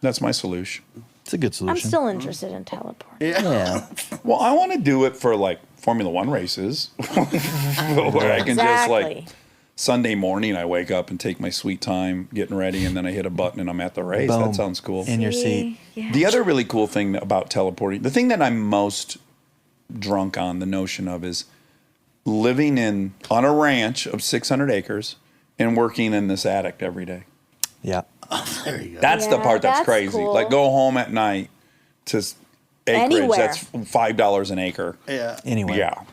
Speaker 1: that's my solution.
Speaker 9: It's a good
Speaker 2: I'm
Speaker 9: solution.
Speaker 2: still interested in teleporting.
Speaker 9: Yeah.
Speaker 1: Well, I want to do it for like Formula One races, where I can just like Sunday morning, I wake up and take my sweet time getting ready, and then I hit a button and I'm at the race.
Speaker 9: Boom.
Speaker 1: That sounds cool.
Speaker 9: In your seat.
Speaker 2: Yeah.
Speaker 1: The other really cool thing about teleporting, the thing that I'm most drunk on the notion of is living on a ranch of 600 acres and working in this attic every day.
Speaker 9: Yeah.
Speaker 7: There you go.
Speaker 1: That's the
Speaker 2: Yeah,
Speaker 1: part that's
Speaker 2: that's
Speaker 1: crazy.
Speaker 2: cool.
Speaker 1: Like go home at night to acreage
Speaker 2: Anywhere.
Speaker 1: that's $5 an acre.
Speaker 7: Yeah.
Speaker 9: Anyway.
Speaker 1: Yeah.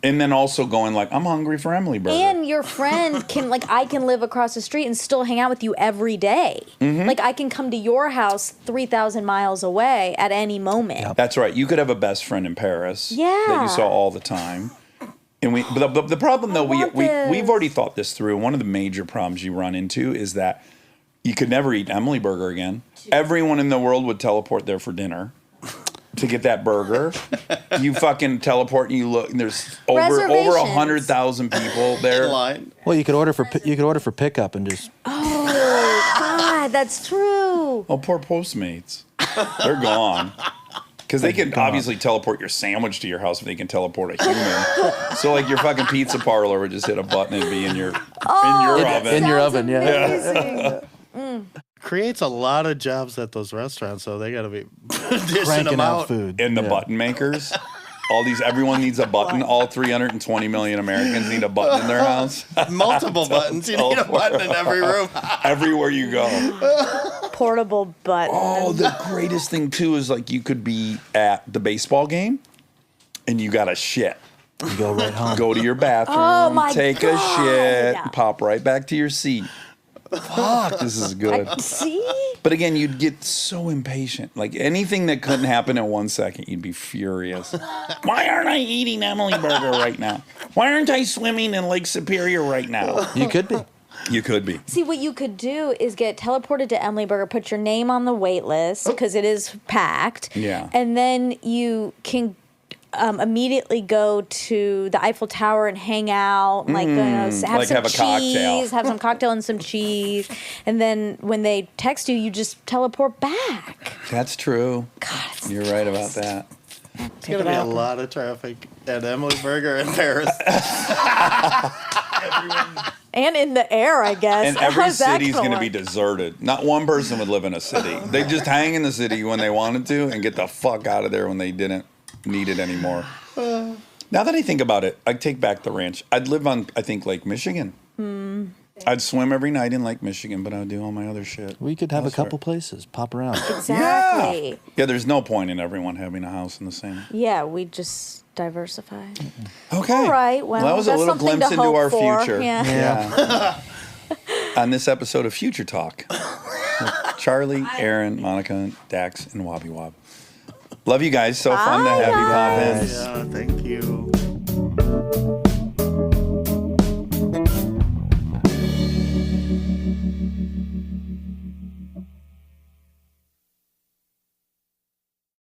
Speaker 1: And then also going like, I'm hungry for Emily Burger.
Speaker 2: And your friend can, like, I can live across the street and still hang out with you every day.
Speaker 1: Mm-hmm.
Speaker 2: Like, I can come to your house 3,000 miles away at any moment.
Speaker 9: Yep.
Speaker 1: That's right. You could have a best friend in Paris that
Speaker 2: Yeah.
Speaker 1: you saw all the time. And but the problem though,
Speaker 2: want
Speaker 1: we've
Speaker 2: this.
Speaker 1: already thought this through. One of the major problems you run into is that you could never eat Emily Burger again. Everyone in the world would teleport there for dinner to get that burger. You fucking teleport and you look, and there's over
Speaker 2: Reservations.
Speaker 1: 100,000 people there.
Speaker 7: Line.
Speaker 9: Well, you could order for pickup and just
Speaker 2: Oh, God, that's true.
Speaker 1: Oh, poor Postmates. They're gone. Because they can obviously teleport your sandwich to your house if they can teleport a human. So like your fucking pizza parlor would just hit a button and be in your oven.
Speaker 9: in your oven. Yeah.
Speaker 2: Amazing.
Speaker 7: Creates a lot of jobs at those restaurants, so they got to be dishing
Speaker 9: Cranking
Speaker 7: them
Speaker 9: out
Speaker 7: out.
Speaker 9: food.
Speaker 1: And the
Speaker 9: Yeah.
Speaker 1: button makers. Everyone needs a button. All 320 million Americans need a button in their house.
Speaker 7: Multiple buttons. You need a button in every room.
Speaker 1: Everywhere you go.
Speaker 2: Portable button.
Speaker 1: Oh, the greatest thing too is like you could be at the baseball game and you got a shit.
Speaker 9: You go right home.
Speaker 1: Go to your bathroom,
Speaker 2: Oh, my
Speaker 1: take a
Speaker 2: God.
Speaker 1: shit, pop right back to your seat. Fuck, this is good.
Speaker 2: See?
Speaker 1: But again, you'd get so impatient. Like anything that couldn't happen in 1 second, you'd be furious. Why aren't I eating Emily Burger right now? Why aren't I swimming in Lake Superior right now?
Speaker 9: You could be.
Speaker 1: You could be.
Speaker 2: See, what you could do is get teleported to Emily Burger, put your name on the wait list because it is packed.
Speaker 1: Yeah.
Speaker 2: And then you can immediately go to the Eiffel Tower and hang out, like have
Speaker 1: like
Speaker 2: some
Speaker 1: have a cocktail.
Speaker 2: cheese, have some cocktail and some cheese, and then when they text you, you just teleport back.
Speaker 1: That's true.
Speaker 2: God, it's
Speaker 1: You're right about that.
Speaker 7: It's going to be a lot of traffic at Emily Burger in Paris.
Speaker 2: and in the air, I guess.
Speaker 1: And every
Speaker 2: How's that
Speaker 1: city's going to
Speaker 2: work?
Speaker 1: be deserted. Not one person would live in a city. They just hang in the city when they wanted to and get the fuck out of there when they didn't need it anymore. Now that I think about it, I'd take back the ranch. I'd live on, I think, Lake Michigan. I'd swim every night in Lake Michigan, but I would do all my other shit.
Speaker 9: We could have a
Speaker 1: Elsewhere.
Speaker 9: couple places. Pop around.
Speaker 2: Exactly.
Speaker 1: Yeah, there's no point in everyone having a house in the same.
Speaker 2: Yeah, we just diversify.
Speaker 1: Okay.
Speaker 2: All right, well,
Speaker 1: that was a
Speaker 2: that's
Speaker 1: little
Speaker 2: something
Speaker 1: glimpse
Speaker 2: to
Speaker 1: into
Speaker 2: hope
Speaker 1: our
Speaker 2: for.
Speaker 1: future.
Speaker 2: Yeah.
Speaker 1: On this episode of Future Talk with Charlie, Aaron, Monica, Dax, and Wobby Wob. Love you guys. So fun to have you pop in.
Speaker 7: Yeah, thank you.